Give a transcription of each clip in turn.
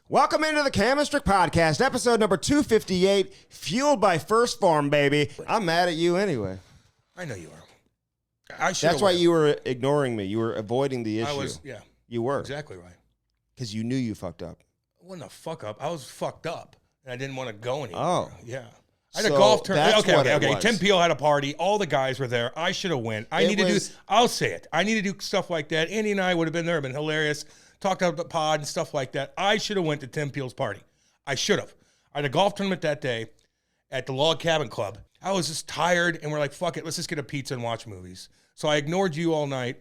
Welcome into the Cam Strick podcast, episode number 258, fueled by First Farm, baby. I'm mad at you anyway. I know you are. That's why you were ignoring me. You were avoiding the issue. I was, yeah. You were. Exactly right. Because you knew you fucked up. I wasn't a fuck up. I was fucked up, and I didn't want to go anymore. Oh. Yeah. I had a golf tournament. Okay. Was. Tim Peel had a party. All the guys were there. I should have went. I'll say it. I need to do stuff like that. Andy and I would have been there. It would have been hilarious. Talked about the pod and stuff like that. I should have went to Tim Peel's party. I should have. I had a golf tournament that day at the Log Cabin Club. I was just tired, and we're like, fuck it, let's just get a pizza and watch movies. So I ignored you all night,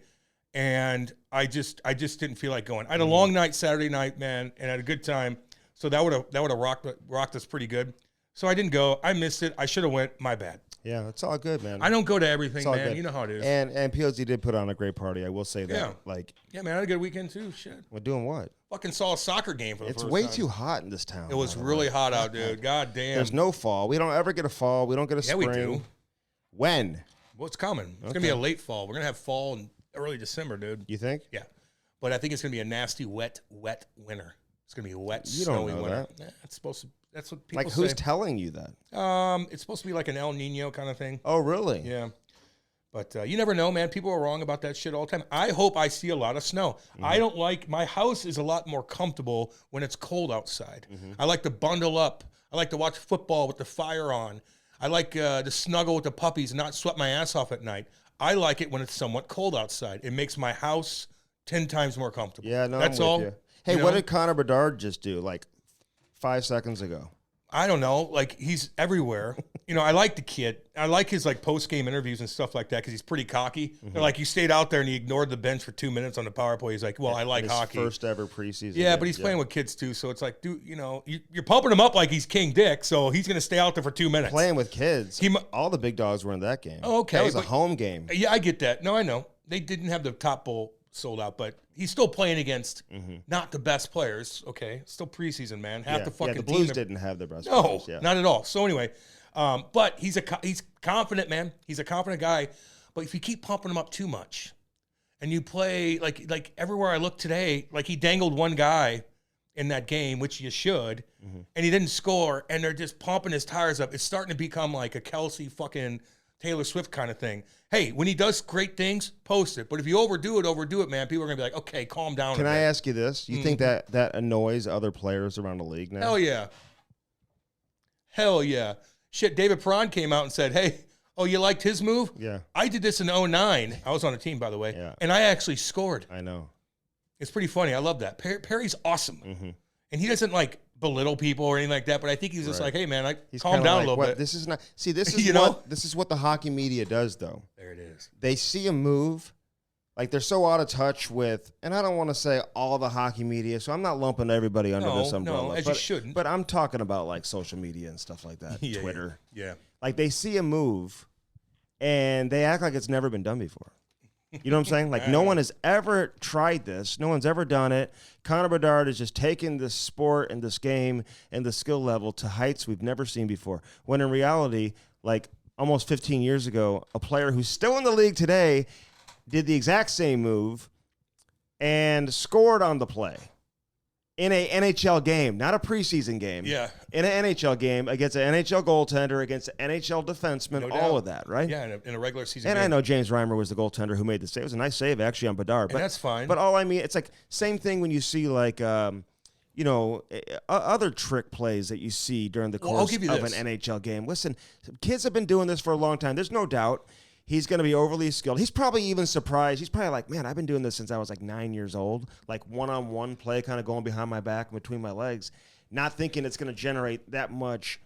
and I just didn't feel like going. I had a long night Saturday night, man, and had a good time. So that would have rocked us pretty good. So I didn't go. I missed it. I should have went. My bad. Yeah, it's all good, man. I don't go to everything, man. Good. You know how it is. And PLZ did put on a great party. I will say that. Yeah. Yeah, man. I had a good weekend too. Shit. We're doing what? Fucking saw a soccer game for the first time. It's way too hot in this town. It was really hot out, dude. God damn. There's no fall. We don't ever get a fall. We don't get a spring. Yeah, we do. When? Well, it's coming. It's going to be a late fall. We're going to have fall in early December, dude. You think? Yeah. But I think it's going to be a nasty, wet winter. It's going to be a wet, you snowy don't know winter. that. It's supposed to. That's what people say. Like, who's telling you that? It's supposed to be like an El Nino kind of thing. Oh, really? Yeah. But you never know, man. People are wrong about that shit all the time. I hope I see a lot of snow. I don't like, my house is a lot more comfortable when it's cold outside. I like to bundle up. I like to watch football with the fire on. I like to snuggle with the puppies and not sweat my ass off at night. I like it when it's somewhat cold outside. It makes my house 10 times more comfortable. Yeah, no, that's I'm with all. you. Hey, what did Connor Bedard just do like 5 seconds ago? I don't know. Like, he's everywhere. I like the kid. I like his, like, post-game interviews and stuff like that because he's pretty cocky. They're like, you stayed out there and he ignored the bench for 2 minutes on the power play. He's like, well, I like his hockey. First ever preseason. Yeah, but he's playing with kids, too. So it's like, dude, you're pumping him up like he's King Dick, so he's going to stay out there for 2 minutes. Playing with kids. All the big dogs were in that game. Oh, okay. That was a home game. Yeah, I get that. No, I know. They didn't have the top bowl sold out, but he's still playing against not the best players. Okay, still preseason, man. Half the fucking the Blues team didn't have the best no, players. not at all. So anyway, but he's confident, man. He's a confident guy. But if you keep pumping him up too much, and you play like everywhere I look today, like he dangled one guy in that game, which you should, and he didn't score, and they're just pumping his tires up. It's starting to become like a Kelsey fucking Taylor Swift kind of thing. Hey, when he does great things, post it. But if you overdo it, man, people are going to be like, okay, calm down a bit. Can I ask you this? You think that annoys other players around the league now? Hell yeah. Hell yeah. Shit, David Perron came out and said, hey, oh, you liked his move? Yeah. I did this in 2009. I was on a team, by the way. Yeah. And I actually scored. I know. It's pretty funny. I love that. Perry's awesome. And he doesn't, like, belittle people or anything like that, but I think he's just like, hey, man, calm down a little bit. This is not. See, this is this is what the hockey media does, though. There it is. They see a move, like they're so out of touch with, and I don't want to say all the hockey media, so I'm not lumping everybody under this umbrella. No, as you shouldn't. But I'm talking about like social media and stuff like that, Yeah, Twitter. Yeah. Like they see a move, and they act like it's never been done before. You know what I'm saying? Like no one has ever tried this. No one's ever done it. Connor Bedard is just taking this sport and this game and the skill level to heights we've never seen before. When in reality, like almost 15 years ago, a player who's still in the league today did the exact same move and scored on the play in a NHL game, not a preseason game. Yeah. In an NHL game against an NHL goaltender, against an NHL defenseman, all of that, right? Yeah, in a regular season And game. I know James Reimer was the goaltender who made the save. It was a nice save, actually, on Bedard. And that's fine. But all I mean, it's like same thing when you see like, other trick plays that you see during the course of an NHL game. Listen, kids have been doing this for a long time. There's no doubt he's going to be overly skilled. He's probably even surprised. He's probably like, man, I've been doing this since I was like 9 years old, like one-on-one play kind of going behind my back and between my legs, not thinking it's going to generate that much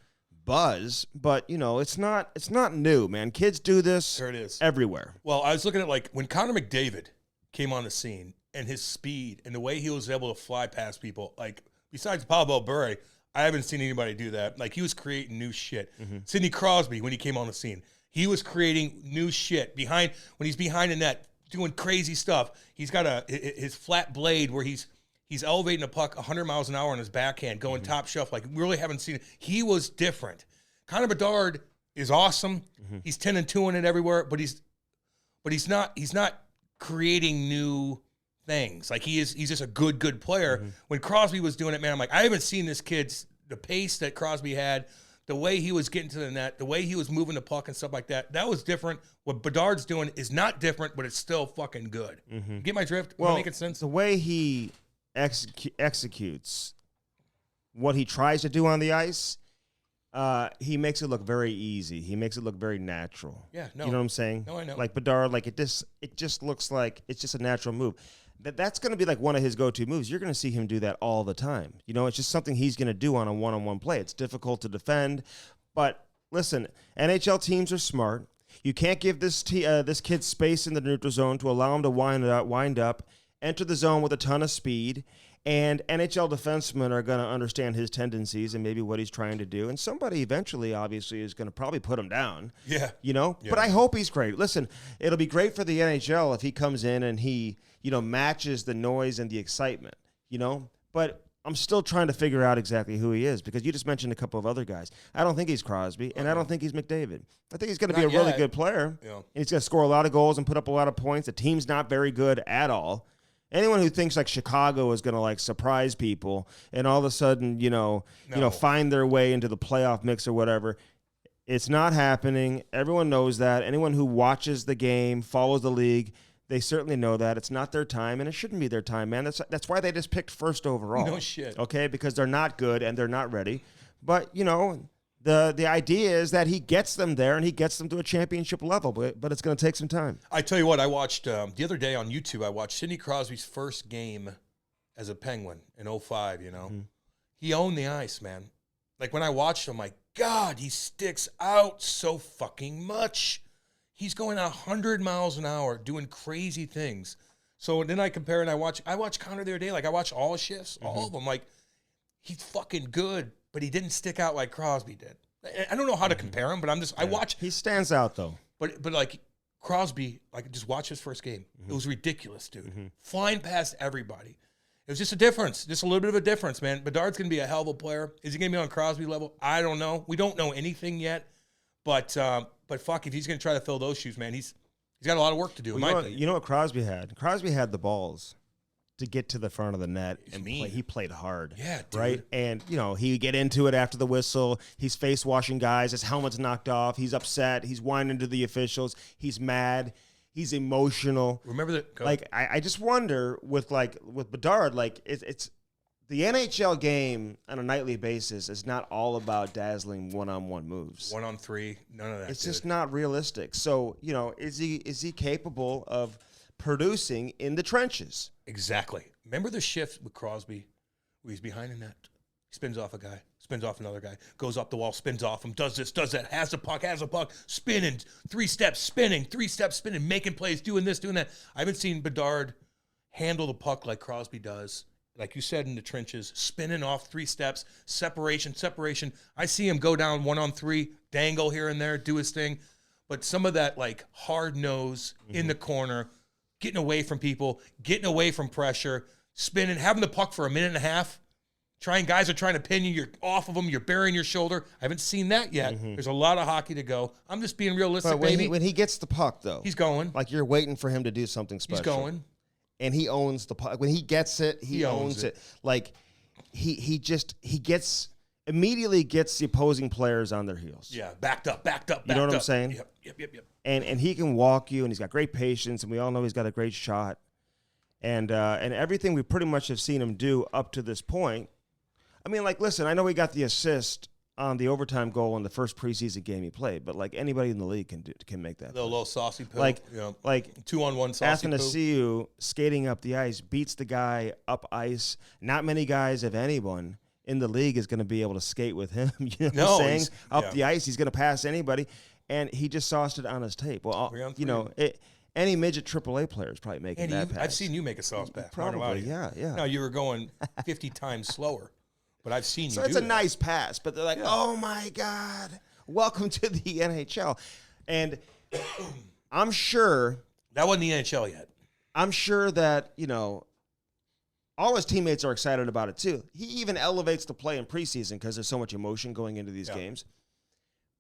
buzz. But, it's not new, man. Kids do this There it is. everywhere. Well, I was looking at like when Connor McDavid came on the scene and his speed and the way he was able to fly past people, like besides Pavel Bure, I haven't seen anybody do that. Like he was creating new shit. Sidney Crosby, when he came on the scene, he was creating new shit when he's behind the net, doing crazy stuff. He's got his flat blade where he's elevating a puck 100 miles an hour on his backhand, going top shelf. Like we really haven't seen it. He was different. Connor Bedard is awesome. He's 10-2 in it everywhere, but he's not creating new things. Like he's just a good player. When Crosby was doing it, man, I'm like, I haven't seen this kid's the pace that Crosby had, the way he was getting to the net, the way he was moving the puck and stuff like that. That was different. What Bedard's doing is not different, but it's still fucking good. Get my drift? Am I making sense? The way he executes what he tries to do on the ice, he makes it look very easy. He makes it look very natural. Yeah, no. You know what I'm saying? No, I know. Like Bedard, like it just looks like it's just a natural move. That's going to be like one of his go-to moves. You're going to see him do that all the time. You know, it's just something he's going to do on a one-on-one play. It's difficult to defend, but listen, NHL teams are smart. You can't give this kid space in the neutral zone to allow him to wind up, enter the zone with a ton of speed. And NHL defensemen are going to understand his tendencies and maybe what he's trying to do. And somebody eventually, obviously, is going to probably put him down. Yeah. You know? Yeah. But I hope he's great. Listen, it'll be great for the NHL if he comes in and he, matches the noise and the excitement, But I'm still trying to figure out exactly who he is because you just mentioned a couple of other guys. I don't think he's Crosby, and I don't think he's McDavid. I think he's going to be a really good player. Yeah. And he's going to score a lot of goals and put up a lot of points. The team's not very good at all. Anyone who thinks like Chicago is going to like surprise people and all of a sudden, find their way into the playoff mix or whatever, it's not happening. Everyone knows that. Anyone who watches the game, follows the league, they certainly know that. It's not their time, and it shouldn't be their time, man. That's why they just picked first overall. No shit. Okay, because they're not good and they're not ready. But, the idea is that he gets them there and he gets them to a championship level, but it's going to take some time. I tell you what, I watched the other day on YouTube, I watched Sidney Crosby's first game as a Penguin in 2005, He owned the ice, man. Like when I watched him, like, God, he sticks out so fucking much. He's going 100 miles an hour doing crazy things. So then I compare and I watch Connor the other day. Like I watched all his shifts, all of them. Like he's fucking good, but he didn't stick out like Crosby did. I don't know how to compare him, but I watch. He stands out though. But like Crosby, like just watch his first game. It was ridiculous, dude. Flying past everybody. It was just a difference, just a little bit of a difference, man. Bedard's going to be a hell of a player. Is he going to be on Crosby level? I don't know. We don't know anything yet. But fuck, if he's going to try to fill those shoes, man, he's got a lot of work to do. You know what Crosby had? Crosby had the balls to get to the front of the net and play. He played hard. Yeah, dude. Right? And, he'd get into it after the whistle. He's face-washing guys. His helmet's knocked off. He's upset. He's whining to the officials. He's mad. He's emotional. Remember that? Like, I just wonder with Bedard, like, it's the NHL game on a nightly basis is not all about dazzling one-on-one moves. 1-on-3, none of that. It's just not realistic. So, is he capable of producing in the trenches? Exactly. Remember the shift with Crosby where he's behind the net, he spins off a guy, spins off another guy, goes up the wall, spins off him, does this, does that, has the puck, spinning, 3 steps, spinning, making plays, doing this, doing that. I haven't seen Bedard handle the puck like Crosby does. Like you said, in the trenches, spinning off 3 steps, separation. I see him go down 1-on-3, dangle here and there, do his thing. But some of that, like, hard nose in the corner, getting away from people, getting away from pressure, spinning, having the puck for a minute and a half. Guys are trying to pin you. You're off of them. You're burying your shoulder. I haven't seen that yet. There's a lot of hockey to go. I'm just being realistic, baby. When he gets the puck, though, he's going. Like you're waiting for him to do something special. He's going. And he owns the puck. When he gets it, he owns it. Like he immediately gets the opposing players on their heels. Yeah, backed up. You know what I'm saying? Yep. And he can walk you, and he's got great patience, and we all know he's got a great shot. And everything we pretty much have seen him do up to this point. I mean, like, listen, I know he got the assist on the overtime goal in the first preseason game he played, but like anybody in the league can make that. The little saucy pill. Like 2-on-1 saucy pill. Athanasiou skating up the ice, beats the guy up ice. Not many guys, if anyone, in the league is going to be able to skate with him. You know what I'm saying? Up the ice, he's going to pass anybody, and he just sauced it on his tape. Well, any midget AAA player is probably making that pass. I've seen you make a sauce pass. Probably, yeah. No, you were going 50 times slower. But I've seen you do it's a that. nice pass, but they're like, oh, my God, welcome to the NHL. And I'm sure. That wasn't the NHL yet. I'm sure that, all his teammates are excited about it, too. He even elevates the play in preseason because there's so much emotion going into these games.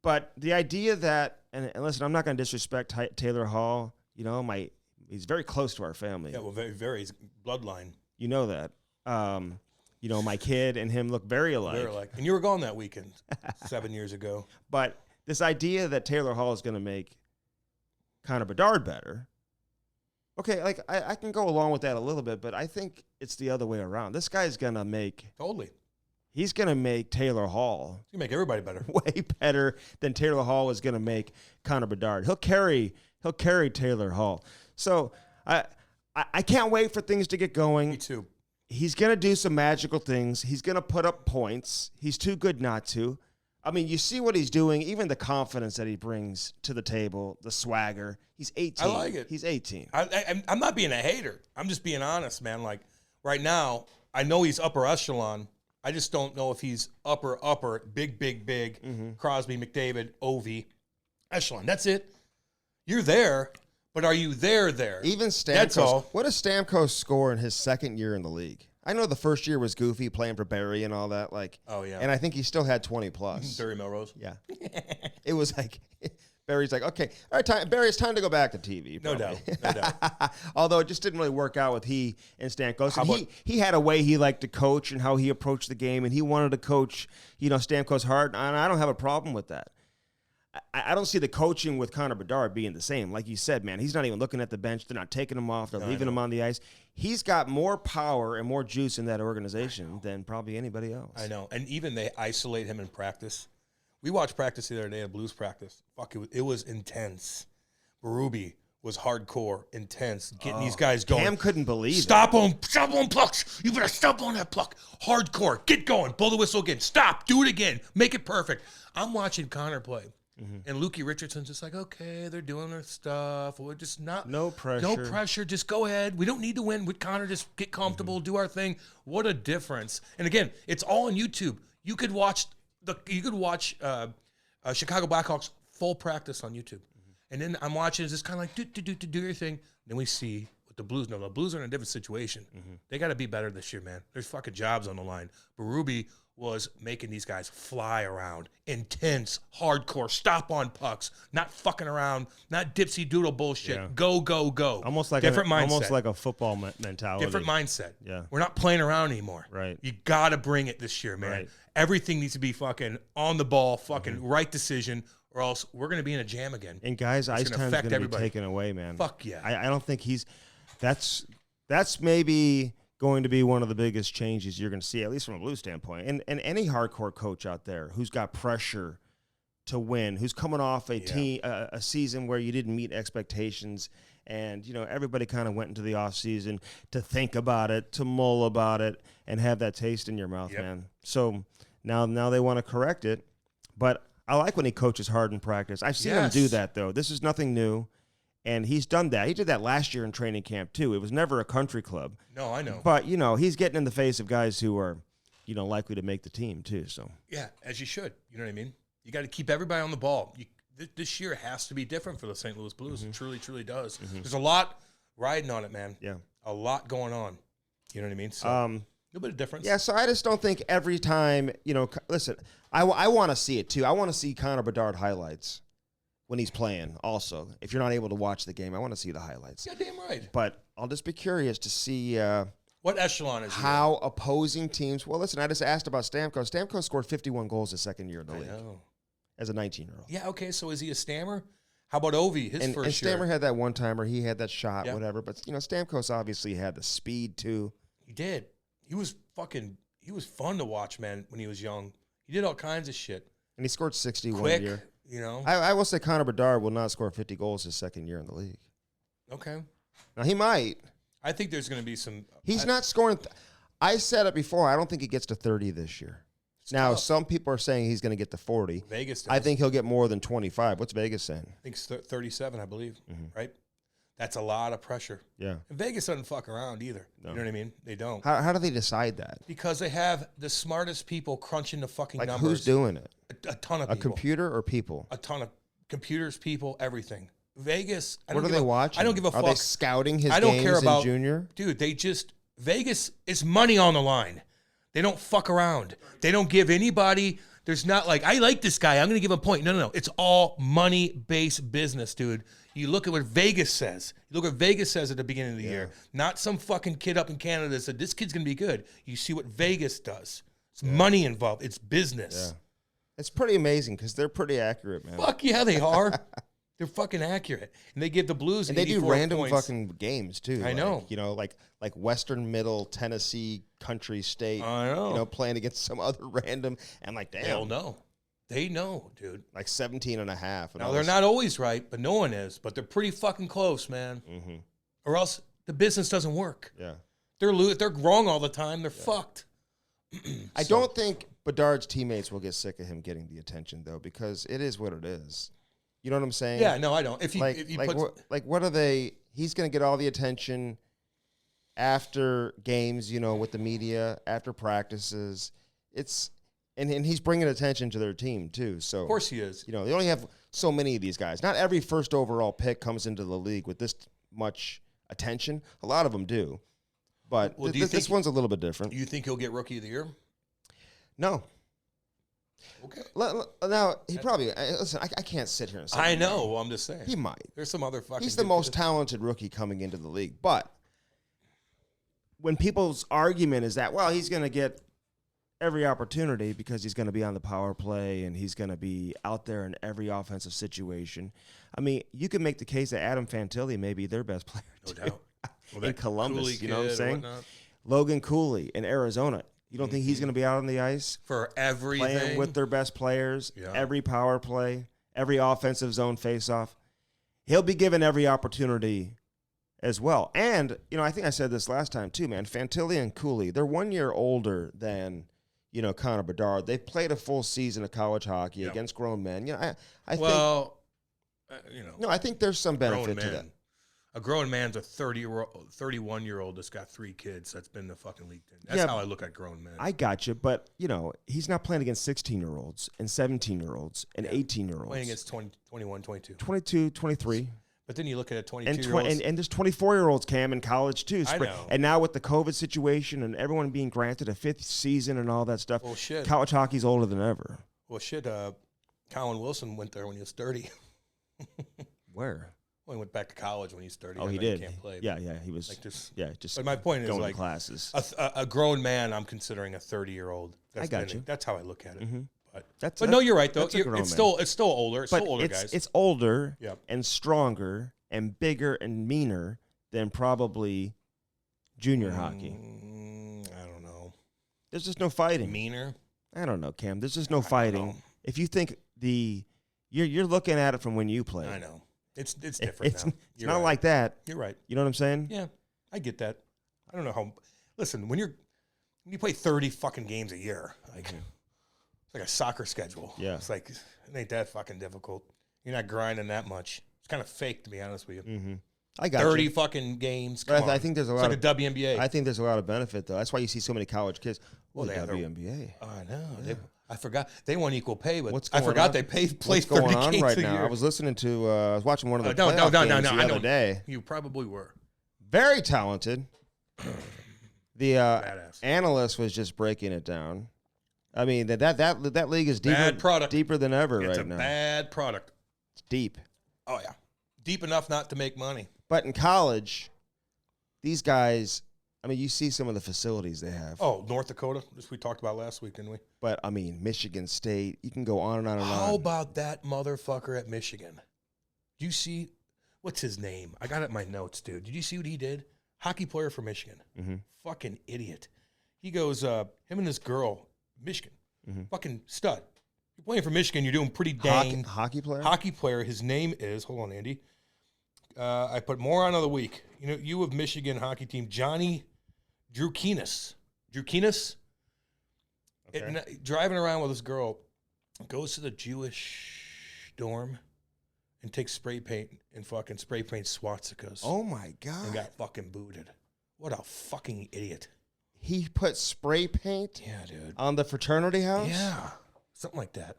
But the idea that, and listen, I'm not going to disrespect Taylor Hall, my He's very close to our family. Yeah, well, very, very bloodline. You know that. My kid and him look very alike. Very alike. And you were gone that weekend 7 years ago. But this idea that Taylor Hall is going to make Connor Bedard better, okay, like I can go along with that a little bit, but I think it's the other way around. This guy's going to make... Totally. He's going to make Taylor Hall... He's going to make everybody better. Way better than Taylor Hall is going to make Connor Bedard. He'll carry Taylor Hall. So I can't wait for things to get going. Me too. He's going to do some magical things. He's going to put up points. He's too good not to. I mean, you see what he's doing, even the confidence that he brings to the table, the swagger. He's 18. I like it. He's 18. I'm not being a hater. I'm just being honest, man. Like, right now, I know he's upper echelon. I just don't know if he's upper, big, Crosby, McDavid, Ovi, echelon. That's it. You're there, but are you there? Even Stamkos. That's all. What does Stamkos score in his second year in the league? I know the first year was goofy, playing for Barry and all that. Like, oh yeah, and I think he still had 20 plus. Barry Melrose. Yeah, it was like Barry's like, okay, all right, Barry, it's time to go back to TV. No doubt. Although it just didn't really work out with he and Stamkos. And he had a way he liked to coach and how he approached the game, and he wanted to coach, Stamkos hard, and I don't have a problem with that. I don't see the coaching with Connor Bedard being the same. Like you said, man, he's not even looking at the bench. They're not taking him off. They're leaving him on the ice. He's got more power and more juice in that organization than probably anybody else. I know. And even they isolate him in practice. We watched practice the other day, a Blues practice. Fuck, it was intense. Berube was hardcore, intense, getting these guys going. Cam couldn't believe it. Stop on pucks. You better stop on that puck. Hardcore. Get going. Blow the whistle again. Stop. Do it again. Make it perfect. I'm watching Connor play. And Lukey Richardson's just like, okay, they're doing their stuff. We're just not... No pressure. No pressure. Just go ahead. We don't need to win with Connor. Just get comfortable, do our thing. What a difference. And again, it's all on YouTube. You could watch Chicago Blackhawks full practice on YouTube. And then I'm watching, it's just kind of like, do your thing. Then we see what the Blues know. The Blues are in a different situation. They got to be better this year, man. There's fucking jobs on the line. Berube was making these guys fly around, intense, hardcore, stop on pucks, not fucking around, not dipsy doodle bullshit. Yeah. Go. Almost like different mindset. Almost like a football mentality. Different mindset. Yeah, we're not playing around anymore. Right. You got to bring it this year, man. Right. Everything needs to be fucking on the ball, fucking right decision, or else we're going to be in a jam again. And guys, ice time's going to be taken away, man. Fuck yeah. I don't think that's maybe going to be one of the biggest changes you're going to see, at least from a Blues standpoint. And any hardcore coach out there who's got pressure to win, who's coming off a season where you didn't meet expectations, and everybody kind of went into the offseason to think about it, to mull about it, and have that taste in your mouth, man. So now they want to correct it. But I like when he coaches hard in practice. I've seen him do that, though. This is nothing new. And he's done that. He did that last year in training camp, too. It was never a country club. No, I know. But, he's getting in the face of guys who are, likely to make the team, too. So yeah, as you should. You know what I mean? You got to keep everybody on the ball. This year has to be different for the St. Louis Blues. It truly, truly does. There's a lot riding on it, man. Yeah. A lot going on. You know what I mean? So, a little bit of difference. Yeah, so I just don't think every time, listen, I want to see it, too. I want to see Connor Bedard highlights when he's playing also. If you're not able to watch the game, I want to see the highlights. Yeah, damn right. But I'll just be curious to see what echelon is how opposing teams. Well, listen, I just asked about Stamkos. Stamkos scored 51 goals his second year in the league as a 19-year-old. Yeah, okay, so is he a stammer? How about Ovi, his first year? And Stammer had that one-timer. He had that shot, whatever. But, Stamkos obviously had the speed, too. He did. He was fun to watch, man, when he was young. He did all kinds of shit. And he scored 60 Quick, one year. I will say Connor Bedard will not score 50 goals his second year in the league. Okay. Now, he might. I think there's going to be some... He's not scoring... I said it before. I don't think he gets to 30 this year. Now, some people are saying he's going to get to 40. Vegas does. I think he'll get more than 25. What's Vegas saying? I think it's 37, I believe, right? That's a lot of pressure. Yeah. And Vegas doesn't fuck around either. No. You know what I mean? They don't. How do they decide that? Because they have the smartest people crunching the fucking numbers. Who's doing it? A ton of people. A computer or people? A ton of computers, people, everything. Vegas. What are they watching? I don't give a fuck. Are they scouting his games care about in junior? Dude, Vegas is money on the line. They don't fuck around. They don't give anybody There's not like, I like this guy, I'm going to give him a point. No. It's all money-based business, dude. You look at what Vegas says. You look at what Vegas says at the beginning of the year. Not some fucking kid up in Canada that said, this kid's going to be good. You see what Vegas does. It's money involved. It's business. Yeah. It's pretty amazing because they're pretty accurate, man. Fuck yeah, they are. They're fucking accurate. And they give the Blues and they do random points. Fucking games, too. I know. You know, like Western Middle Tennessee Country State. I know. You know, playing against some other random. And like, damn. They'll know. They know, dude. Like 17 and a half. Now, they're not always right, but no one is. But they're pretty fucking close, man. Mm-hmm. Or else the business doesn't work. Yeah. They're wrong all the time. They're fucked. I don't think Bedard's teammates will get sick of him getting the attention, though, because it is what it is. You know what I'm saying? Yeah, no, I don't. If he what are they? He's going to get all the attention after games, you know, with the media, after practices. And he's bringing attention to their team, too. So, of course he is. You know, they only have so many of these guys. Not every first overall pick comes into the league with this much attention. A lot of them do. But this one's a little bit different. You think he'll get Rookie of the Year? No. Okay. Now, he probably... Listen, I can't sit here and say... I know. Well, I'm just saying. He might. There's some other fucking... He's the most talented rookie coming into the league. But when people's argument is that, well, he's going to get every opportunity because he's going to be on the power play and he's going to be out there in every offensive situation. I mean, you can make the case that Adam Fantilli may be their best player, no too. doubt. Well, in Columbus, you know what I'm saying? Logan Cooley in Arizona. You don't think he's going to be out on the ice? For everything? Playing with their best players, every power play, every offensive zone faceoff. He'll be given every opportunity as well. And, you know, I think I said this last time too, man. Fantilli and Cooley, they're 1 year older than, you know, Connor Bedard. They've played a full season of college hockey against grown men. You know, I think... you know. No, I think there's some benefit to that. A grown man's a 31-year-old that's got 3 kids that's been in the fucking league. That's how I look at grown men. I got you, but, you know, he's not playing against 16-year-olds and 17-year-olds and 18-year-olds. Playing against 20, 21, 22. 22, 23. But then you look at a 22-year-old. And there's 24-year-olds, Cam, in college, too. I know. And now with the COVID situation and everyone being granted a 5th season and all that stuff, college hockey's older than ever. Well, Colin Wilson went there when he was 30. Where? Well, he went back to college when he was 30. Oh, he did. He can't play. Yeah, he was. Like just. But my point is, like, classes. A grown man, I'm considering a 30-year-old. I got you. That's how I look at it. Mm-hmm. But no, you're right though. It's still older. It's still older guys. It's older and stronger and bigger and meaner than probably junior hockey. I don't know. There's just no fighting. Meaner? I don't know, Cam. There's just no fighting. If you think you're looking at it from when you played. I know. It's different now. It's not like that. You're right. You know what I'm saying? Yeah, I get that. I don't know how. Listen, when you play 30 fucking games a year, like it's like a soccer schedule. Yeah, it's like it ain't that fucking difficult. You're not grinding that much. It's kind of fake, to be honest with you. Mm-hmm. I got 30 you. fucking games. But I think there's a lot of WNBA. I think there's a lot of benefit though. That's why you see so many college kids. Well, they WNBA. I know. Yeah. I forgot they want equal pay, but I forgot they play 30 going on games right a now. year. I was listening to. I was watching one of the playoff games the other day. You probably were. Very talented. The analyst was just breaking it down. I mean that league is deeper than ever right now. It's a bad product. It's deep. Oh yeah, deep enough not to make money. But in college, these guys. I mean, you see some of the facilities they have. Oh, North Dakota, this we talked about last week, didn't we? But I mean, Michigan State. You can go on and on and on. How about that motherfucker at Michigan? Do you see what's his name? I got it in my notes, dude. Did you see what he did? Hockey player for Michigan. Mm-hmm. Fucking idiot. He goes, him and this girl, Michigan. Mm-hmm. Fucking stud. You're playing for Michigan. You're doing pretty dang. Hockey player? Hockey player. His name is, hold on, Andy. I put moron of the week. You know, you of Michigan hockey team, Johnny Drukinis. Okay. Driving around with this girl, goes to the Jewish dorm and takes spray paint and fucking spray paint swastikas. Oh my God. And got fucking booted. What a fucking idiot. He put spray paint dude. On the fraternity house? Yeah. Something like that.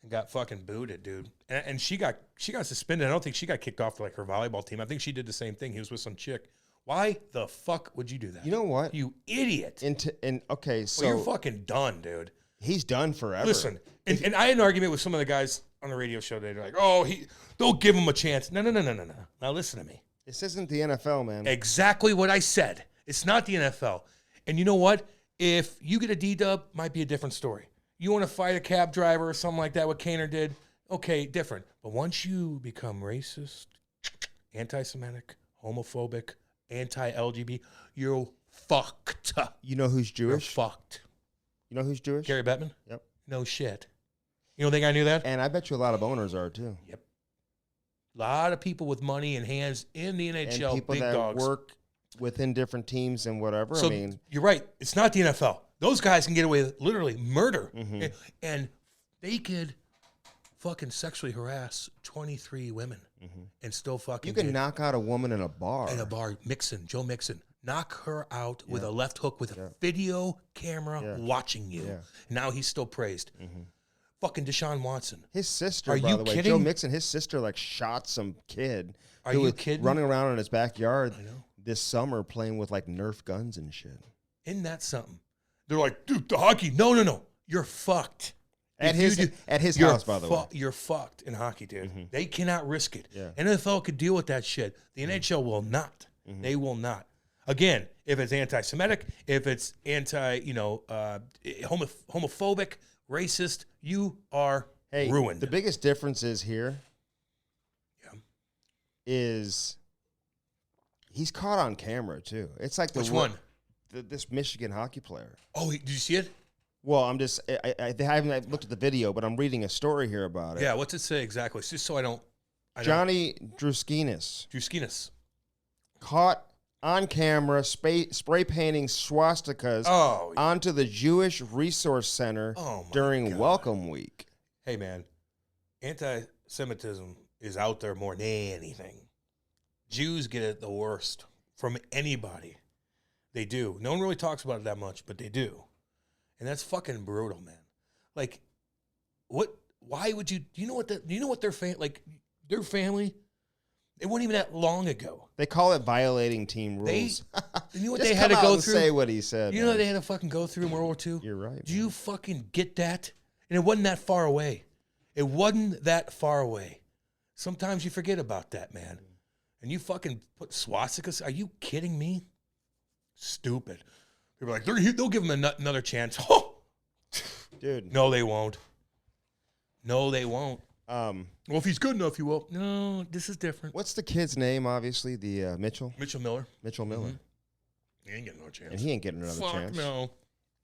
And got fucking booted, dude. And she got suspended. I don't think she got kicked off for like her volleyball team. I think she did the same thing. He was with some chick. Why the fuck would you do that? You know what? You idiot. Okay, so you're fucking done, dude. He's done forever. Listen, and I had an argument with some of the guys on the radio show today. They're like, oh, they'll give him a chance. No. Now listen to me. This isn't the NFL, man. Exactly what I said. It's not the NFL. And you know what? If you get a D-dub, might be a different story. You want to fight a cab driver or something like that, what Kaner did, okay, different. But once you become racist, anti-Semitic, homophobic, anti-LGBT, you're fucked. You know who's Jewish? You're fucked. You know who's Jewish? Gary Bettman? Yep. No shit. You don't think I knew that? And I bet you a lot of owners are, too. Yep. A lot of people with money and hands in the NHL, and people big that dogs. work within different teams and whatever. So I mean, you're right. It's not the NFL. Those guys can get away with literally murder. And they could fucking sexually harass 23 women and still fucking you can knock out a woman in a bar. In a bar, Joe Mixon. Knock her out with a left hook with a video camera watching you. Yeah. Now he's still praised. Fucking Deshaun Watson. His sister, by the way, kidding? Joe Mixon, his sister like shot some kid. Are who you was kidding? running around in his backyard this summer playing with like Nerf guns and shit. Isn't that something? They're like, dude, the hockey. No. You're fucked. At his house, by the way. You're fucked in hockey, dude. They cannot risk it. Yeah. NFL could deal with that shit. The NHL will not. They will not. Again, if it's anti-Semitic, if it's homophobic, racist, you are ruined. The biggest difference is here is he's caught on camera, too. It's like Which one? This Michigan hockey player. Oh, did you see it? Well, I haven't looked at the video, but I'm reading a story here about it. Yeah, what's it say exactly? It's just so I don't. Johnny Druskinis. Caught on camera spray painting swastikas onto the Jewish Resource Center during Welcome Week. Hey, man, anti-Semitism is out there more than anything. Jews get it the worst from anybody. They do. No one really talks about it that much, but they do. And that's fucking brutal, man. Like, what? Why would you? Do you know what their their family? It wasn't even that long ago. They call it violating team rules. You know what they had to go through? Say what he said. You know what they had to fucking go through in World War II? You're right. Do you fucking get that? And it wasn't that far away. It wasn't that far away. Sometimes you forget about that, man. And you fucking put swastikas. Are you kidding me? Stupid. People are like, they'll give him another chance. Oh! Dude. No, they won't. No, they won't. Well, if he's good enough, he will. No, this is different. What's the kid's name, obviously? The Mitchell? Mitchell Miller. Mitchell Miller. He ain't getting no chance. And he ain't getting another chance. No.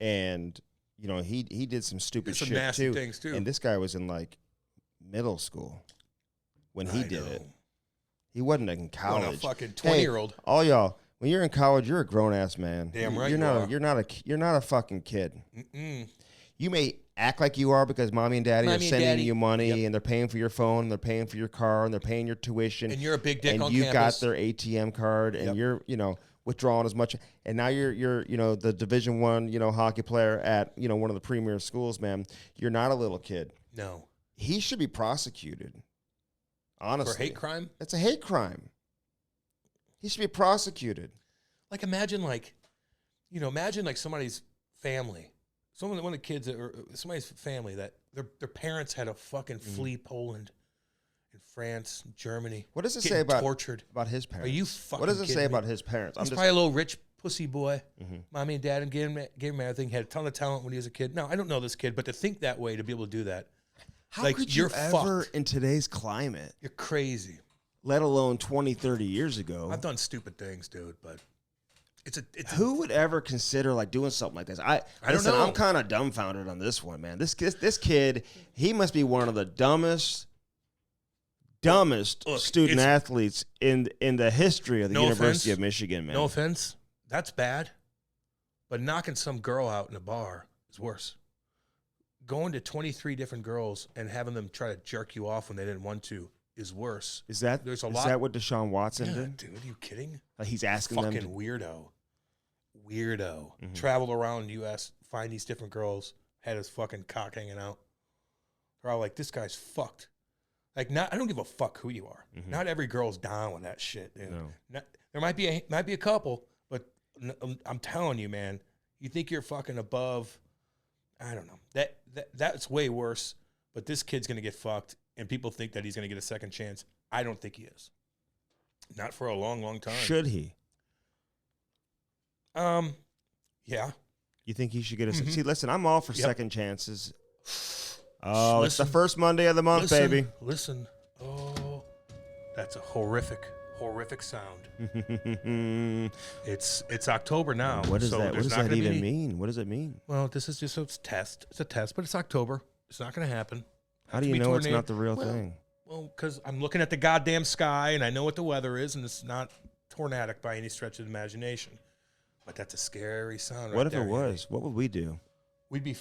And, he did some stupid shit, nasty things, too. And this guy was in, like, middle school when he did it. He wasn't in college. What, a fucking 20-year-old. Hey, all y'all, when you're in college, you're a grown-ass man. Damn right You're not a fucking kid. You may act like you are because mommy and daddy are sending you money and they're paying for your phone, and they're paying for your car, and they're paying your tuition. And you're a big dick on campus. And you got their ATM card, and you're, withdrawing as much. And now you're the Division I, hockey player at, one of the premier schools, man. You're not a little kid. No. He should be prosecuted. Honestly. For hate crime? It's a hate crime. He should be prosecuted. Like, imagine somebody's family. One of the kids or somebody's family that their parents had to fucking flee Poland and France, and Germany. What does it say about his parents? Are you fucking What does it say me? about his parents? He's probably a little rich pussy boy. Mommy and dad gave him everything. Had a ton of talent when he was a kid. Now, I don't know this kid, but to think that way, to be able to do that. How could you ever, in today's climate? You're crazy. Let alone 20, 30 years ago. I've done stupid things, dude, but who would ever consider like doing something like this? I don't know. I'm kind of dumbfounded on this one, man. This kid, he must be one of the dumbest student athletes in the history of the University of Michigan, man. No offense, that's bad, but knocking some girl out in a bar is worse. Going to 23 different girls and having them try to jerk you off when they didn't want to is worse. Is that what Deshaun Watson did? Dude, are you kidding? Like he's asking them. Fucking weirdo. Traveled around the U.S., find these different girls, had his fucking cock hanging out. They're all like, this guy's fucked. Like, I don't give a fuck who you are. Not every girl's down with that shit, dude. No. There might be a couple, but I'm telling you, man, you think you're fucking above I don't know. That's way worse. But this kid's going to get fucked, and people think that he's going to get a second chance. I don't think he is. Not for a long, long time. Should he? Yeah. You think he should get a... See, listen, I'm all for second chances. Oh, it's the first Monday of the month, baby. Listen. Oh, that's a horrific sound. It's October now. What does that even mean? What does it mean? Well, this is just a test. It's a test, but it's October. It's not going to happen. How do you know it's not the real thing? Well, because I'm looking at the goddamn sky, and I know what the weather is, and it's not tornadic by any stretch of the imagination. But that's a scary sound. What if it was? What would we do? We'd be.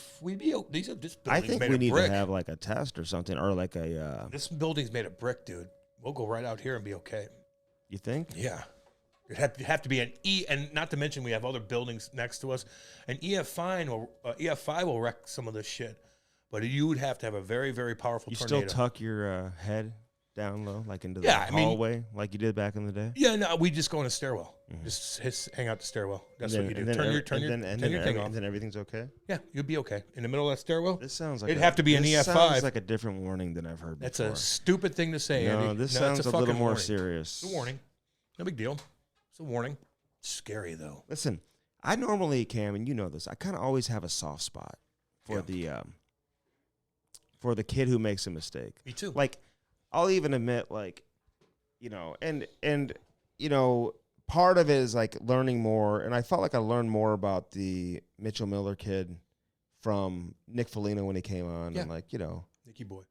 These are this building's I think made we of need brick. to have like a test or something, or like a. This building's made of brick, dude. We'll go right out here and be okay. You think? Yeah. It'd have to be an E, and not to mention we have other buildings next to us. An EF5 will wreck some of this shit. But you would have to have a very, very powerful tornado. You still tuck your head down low, like into the hallway, like you did back in the day? Yeah, no, we just go in a stairwell. Just hang out the stairwell. That's what you do. Turn your thing off. And then everything's okay? Yeah, you'd be okay. In the middle of that stairwell? This sounds like it'd have to be an EF5. Sounds like a different warning than I've heard before. That's a stupid thing to say, no, Andy. This sounds a little more warning. serious. It's a warning. No big deal. It's a warning. It's scary, though. Listen, I normally, Cam, and you know this, I kind of always have a soft spot for the kid who makes a mistake. Me too. Like, I'll even admit, like, you know, and you know, part of it is like learning more, and I felt like I learned more about the Mitchell Miller kid from Nick Foligno when he came on, and like, you know, Nicky boy.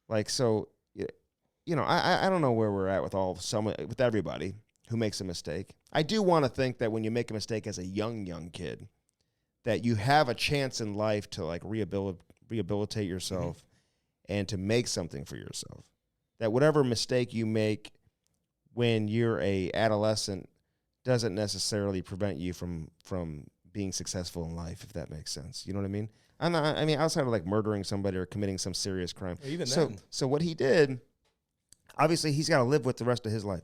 Like, so, you know, I don't know where we're at with everybody who makes a mistake. I do want to think that when you make a mistake as a young kid, that you have a chance in life to like rehabilitate yourself and to make something for yourself. That whatever mistake you make when you're a adolescent doesn't necessarily prevent you from being successful in life, if that makes sense. You know what I mean? I mean, outside of like murdering somebody or committing some serious crime. Even so what he did, obviously he's got to live with the rest of his life.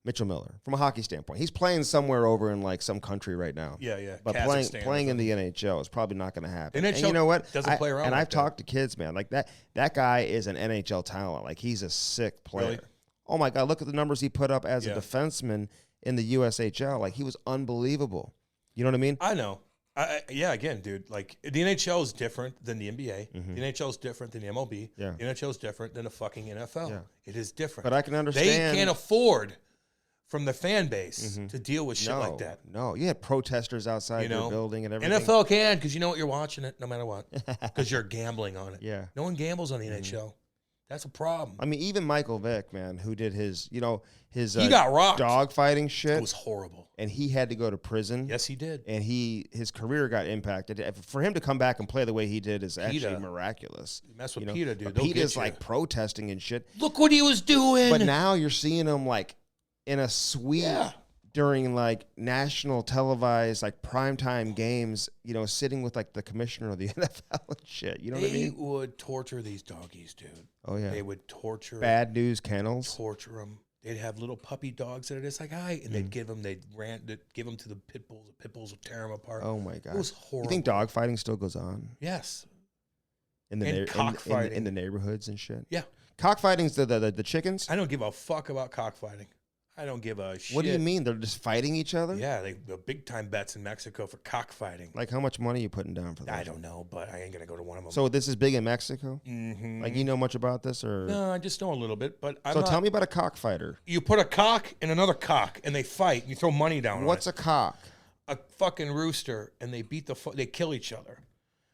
Mitchell Miller, from a hockey standpoint, he's playing somewhere over in like some country right now. Yeah. But playing in the NHL is probably not going to happen. NHL and you know what? Doesn't play around. And I've talked to kids, man. Like that guy is an NHL talent. Like he's a sick player. Really? Oh my God! Look at the numbers he put up as a defenseman in the USHL. Like he was unbelievable. You know what I mean? I know. Yeah, again, dude, like the NHL is different than the NBA. The NHL is different than the MLB. Yeah. The NHL is different than the fucking NFL. Yeah. It is different. But I can understand. They can't afford from the fan base to deal with shit like that. No, you had protesters outside their building and everything. NFL can because you know what, you're watching it no matter what because you're gambling on it. Yeah. No one gambles on the NHL. That's a problem. I mean, even Michael Vick, man, who did his he got rocked. Dog fighting shit. It was horrible. And he had to go to prison. Yes, he did. And his career got impacted. For him to come back and play the way he did is actually miraculous. You mess with PETA, dude. PETA's like protesting and shit. Look what he was doing. But now you're seeing him like in a suite during like national televised like primetime games, you know, sitting with like the commissioner of the NFL and shit. You know what I mean? They would torture these doggies, dude. Oh yeah. They would torture Bad News Kennels. Torture them. They'd have little puppy dogs that are just like, hi, and they'd give them to the pit bulls. The pit bulls would tear them apart. Oh my God. It was horrible. You think dog fighting still goes on? Yes. In the neighborhoods and shit. Yeah. Cockfighting's the chickens? I don't give a fuck about cockfighting. I don't give a shit. What do you mean? They're just fighting each other? Yeah, the big time bets in Mexico for cockfighting. Like how much money are you putting down for that? I don't know, but I ain't gonna go to one of them. So this is big in Mexico? Mm-hmm. Like you know much about this or? No, I just know a little bit. But tell me about a cockfighter. You put a cock and another cock, and they fight. And you throw money down. What's a cock? A fucking rooster, and they they kill each other.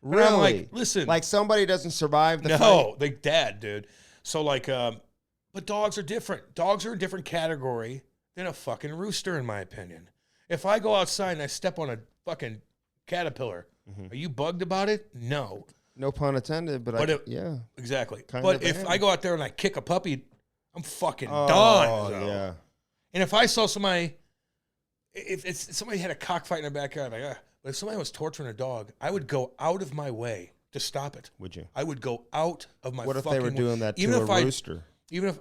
Really? And I'm like, listen, like somebody doesn't survive the fight? No, they dead, dude. So like, but dogs are different. Dogs are a different category than a fucking rooster, in my opinion. If I go outside and I step on a fucking caterpillar, are you bugged about it? No. No pun intended, but yeah. Exactly. Kind but if I go out there and I kick a puppy, I'm fucking done. Oh, so. Yeah. And if I saw somebody, if somebody had a cockfight in their backyard, I'm like, but if somebody was torturing a dog, I would go out of my way to stop it. Would you? I would go out of my What if fucking they were doing that even to if a rooster?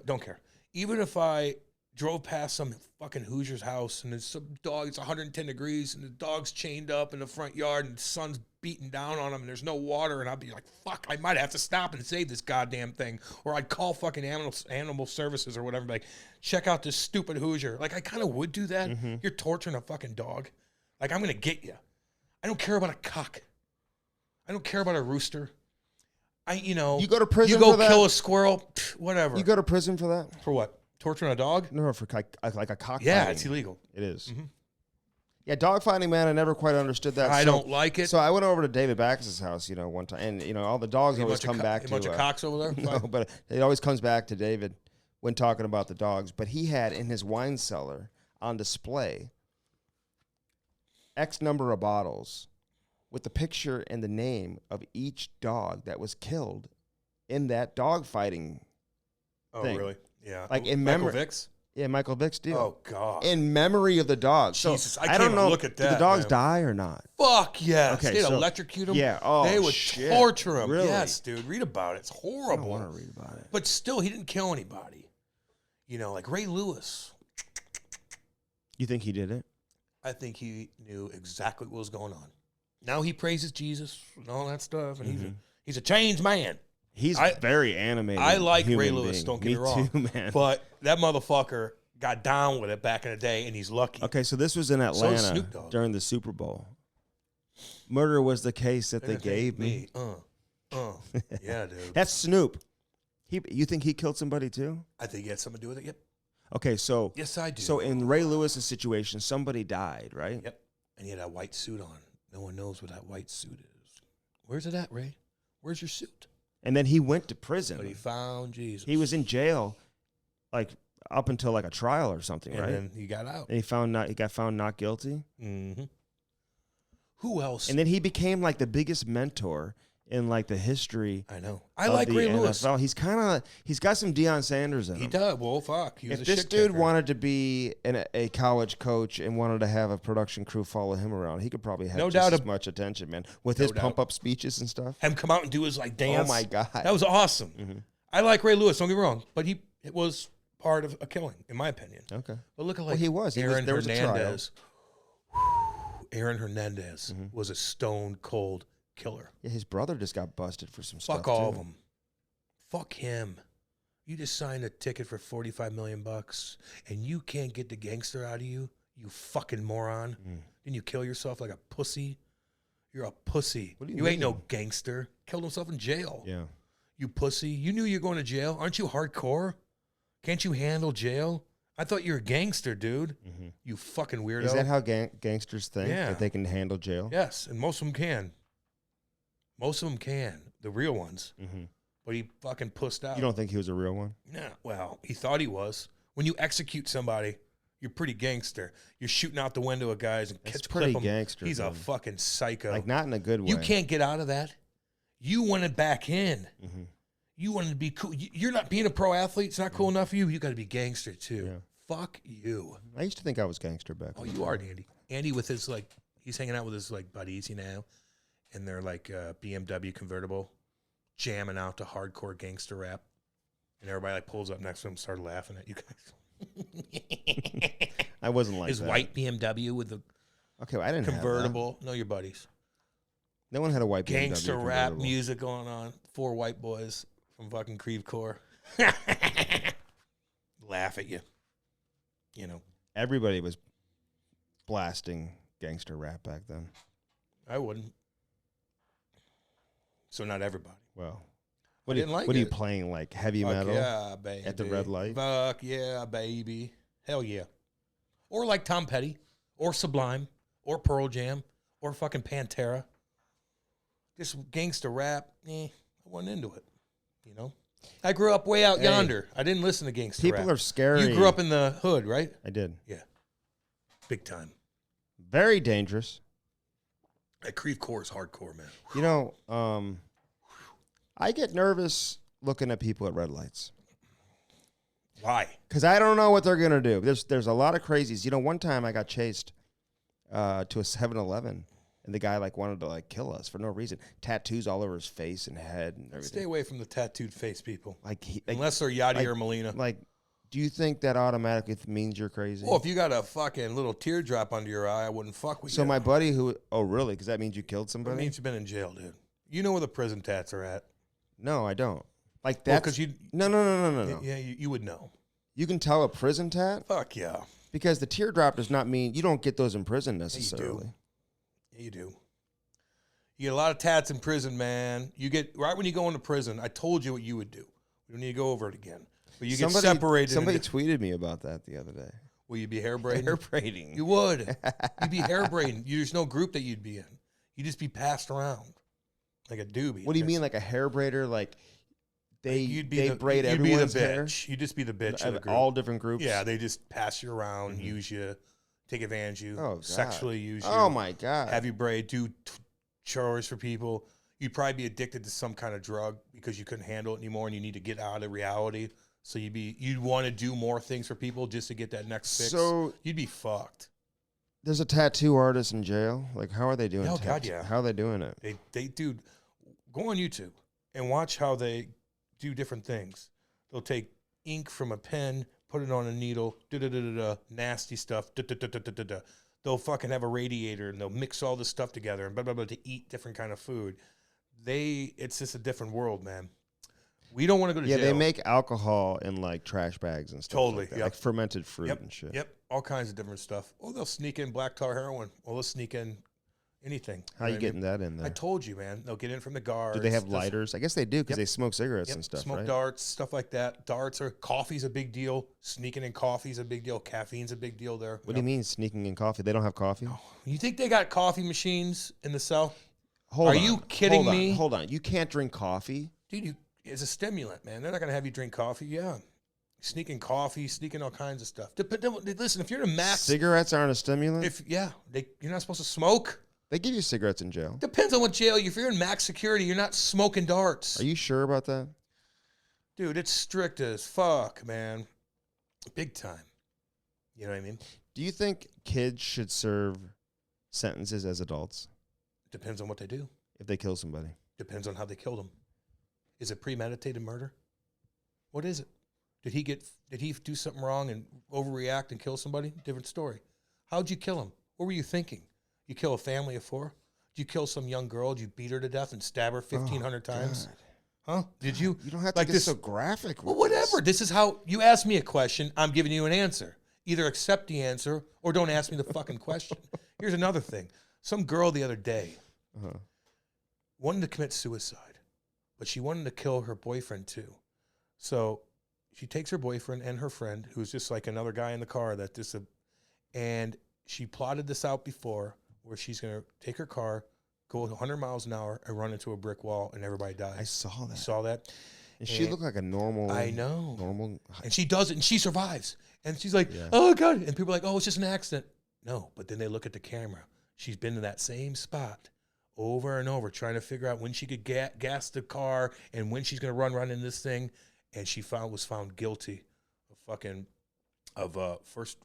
Don't care. Even if I drove past some fucking Hoosier's house and there's some dog, it's 110 degrees and the dog's chained up in the front yard and the sun's beating down on them and there's no water, and I'd be like, fuck, I might have to stop and save this goddamn thing. Or I'd call fucking animal services or whatever, and be like, check out this stupid Hoosier. Like, I kind of would do that. Mm-hmm. You're torturing a fucking dog. Like, I'm going to get you. I don't care about a cock. I don't care about a rooster. You go to prison. You go for that? kill a squirrel, whatever. You go to prison for that? For what? Torturing a dog? No, for like a cockfighting. Yeah, it's illegal. It is. Mm-hmm. Yeah, dogfighting, man. I never quite understood that. I don't like it. So I went over to David Backus's house, one time, and all the dogs always come back to. A bunch of cocks over there. No, but it always comes back to David when talking about the dogs. But he had in his wine cellar on display X number of bottles with the picture and the name of each dog that was killed in that dog fighting thing. Oh, really? Yeah. Like in memory. Michael Vick's? Yeah, Michael Vick's deal. Oh, God. In memory of the dog. Jesus, so I I can't don't even know. look at that, Did the dogs man. die or not? Fuck yes. Okay, They'd so- electrocute them. Yeah. Oh, they would shit. torture them. Really? Yes, dude. Read about it. It's I horrible. don't want to read about it. But still, he didn't kill anybody. Like Ray Lewis. You think he did it? I think he knew exactly what was going on. Now he praises Jesus and all that stuff, and he's a changed man. He's very animated. I like human Ray Lewis, being. don't get Me me wrong. too, man. But that motherfucker got down with it back in the day, and he's lucky. Okay, so this was in So Atlanta is Snoop Dogg. during the Super Bowl. Murder was the case that they gave me. Yeah, dude. That's Snoop. You think he killed somebody too? I think he had something to do with it. Yep. Okay, so Yes, I do. so in Ray Lewis's situation, somebody died, right? Yep. And he had a white suit on. No one knows where that white suit is. Where's it at, Ray? Where's your suit? And then he went to prison. But he found Jesus. He was in jail, like up until like a trial or something, and right? then he got out. And he got found not guilty. Mm-hmm. Who else? And then he became like the biggest mentor in like the history. I know. I like Ray Lewis. NFL. He's got some Deion Sanders in him. He does. Well, fuck. He was If a this shit dude kicker. wanted to be a college coach and wanted to have a production crew follow him around, he could probably have No just doubt as much attention, man, with his pump up speeches and stuff. Have him come out and do his like dance. Oh my God, That was awesome. Mm-hmm. I like Ray Lewis. Don't get me wrong, but it was part of a killing, in my opinion. okay. But look at Well, he was. Aaron There was a trial. Hernandez. Aaron Hernandez was a stone cold killer. Yeah, his brother just got busted for some stuff. Fuck all of too. them. Fuck him. You just signed a ticket for $45 million and you can't get the gangster out of you, you fucking moron. Didn't you kill yourself like a pussy? You're a pussy. What do You ain't mean? no gangster. Killed himself in jail. Yeah. You pussy. You knew you were going to jail. Aren't you hardcore? Can't you handle jail? I thought you were a gangster, dude. You fucking weirdo. Is that how gangsters think? Yeah. That they can handle jail? Yes, and most of them can. Most of them can. The real ones. But he fucking pussed out. You don't think he was a real one? Nah, well, he thought he was. When you execute somebody, you're pretty gangster. You're shooting out the window of guys and That's clip pretty 'em. gangster, He's a man. fucking psycho. Like not in a good way. You can't get out of that. You want it back in. You want to be cool. You're not being a pro athlete. It's not cool enough for you. You got to be gangster too. Yeah. Fuck you. I used to think I was gangster back. Oh, in the you day. are, Andy. Andy with his he's hanging out with his buddies, and they're BMW convertible, jamming out to hardcore gangster rap, and everybody pulls up next to him, and started laughing at you guys. I wasn't like his that. white BMW with the Okay, well, I didn't have convertible. No, your buddies. that. No one had a white BMW Gangster rap convertible. music going on. 4 white boys from fucking Creve Coeur. Laugh at you. Everybody was blasting gangster rap back then. I wouldn't. So not everybody. Well, I didn't like what are you it. playing, like heavy Fuck metal? yeah, baby. at the red light? Fuck yeah, baby. Hell yeah. Or like Tom Petty, or Sublime, or Pearl Jam, or fucking Pantera. Just gangster rap. I wasn't into it. I grew up way out yonder. I didn't listen to gangster rap. People are scary. You grew up in the hood, right? I did. Yeah. Big time. Very dangerous. That Creve Coeur is hardcore, man. I get nervous looking at people at red lights. Why? Because I don't know what they're going to do. There's a lot of crazies. One time I got chased to a 7-Eleven, and the guy wanted to kill us for no reason. Tattoos all over his face and head and everything. Stay away from the tattooed face people. Like Unless they're Yachty or Molina. Like, Do you think that automatically means you're crazy? Well, if you got a fucking little teardrop under your eye, I wouldn't fuck with you. So my buddy who, oh really? Because that means you killed somebody? That means you've been in jail, dude. You know where the prison tats are at. No, I don't. Like that. Because you. No. Yeah, you would know. You can tell a prison tat? Fuck yeah. Because the teardrop does not mean, you don't get those in prison necessarily. Yeah, you do. You get a lot of tats in prison, man. You get, right when you go into prison, I told you what you would do. We don't need to go over it again. But you get separated. Somebody tweeted me about that the other day. Will you be hair braiding? Hair braiding. You would. You'd be hair braiding. There's no group that you'd be in. You'd just be passed around like a doobie. What do you mean, like a hair braider? Like they braid you'd everyone's be the bitch. hair? You'd just be the bitch of the group. All different groups? Yeah, they just pass you around, use you, take advantage of you, sexually use you. Oh, my God. Have you braid, do chores for people. You'd probably be addicted to some kind of drug because you couldn't handle it anymore and you need to get out of reality. So you'd want to do more things for people just to get that next fix. So you'd be fucked. There's a tattoo artist in jail. Like, how are they doing? Oh God, yeah. How are they doing it? They dude, go on YouTube and watch how they do different things. They'll take ink from a pen, put it on a needle, nasty stuff. They'll fucking have a radiator and they'll mix all this stuff together and blah blah blah to eat different kind of food. It's just a different world, man. We don't want to go to jail. Yeah, they make alcohol in like trash bags and stuff. Totally, like that. Like fermented fruit and shit. Yep, all kinds of different stuff. Oh, they'll sneak in black tar heroin. Or they'll sneak in anything. How you getting that in there? I told you, man. They'll get in from the guards. Do they have lighters? I guess they do because they smoke cigarettes and stuff, smoke right? darts, stuff like that. Coffee's a big deal. Sneaking in coffee's a big deal. Caffeine's a big deal there. What do you mean sneaking in coffee? They don't have coffee? Oh, you think they got coffee machines in the cell? Are you kidding me? Hold on. You can't drink coffee? Dude, it's a stimulant, man. They're not going to have you drink coffee. Yeah. Sneaking coffee, sneaking all kinds of stuff. Listen, if you're in a max... Cigarettes aren't a stimulant? You're not supposed to smoke. They give you cigarettes in jail. Depends on what jail. If you're in max security, you're not smoking darts. Are you sure about that? Dude, it's strict as fuck, man. Big time. You know what I mean? Do you think kids should serve sentences as adults? Depends on what they do. If they kill somebody. Depends on how they killed him. Is it premeditated murder? What is it? Did he do something wrong and overreact and kill somebody? Different story. How'd you kill him? What were you thinking? You kill a family of 4? Did you kill some young girl? Did you beat her to death and stab her 1,500 times? Huh? Did you? You don't have to get so graphic. Well, whatever. This is how you ask me a question. I'm giving you an answer. Either accept the answer or don't ask me the fucking question. Here's another thing. Some girl the other day wanted to commit suicide, but she wanted to kill her boyfriend too. So she takes her boyfriend and her friend, who's just like another guy in the car, and she plotted this out before, where she's going to take her car, go 100 miles an hour, and run into a brick wall, and everybody dies. I saw that. You saw that? And she looked like a normal. I know. Normal. And she does it, and she survives. And she's like, oh, God. And people are like, oh, it's just an accident. No, but then they look at the camera. She's been in that same spot over and over, trying to figure out when she could gas the car and when she's going to run in this thing. And she was found guilty of first,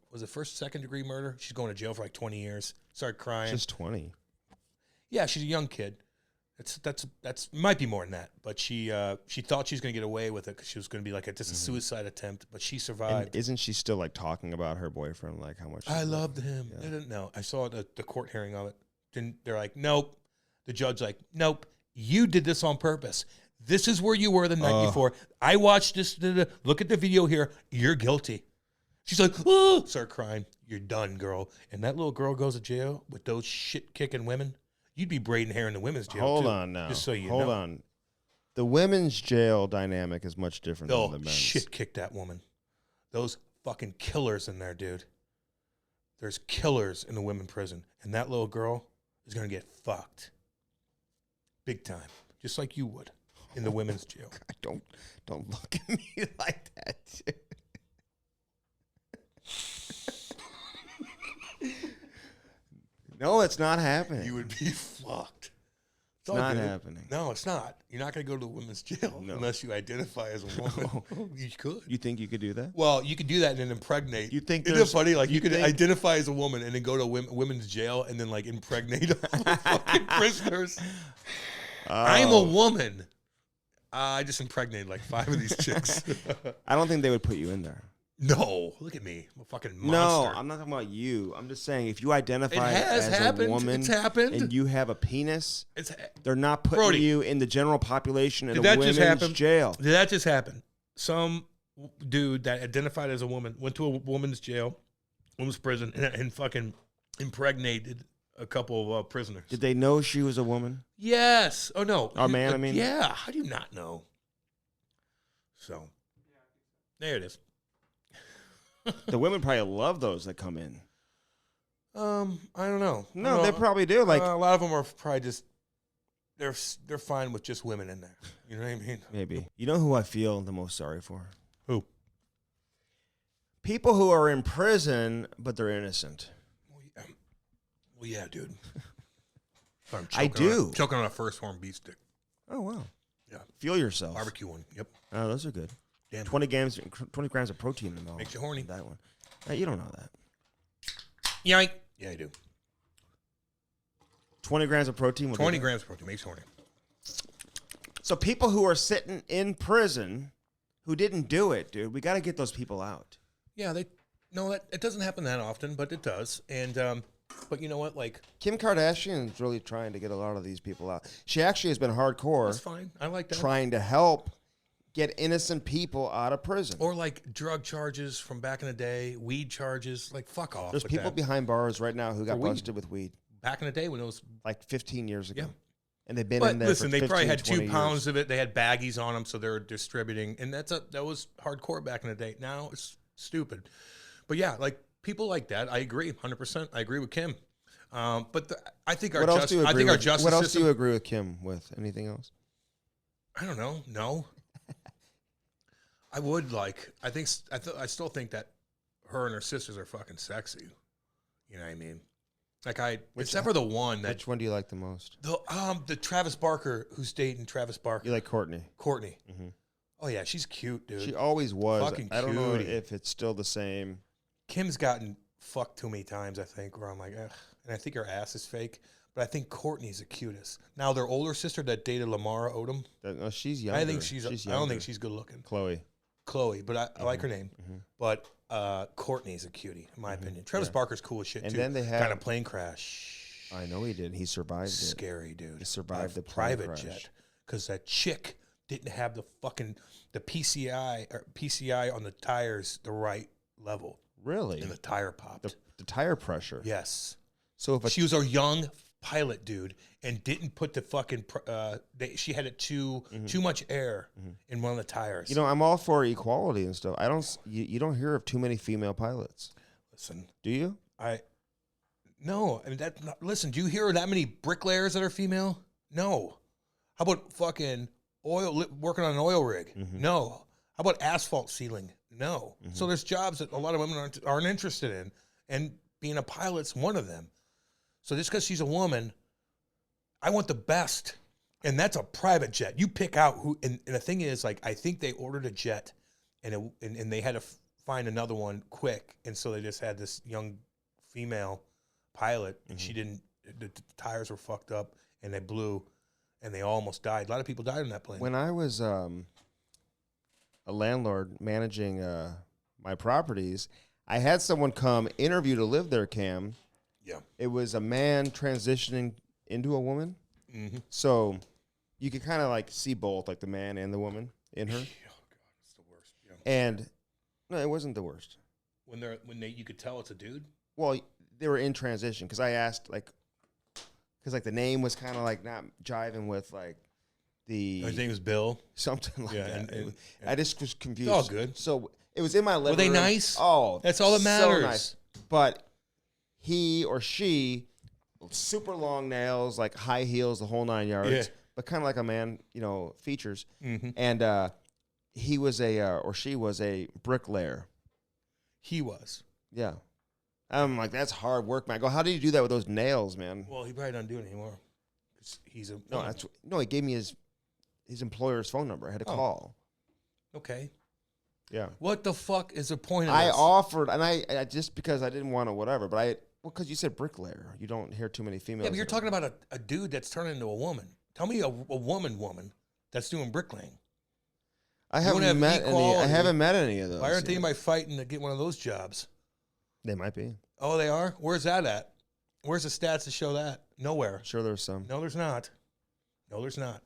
second degree murder. She's going to jail for like 20 years. Started crying. Just 20. Yeah, she's a young kid. That's might be more than that. But she thought she was going to get away with it because she was going to be like a suicide attempt. But she survived. And isn't she still like talking about her boyfriend, like how much I loved him? Yeah. I didn't know. I saw the court hearing of it. They're like, nope. The judge like, nope. You did this on purpose. This is where you were the night before. I watched this. Look at the video here. You're guilty. She's like, oh, start crying. You're done, girl. And that little girl goes to jail with those shit-kicking women. You'd be braiding hair in the women's jail, Hold too, on now. Just so you know. Hold on. The women's jail dynamic is much different than the men's. Shit-kick that woman. Those fucking killers in there, dude. There's killers in the women's prison. And that little girl is going to get fucked. Big time. Just like you would in the women's jail. God, don't look at me like that, dude. No, it's not happening. You would be fucked. It's not happening. No, it's not. You're not going to go to the women's jail unless you identify as a woman. No. You could. You think you could do that? Well, you could do that and then impregnate. You think Isn't it funny? Like you could identify as a woman and then go to women's jail and then like impregnate all the fucking prisoners. I'm a woman. I just impregnated like 5 of these chicks. I don't think they would put you in there. No, look at me. I'm a fucking monster. No, I'm not talking about you. I'm just saying if you identify as a woman and you have a penis, they're not putting you in the general population in a women's jail. Did that just happen? Some dude that identified as a woman went to a woman's jail, women's prison, and fucking impregnated a couple of prisoners. Did they know she was a woman? Yes. Oh, no. A man, I mean? Yeah. How do you not know? So, there it is. The women probably love those that come in. I don't know. No, they probably do. Like a lot of them are probably just they're fine with just women in there. You know what I mean? Maybe. You know who I feel the most sorry for? Who? People who are in prison but they're innocent. Well, yeah, dude. I do. Choking on a first horn beef stick. Oh wow. Yeah. Feel yourself. Barbecue one. Yep. Oh, those are good. Damn. 20 grams of protein in all. Makes you horny. That one. You don't know that. Yeah, I do. 20 grams of protein. 20 grams of protein makes you horny. So people who are sitting in prison who didn't do it, dude, we got to get those people out. Yeah, it doesn't happen that often, but it does. And but you know what? Like Kim Kardashian is really trying to get a lot of these people out. She actually has been hardcore. That's fine. I like that. Trying to help get innocent people out of prison. Or like drug charges from back in the day, weed charges. Like fuck off. There's people behind bars right now who got busted with weed. Back in the day when it was like 15 years ago. Yeah. And they've been in there listen, for 15, they probably had 2 pounds years. of it. They had baggies on them, so they're distributing. And that was hardcore back in the day. Now it's stupid. But yeah, like people like that, I agree 100%. I agree with Kim. But I think our justice system. What else do you agree with Kim with? Anything else? I don't know. No. I would like. I still think that her and her sisters are fucking sexy. You know what I mean? Like except for the one that. Which one do you like the most? The Travis Barker, who's dating Travis Barker. You like Courtney? Courtney. Mm-hmm. Oh yeah, she's cute, dude. She always was. Fucking I don't know cutie. if it's still the same. Kim's gotten fucked too many times, I think, where I'm like, ugh. And I think her ass is fake. But I think Courtney's the cutest. Now, their older sister that dated Lamara Odom. No, she's younger. I think I don't think she's good looking. Chloe, but I like her name. Mm-hmm. But Courtney's a cutie, in my opinion. Travis Barker's cool as shit, and too. Then they had kind of plane crash. I know he did. He survived Scary, dude. He survived the private jet. Because that chick didn't have the PCI on the tires the right level. Really? And the tire popped. The tire pressure. Yes. So if she was a young pilot, dude, and didn't put the fucking. She had too much air in one of the tires. You know, I'm all for equality and stuff. You don't hear of too many female pilots. Listen, do you? No. I mean listen. Do you hear that many bricklayers that are female? No. How about fucking working on an oil rig? Mm-hmm. No. How about asphalt sealing? No. Mm-hmm. So there's jobs that a lot of women aren't interested in, and being a pilot's one of them. So just because she's a woman, I want the best. And that's a private jet. You pick out who, and the thing is, like, I think they ordered a jet, and they had to find another one quick. And so they just had this young female pilot, and she didn't, the tires were fucked up, and they blew, and they almost died. A lot of people died on that plane. When I was a landlord managing my properties, I had someone come interview to live there, Cam. Yeah. It was a man transitioning into a woman. Mm-hmm. So you could kind of like see both, like the man and the woman in her. Oh, God, it's the worst. Yeah. And no, it wasn't the worst. When you could tell it's a dude? Well, they were in transition because I asked, because the name was kind of like not jiving with like the. His name was Bill? Something like that. And I just was confused. It's all good. So it was in my living room. Were they nice? Oh, that's all that matters. So nice. But he or she, super long nails, like high heels, the whole 9 yards, but kind of like a man, features. Mm-hmm. And he was or she was a bricklayer. He was. Yeah. I'm like, that's hard work, man. I go, how do you do that with those nails, man? Well, he probably doesn't do it anymore. He's a he gave me his employer's phone number. I had to call. Okay. Yeah. What the fuck is the point of this? I offered, and I just because I didn't want to whatever, but because you said bricklayer. You don't hear too many females. Yeah, but you're talking about a dude that's turning into a woman. Tell me a woman that's doing bricklaying. I haven't met any. I haven't met any of those. Why aren't they anybody fighting to get one of those jobs? They might be. Oh, they are? Where's that at? Where's the stats to show that? Nowhere. Sure, there's some. No, there's not. No, there's not.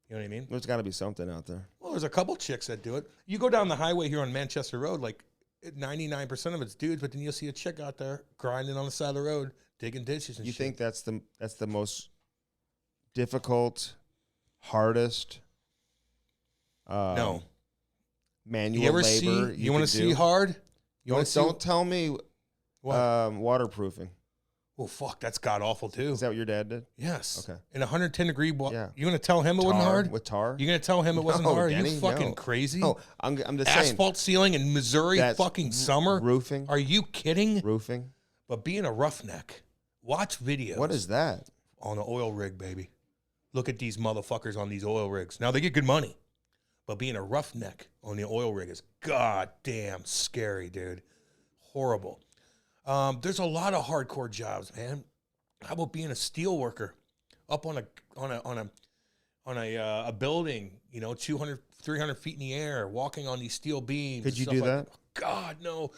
You know what I mean? There's got to be something out there. Well, there's a couple chicks that do it. You go down the highway here on Manchester Road, like 99% of it's dudes, but then you'll see a chick out there grinding on the side of the road, digging ditches and You shit. think that's the most difficult, hardest? No. Manual You ever labor. see? You want to see hard? Don't tell me. What? Waterproofing. Well, fuck, that's god awful too. Is that what your dad did? Yes. Okay. In 110 degree water. Yeah. You gonna tell him it wasn't hard? With tar? You gonna tell him it wasn't hard? Are you fucking crazy? No, I'm just saying. Asphalt ceiling in Missouri fucking summer? Roofing. Are you kidding? Roofing. But being a roughneck, watch videos. What is that? On an oil rig, baby. Look at these motherfuckers on these oil rigs. Now, they get good money. But being a roughneck on the oil rig is goddamn scary, dude. Horrible. There's a lot of hardcore jobs, man. How about being a steel worker up on a building, 200, 300 feet in the air, walking on these steel beams? Could you do that? God, no.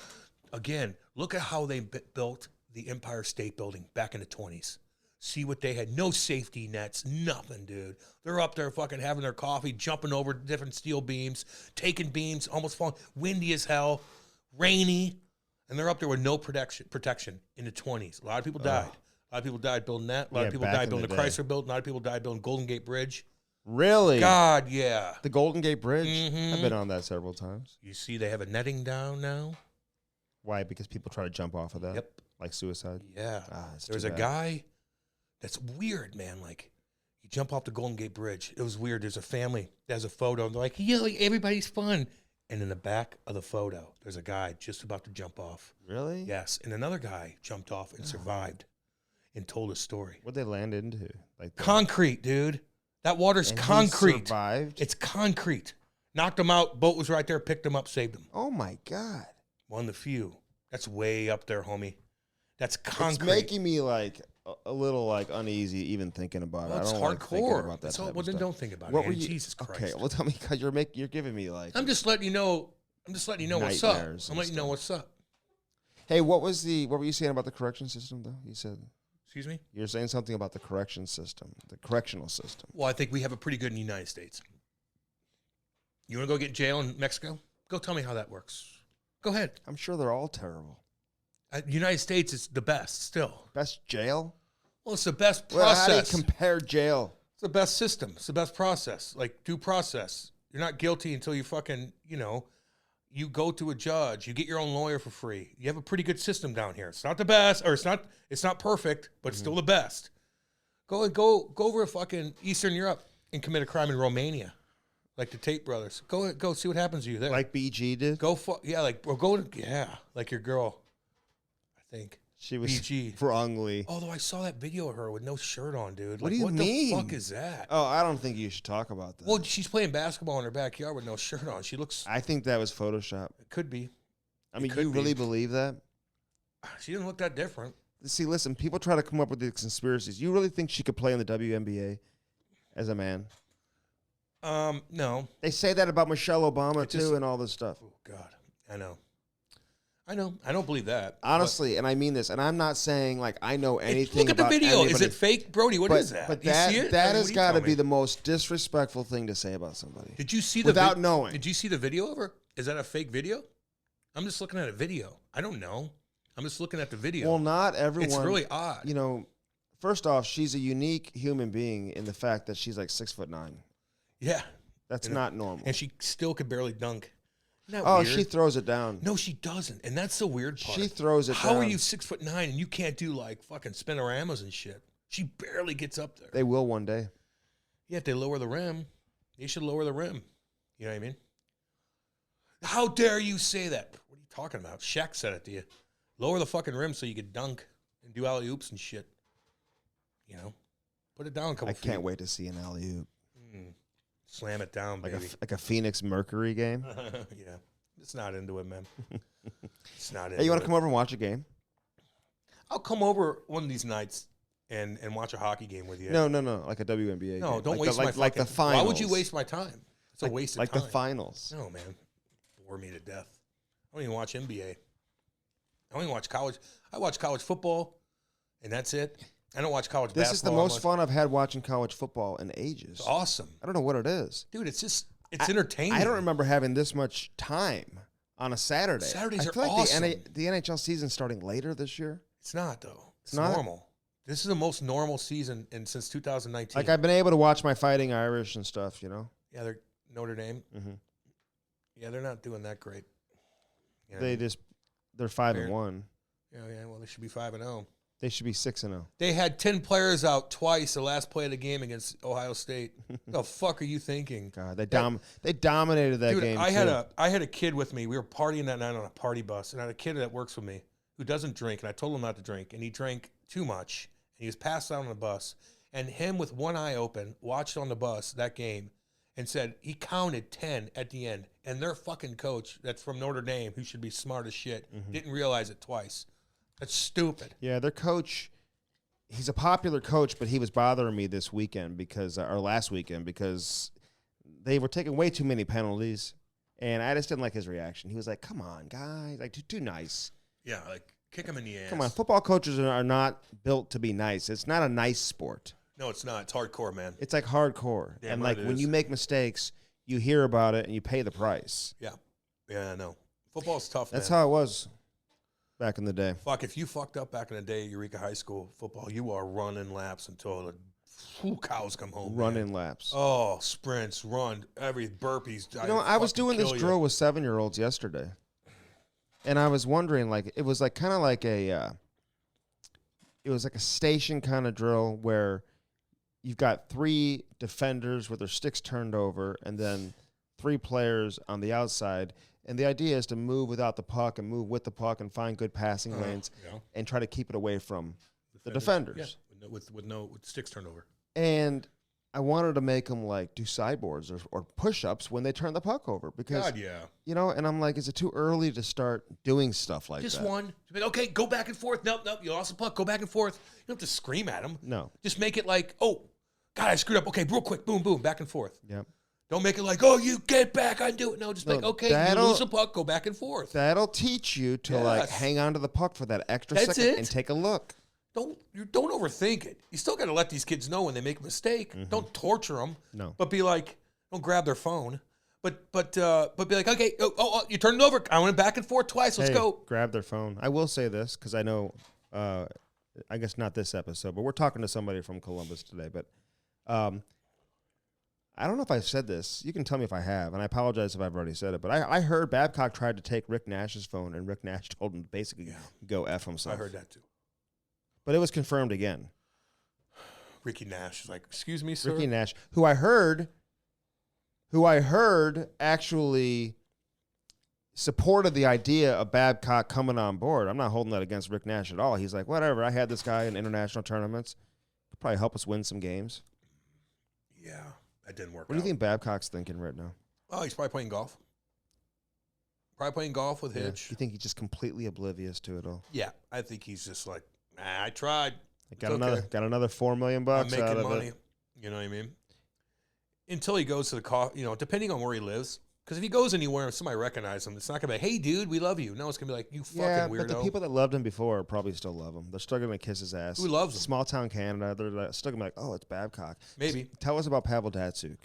Again, look at how they built the Empire State Building back in the 20s. See what they had. No safety nets, nothing, dude. They're up there fucking having their coffee, jumping over different steel beams, taking beams, almost falling, windy as hell, rainy, and they're up there with no protection in the 20s. A lot of people died. A lot of people died building that. A lot of people died building the Chrysler Building. A lot of people died building Golden Gate Bridge. Really? God, yeah. The Golden Gate Bridge? Mm-hmm. I've been on that several times. You see they have a netting down now? Why? Because people try to jump off of that? Yep. Like suicide? Yeah. There's a guy that's weird, man. Like, you jump off the Golden Gate Bridge. It was weird. There's a family that has a photo. And they're like, yeah, like, everybody's fun. And in the back of the photo, there's a guy just about to jump off. Really? Yes. And another guy jumped off and survived and told a story. What'd they land into? Like concrete, dude. That water's concrete. He survived? It's concrete. Knocked him out. Boat was right there. Picked him up. Saved him. Oh, my God. One of the few. That's way up there, homie. That's concrete. It's making me like a little like uneasy even thinking about it. Well, it's I don't hardcore. like thinking about that. Well, then don't think about what it. Were you, Jesus Christ. Okay, well tell me because you're giving me like. I'm just letting you know. What's up. I'm letting you know what's up. Hey, what were you saying about the correction system though? You said. Excuse me? You're saying something about the correction system, the correctional system. Well, I think we have it pretty good in the United States. You want to go get in jail in Mexico? Go tell me how that works. Go ahead. I'm sure they're all terrible. United States is the best still. Best jail? Well, it's the best process. Well, how do you compare jail? It's the best system. It's the best process. Like due process. You're not guilty until you fucking, you go to a judge. You get your own lawyer for free. You have a pretty good system down here. It's not the best, or it's not perfect, but it's still the best. Go over to fucking Eastern Europe and commit a crime in Romania, like the Tate brothers. Go see what happens to you there. Like BG did? Like your girl. I think she was BG. wrongly. Although I saw that video of her with no shirt on, dude. What do you mean? What the fuck is that? Oh, I don't think you should talk about that. Well, she's playing basketball in her backyard with no shirt on. She looks. I think that was Photoshop. It could be. I mean, you really believe that? She didn't look that different. See, listen, people try to come up with these conspiracies. You really think she could play in the WNBA as a man? No. They say that about Michelle Obama too, and all this stuff. Oh God, I know. I don't believe that. Honestly, and I mean this, and I'm not saying like I know anything. Look at the video. Anybody. Is it fake, Brody? What is that? But you see it? that has got to be the most disrespectful thing to say about somebody. Did you see the without knowing? Did you see the video of her? Is that a fake video? I'm just looking at a video. I don't know. I'm just looking at the video. Well, not everyone. It's really odd. First off, she's a unique human being in the fact that she's like 6'9". Yeah, that's not normal, and she still could barely dunk. Oh, weird? She throws it down. No, she doesn't, and that's the weird part. She throws it down. How are you 6'9" and you can't do like fucking spinoramas and shit? She barely gets up there. They will one day. Yeah, if they lower the rim, they should lower the rim. You know what I mean? How dare you say that? What are you talking about? Shaq said it to you. Lower the fucking rim so you could dunk and do alley-oops and shit. Put it down a couple feet. I can't wait to see an alley-oop. Slam it down, baby. Like a Phoenix Mercury game? Yeah. It's not into it, man. It's not into it. Hey, you want to come over and watch a game? I'll come over one of these nights and watch a hockey game with you. No. Like a WNBA game. No, don't like waste my fucking... Like the finals. Why would you waste my time? It's a waste of like time. the finals. No, man. Bore me to death. I don't even watch NBA. I don't even watch college. I watch college football, and that's it. I don't watch college basketball. This is the most fun I've had watching college football in ages. It's awesome. I don't know what it is. Dude, it's entertaining. I don't remember having this much time on a Saturday. Saturdays I are feel like awesome. the NHL season's starting later this year. It's not, though. It's not? normal. This is the most normal season since 2019. Like, I've been able to watch my Fighting Irish and stuff, you know? Yeah, they're Notre Dame. Mm-hmm. Yeah, they're not doing that great. Yeah, They're 5-1. Yeah, well, they should be 5-0. They should be 6-0. They had 10 players out twice the last play of the game against Ohio State. What the fuck are you thinking? God, they dominated that Dude, game. I had a kid with me. We were partying that night on a party bus, and I had a kid that works with me who doesn't drink, and I told him not to drink, and he drank too much, and he was passed out on the bus. And him with one eye open watched on the bus that game and said he counted 10 at the end, and their fucking coach that's from Notre Dame, who should be smart as shit, didn't realize it twice. That's stupid. Yeah, their coach, he's a popular coach, but he was bothering me this weekend or last weekend because they were taking way too many penalties, and I just didn't like his reaction. He was like, "Come on, guys, like too nice." Yeah, like kick him in the ass. Come on, football coaches are not built to be nice. It's not a nice sport. No, it's not. It's hardcore, man. It's like hardcore, Damn and right like it when is. you make mistakes, you hear about it and you pay the price. Yeah, I know. Football's tough, That's man. how it was back in the day. Fuck, if you fucked up back in the day at Eureka High School football, you are running laps until the cows come home. Running laps. Oh, sprints, run, every burpees. You know, I was doing this drill with 7-year-olds yesterday, and I was wondering, like, it was like kind of like it was like a station kind of drill where you've got 3 defenders with their sticks turned over, and then 3 players on the outside. And the idea is to move without the puck and move with the puck and find good passing lanes and try to keep it away from the defenders. Yeah, with sticks turned over. And I wanted to make them like do sideboards or push-ups when they turn the puck over because, God, yeah. you know, and I'm like, is it too early to start doing stuff like Just that? one. Okay, go back and forth. Nope, you lost the puck. Go back and forth. You don't have to scream at them. No. Just make it like, oh, God, I screwed up. Okay, real quick. Boom, boom, back and forth. Yep. Don't make it like, oh, you get back, I do it. No, just like, okay, you lose the puck, go back and forth. That'll teach you to like hang on to the puck for that extra second and take a look. Don't overthink it. You still got to let these kids know when they make a mistake. Don't torture them. No. But be like, don't grab their phone. But be like, okay, you turned it over. I went back and forth twice. Let's go. Grab their phone. I will say this because I know, I guess not this episode, but we're talking to somebody from Columbus today. But I don't know if I've said this. You can tell me if I have, and I apologize if I've already said it. But I heard Babcock tried to take Rick Nash's phone, and Rick Nash told him to basically go F himself. I heard that too. But it was confirmed again. Ricky Nash is like, excuse me, sir. Ricky Nash, who I heard actually supported the idea of Babcock coming on board. I'm not holding that against Rick Nash at all. He's like, whatever, I had this guy in international tournaments. Could probably help us win some games. Yeah, that didn't work. What do you think Babcock's thinking right now? Oh, he's probably playing golf. Probably playing golf with Hitch. You think he's just completely oblivious to it all? Yeah, I think he's just like, I tried. Got another $4 million I'm out making of money. it. You know what I mean? Until he goes to the depending on where he lives. Because if he goes anywhere and somebody recognizes him, it's not going to be, hey, dude, we love you. No, it's going to be like, you fucking weirdo. But the people that loved him before probably still love him. They're still going to kiss his ass. Who loves him? Small town Canada. They're still going to be like, oh, it's Babcock. Maybe. Tell us about Pavel Datsyuk.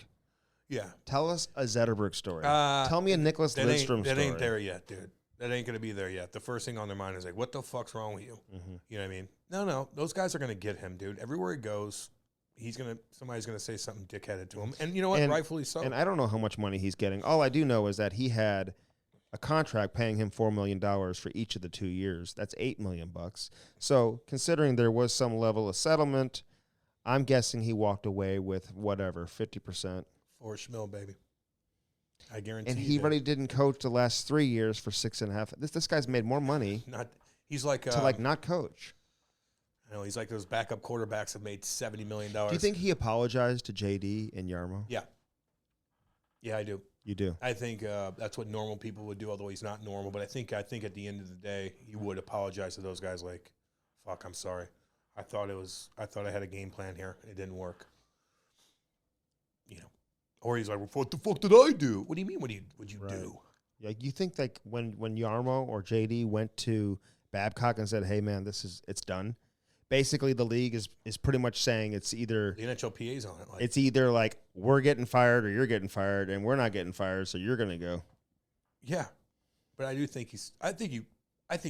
Yeah. Tell us a Zetterberg story. Tell me a Nicholas Lidstrom story. That ain't there yet, dude. That ain't going to be there yet. The first thing on their mind is like, what the fuck's wrong with you? Mm-hmm. You know what I mean? No. Those guys are going to get him, dude. Everywhere he goes, somebody's going to say something dickheaded to him. And you know what? Rightfully so. And I don't know how much money he's getting. All I do know is that he had a contract paying him $4 million for each of the 2 years. That's $8 million. So considering there was some level of settlement, I'm guessing he walked away with whatever, 50%. For Schmill, baby. I guarantee. And he really didn't coach the last 3 years for 6.5. This guy's made more money. He's like to not coach. I know he's like those backup quarterbacks that made $70 million. Do you think he apologized to JD and Yarmo? Yeah. Yeah, I do. You do. I think that's what normal people would do, although he's not normal. But I think at the end of the day, he would apologize to those guys. Like, fuck, I'm sorry. I thought I had a game plan here. It didn't work. You know, Or he's like, well, what the fuck did I do? What do you mean? What would you do? Yeah, you think like when Yarmo or JD went to Babcock and said, "Hey man, it's done." Basically, the league is pretty much saying it's either the NHLPA's on it. Like, it's either like we're getting fired or you're getting fired, and we're not getting fired, so you're gonna go. Yeah, but I do think I think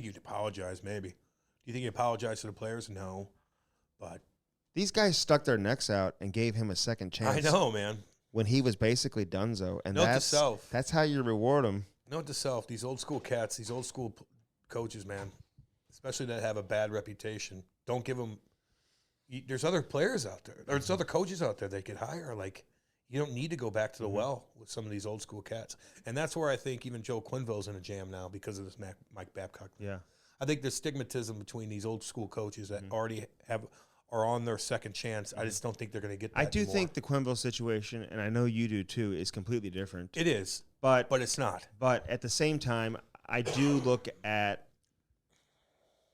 you'd apologize. Maybe. Do you think he apologized to the players? No, but these guys stuck their necks out and gave him a second chance. I know, man. When he was basically donezo, and Note to self. That's how you reward him. Note to self: these old school cats, these old school coaches, man, especially that have a bad reputation. Don't give them. There's other players out there. There's other coaches out there they could hire. Like, you don't need to go back to the well with some of these old school cats. And that's where I think even Joe Quenneville's in a jam now because of this Mike Babcock. Yeah. I think there's stigmatism between these old school coaches that already are on their second chance. I just don't think they're going to get that I do anymore. think the Quenneville situation, and I know you do too, is completely different. It is. But it's not. But at the same time, I do look at,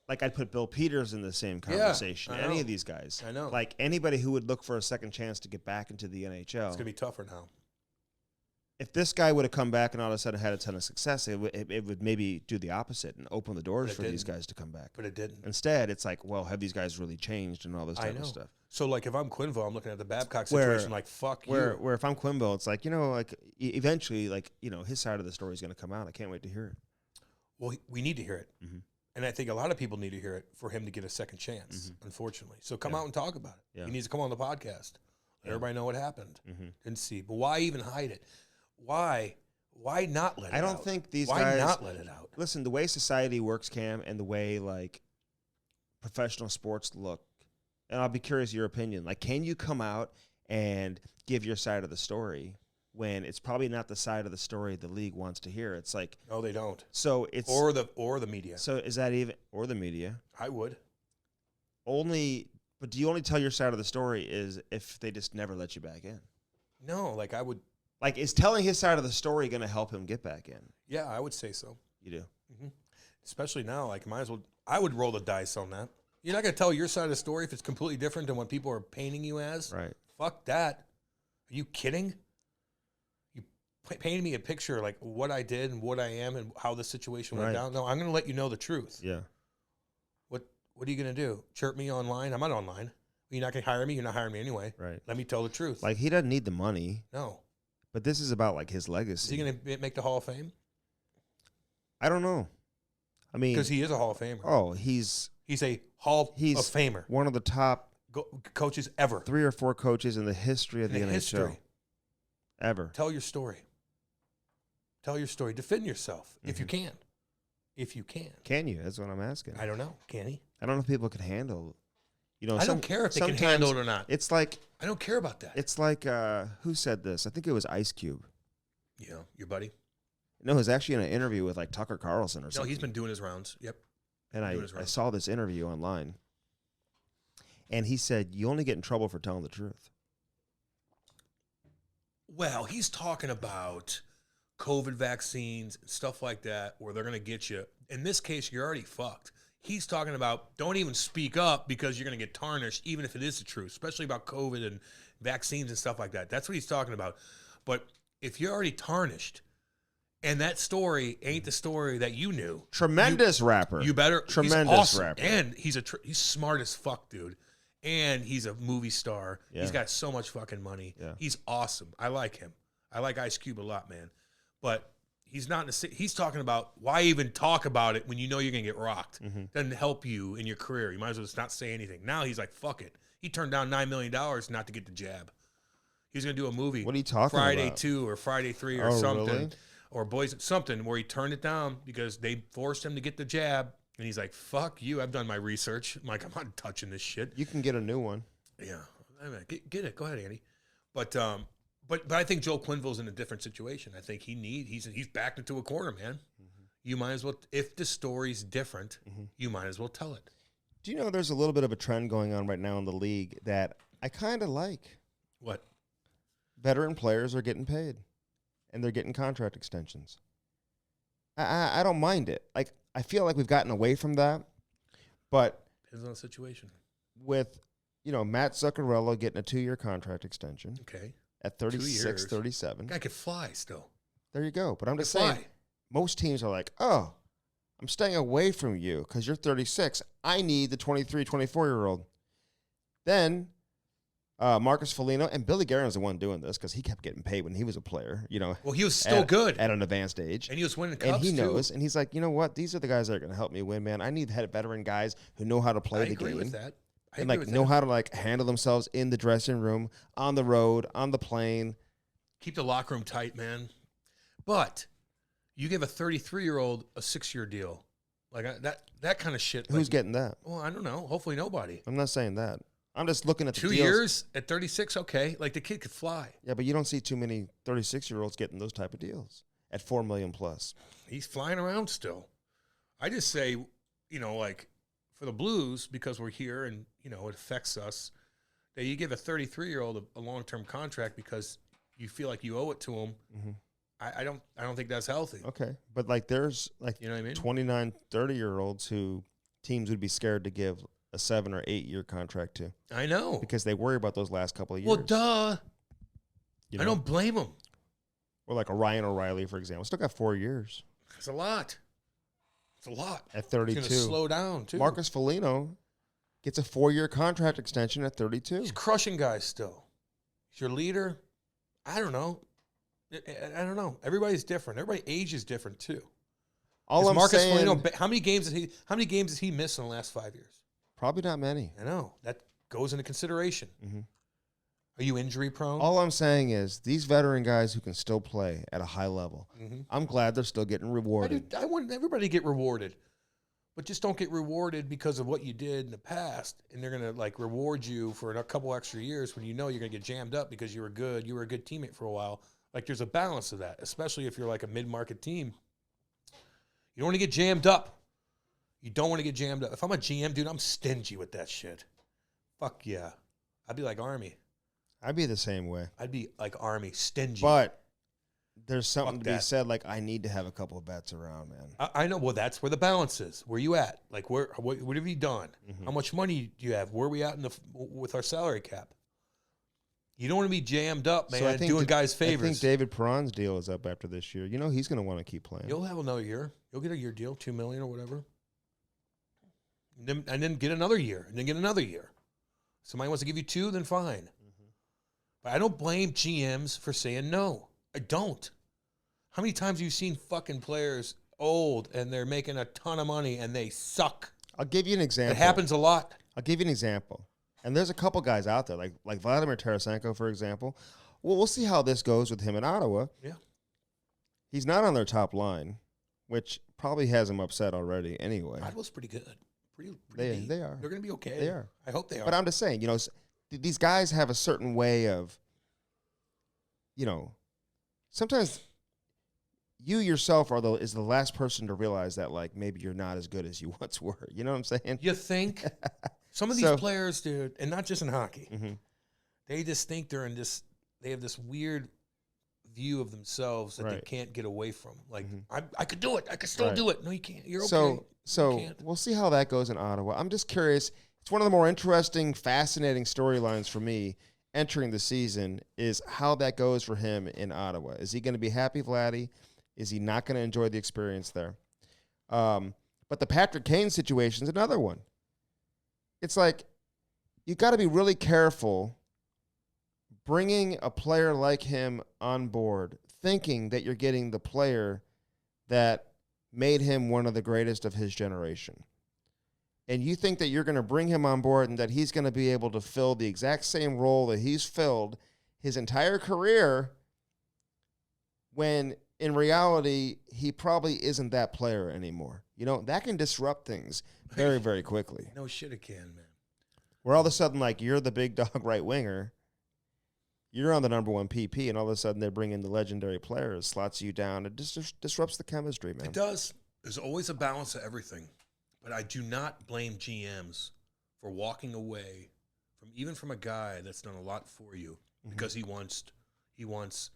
like, I'd put Bill Peters in the same conversation. Yeah, any of these guys. I know. Like, anybody who would look for a second chance to get back into the NHL. It's going to be tougher now. If this guy would have come back and all of a sudden had a ton of success, it would maybe do the opposite and open the doors for these guys to come back. But it didn't. Instead, it's like, well, have these guys really changed and all this type of stuff? So, like, if I'm Quenneville, I'm looking at the Babcock situation like, fuck you. Where if I'm Quenneville, it's like, like, eventually, like, his side of the story is going to come out. I can't wait to hear it. Well, we need to hear it. Mm-hmm. And I think a lot of people need to hear it for him to get a second chance, unfortunately. So come out and talk about it. Yeah. He needs to come on the podcast. Let everybody know what happened. Didn't see. But why even hide it? Why not let it out? I don't think these guys... Why not let it out? Listen, the way society works, Cam, and the way, like, professional sports look, and I'll be curious your opinion. Like, can you come out and give your side of the story when it's probably not the side of the story the league wants to hear? It's like... No, they don't. So it's... Or the media. So is that even... Or the media. I would. But do you only tell your side of the story is if they just never let you back in? No, like I would... Like, is telling his side of the story going to help him get back in? Yeah, I would say so. You do? Mm-hmm. Especially now, like, might as well... I would roll the dice on that. You're not going to tell your side of the story if it's completely different than what people are painting you as? Right. Fuck that. Are you kidding? You painted me a picture, like, what I did and what I am and how the situation went down. No, I'm going to let you know the truth. Yeah. What are you going to do? Chirp me online? I'm not online. You're not going to hire me? You're not hiring me anyway. Right. Let me tell the truth. Like, he doesn't need the money. No. But this is about, like, his legacy. Is he going to make the Hall of Fame? I don't know. I mean... Because he is a Hall of Famer. Oh, he's a Hall of Famer. One of the top... coaches ever. 3 or 4 coaches in the history of the NHL. History. Ever. Tell your story. Tell your story. Defend yourself, if you can. If you can. Can you? That's what I'm asking. I don't know. Can he? I don't know if people can handle... I don't care if they can handle it or not. It's like... I don't care about that. It's like... who said this? I think it was Ice Cube. Yeah, your buddy? No, it was actually in an interview with, like, Tucker Carlson or something. No, he's been doing his rounds. Yep. And I saw this interview online. And he said, you only get in trouble for telling the truth. Well, he's talking about COVID vaccines and stuff like that where they're going to get you. In this case, you're already fucked. He's talking about don't even speak up because you're going to get tarnished, even if it is the truth, especially about COVID and vaccines and stuff like that. That's what he's talking about. But if you're already tarnished and that story ain't the story that you knew. Tremendous rapper. You better. Tremendous awesome. rapper. And he's smart as fuck, dude. And he's a movie star. Yeah. He's got so much fucking money. Yeah. He's awesome. I like him. I like Ice Cube a lot, man. But he's not. He's talking about why even talk about it when you know you're gonna get rocked. Doesn't help you in your career. You might as well just not say anything. Now he's like, fuck it. He turned down $9 million not to get the jab. He's gonna do a movie. What are you talking Friday about? 2 or Friday 3 or something, really? Or Boys something where he turned it down because they forced him to get the jab, and he's like, fuck you. I've done my research. I'm like, I'm not touching this shit. You can get a new one. Yeah, get it. Go ahead, Andy. But I think Joe Quenneville's in a different situation. I think he's backed into a corner, man. You might as well, if the story's different, you might as well tell it. Do you know there's a little bit of a trend going on right now in the league that I kind of like? What? Veteran players are getting paid, and they're getting contract extensions. I don't mind it. Like, I feel like we've gotten away from that, but depends on the situation. With Matt Zuccarello getting a 2-year contract extension. Okay. at 36, 37. Guy could fly still. There you go. But I'm just saying, most teams are like, oh, I'm staying away from you because you're 36. I need the 23, 24-year-old. Then Marcus Foligno and Billy Guerin's the one doing this because he kept getting paid when he was a player. Well, he was still good at an advanced age, and he was winning cups. And he knows, and he's like, you know what? These are the guys that are going to help me win, man. I need veteran guys who know how to play the game. I agree with that. And know how to handle themselves in the dressing room, on the road, on the plane. Keep the locker room tight, man. But you give a 33-year-old a 6-year deal, like that kind of shit. Who's getting that? Well, I don't know. Hopefully nobody. I'm not saying that. I'm just looking at the 2 years at 36. Okay, like the kid could fly. Yeah, but you don't see too many 36-year-olds getting those type of deals at $4 million plus. He's flying around still. I just say, for the Blues, because we're here and it affects us, that you give a 33-year-old a long-term contract because you feel like you owe it to him. Mm-hmm. I don't think that's healthy. Okay, but there's you know what I mean? 29, 30-year-olds who teams would be scared to give a 7 or 8 year contract to. I know, because they worry about those last couple of years. Well, duh. I don't blame them. Or like a Ryan O'Reilly, for example, still got 4 years. It's a lot. It's a lot. At 32, it's going to slow down too. Marcus Foligno gets a 4-year contract extension at 32. He's crushing guys still. He's your leader. I don't know. Everybody's different. Everybody age is different too. All I'm Marcus saying, Foligno, how many games did he miss in the last 5 years? Probably not many. I know. That goes into consideration. Mm-hmm. Are you injury prone? All I'm saying is these veteran guys who can still play at a high level, I'm glad they're still getting rewarded. I want everybody to get rewarded, but just don't get rewarded because of what you did in the past, and they're going to reward you for a couple extra years when you're going to get jammed up because you were a good teammate for a while. There's a balance of that, especially if you're a mid-market team. You don't want to get jammed up. You don't want to get jammed up. If I'm a GM, dude, I'm stingy with that shit. Fuck yeah. I'd be like Army. I'd be the same way. I'd be like Army, stingy. But there's something to be said, I need to have a couple of bets around, man. I know. Well, that's where the balance is. Where you at? What have you done? Mm-hmm. How much money do you have? Where are we at with our salary cap? You don't want to be jammed up, man, so doing guys favors. I think David Perron's deal is up after this year. He's going to want to keep playing. You'll have another year. You'll get a year deal, $2 million or whatever. And then get another year, and then get another year. Somebody wants to give you 2, then fine. But I don't blame GMs for saying no. I don't. How many times have you seen fucking players old and they're making a ton of money and they suck? I'll give you an example. It happens a lot. I'll give you an example. And there's a couple guys out there, like Vladimir Tarasenko, for example. Well, we'll see how this goes with him in Ottawa. Yeah. He's not on their top line, which probably has him upset already anyway. Ottawa's pretty good. Pretty they are. They're going to be okay. They are. I hope they are. But I'm just saying, these guys have a certain way of, sometimes you yourself is the last person to realize that, maybe you're not as good as you once were. You know what I'm saying? You think? Some of these players, dude, and not just in hockey, they just think they have this weird view of themselves that they can't get away from. I could do it. I could still do it. No, you can't. You're okay. So we'll see how that goes in Ottawa. I'm just curious. It's one of the more interesting, fascinating storylines for me entering the season is how that goes for him in Ottawa. Is he going to be happy, Vladdy? Is he not going to enjoy the experience there? But the Patrick Kane situation is another one. It's you got to be really careful bringing a player like him on board, thinking that you're getting the player that made him one of the greatest of his generation. And you think that you're going to bring him on board and that he's going to be able to fill the exact same role that he's filled his entire career, when in reality, he probably isn't that player anymore. That can disrupt things very, very quickly. No shit it can, man. Where all of a sudden, you're the big dog right winger, you're on the number 1 PP, and all of a sudden they bring in the legendary players, slots you down. It just disrupts the chemistry, man. It does. There's always a balance of everything. But I do not blame GMs for walking away from a guy that's done a lot for you because he wants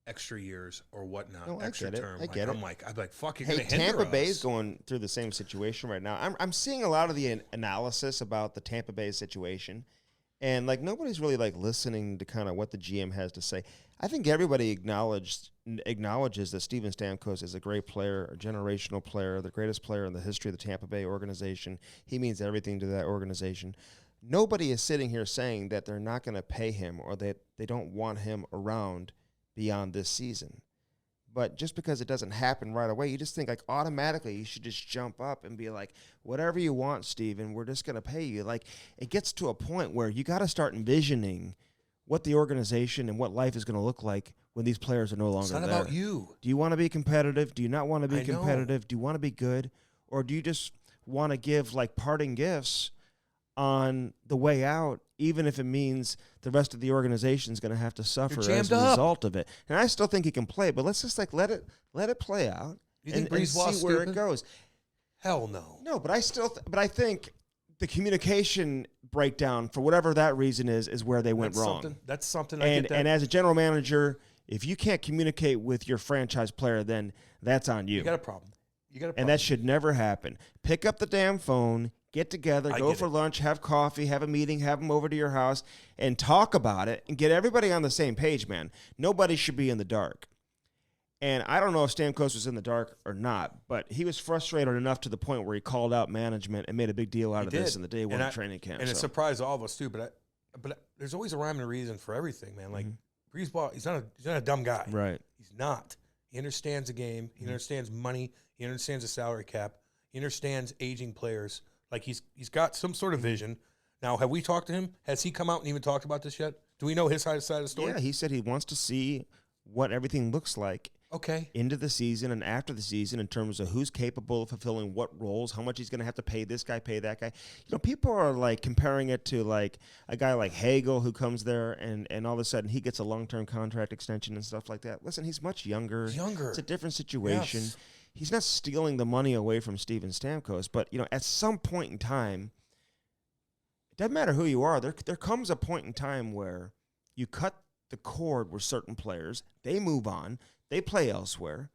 extra years or whatnot, No, extra term. I get it. I'm like, fuck, you're hey, going to hinder Tampa Bay's us. going through the same situation right now. I'm seeing a lot of the analysis about the Tampa Bay situation, And like nobody's really like listening to kind of what the GM has to say. I think everybody acknowledges that Steven Stamkos is a great player, a generational player, the greatest player in the history of the Tampa Bay organization. He means everything to that organization. Nobody is sitting here saying that they're not going to pay him or that they don't want him around beyond this season. But just because it doesn't happen right away, you just think like automatically you should just jump up and be like, whatever you want, Steven, we're just going to pay you. Like it gets to a point where you got to start envisioning what the organization and what life is going to look like when these players are no longer there. It's not about you. Do you want to be competitive? Do you not want to be competitive? Do you want to be good? Or do you just want to give like parting gifts on the way out, even if it means the rest of the organization is going to have to suffer as a result of it? And I still think he can play, but let's just like let it play out and see where it goes. Hell no. No, but I think the communication breakdown for whatever that reason is where they went wrong. That's something. And as a general manager, if you can't communicate with your franchise player, then that's on you. You got a problem. And that should never happen. Pick up the damn phone. Get together, go for lunch, have coffee, have a meeting, have them over to your house, and talk about it and get everybody on the same page, man. Nobody should be in the dark. And I don't know if Stamkos was in the dark or not, but he was frustrated enough to the point where he called out management and made a big deal out of this in the day one of training camp. And it surprised all of us, too. But there's always a rhyme and reason for everything, man. Like, Breezeball, he's not a dumb guy. Right. He's not. He understands the game. He understands money. He understands the salary cap. He understands aging players. Like, he's got some sort of vision. Now, have we talked to him? Has he come out and even talked about this yet? Do we know his side of the story? Yeah, he said he wants to see what everything looks like into the season and after the season in terms of who's capable of fulfilling what roles, how much he's going to have to pay this guy, pay that guy. You know, people are, like, comparing it to, like, a guy like Hagel who comes there and all of a sudden he gets a long-term contract extension and stuff like that. Listen, he's much younger. It's a different situation. Yes. He's not stealing the money away from Steven Stamkos, but, you know, at some point in time, it doesn't matter who you are. There comes a point in time where you cut the cord with certain players. They move on. They play elsewhere.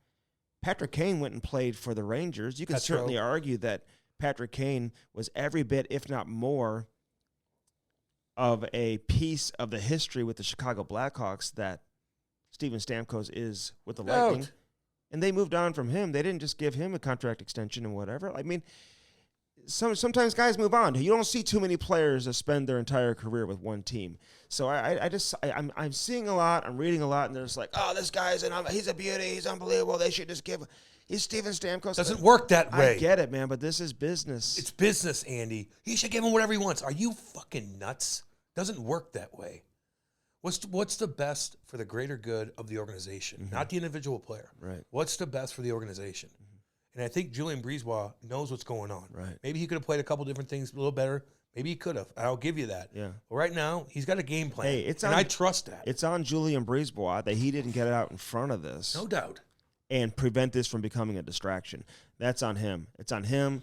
Patrick Kane went and played for the Rangers. You can certainly argue that Patrick Kane was every bit, if not more, of a piece of the history with the Chicago Blackhawks that Steven Stamkos is with the Lightning. And they moved on from him. They didn't just give him a contract extension and whatever. I mean, sometimes guys move on. You don't see too many players that spend their entire career with one team. So I'm seeing a lot. I'm reading a lot, and there's like, oh, this guy's he's a beauty. He's unbelievable. They should just give. He's Steven Stamkos. Doesn't work that way. I get it, man, but this is business. It's business, Andy. He should give him whatever he wants. Are you fucking nuts? Doesn't work that way. What's the best for the greater good of the organization, not the individual player? Right. What's the best for the organization? And I think Julien Brisebois knows what's going on. Right. Maybe he could have played a couple different things a little better. Maybe he could have. I'll give you that. Yeah. But right now, he's got a game plan. Hey, I trust that. It's on Julien Brisebois that he didn't get out in front of this. No doubt. And prevent this from becoming a distraction. That's on him. It's on him.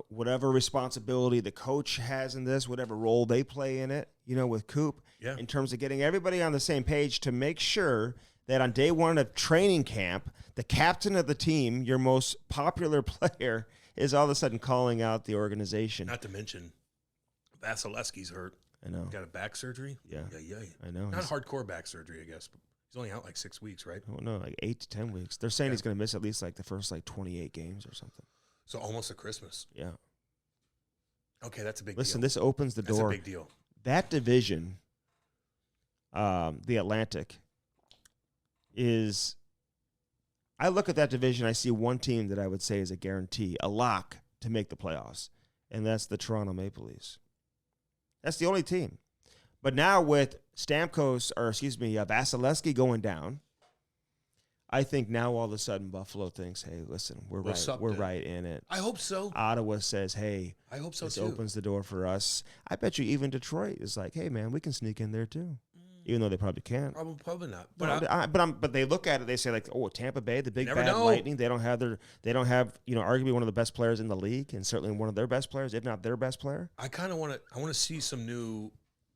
Whatever responsibility the coach has in this, whatever role they play in it, you know, with Coop, in terms of getting everybody on the same page to make sure that on day one of training camp, the captain of the team, your most popular player, is all of a sudden calling out the organization. Not to mention, Vasilevsky's hurt. I know. Got a back surgery? Yeah. Yeah. I know. Not hardcore back surgery, I guess. But he's only out like 6 weeks, right? Oh, no, like 8 to 10 weeks. They're saying he's going to miss at least like the first like 28 games or something. So almost a Christmas. Yeah. Okay, that's a big deal. Listen, this opens the door. That's a big deal. That division, the Atlantic, is... I look at that division, I see one team that I would say is a guarantee, a lock to make the playoffs, and that's the Toronto Maple Leafs. That's the only team. But now with Vasilevsky going down, I think now all of a sudden Buffalo thinks, hey, listen, we're right in it. I hope so. Ottawa says, hey, I hope so this too. Opens the door for us. I bet you even Detroit is like, hey, man, we can sneak in there too. Even though they probably can't. Probably not. But they look at it, they say like, oh, Tampa Bay, the big bad Lightning, they don't have arguably one of the best players in the league, and certainly one of their best players, if not their best player. I kind of want to see some new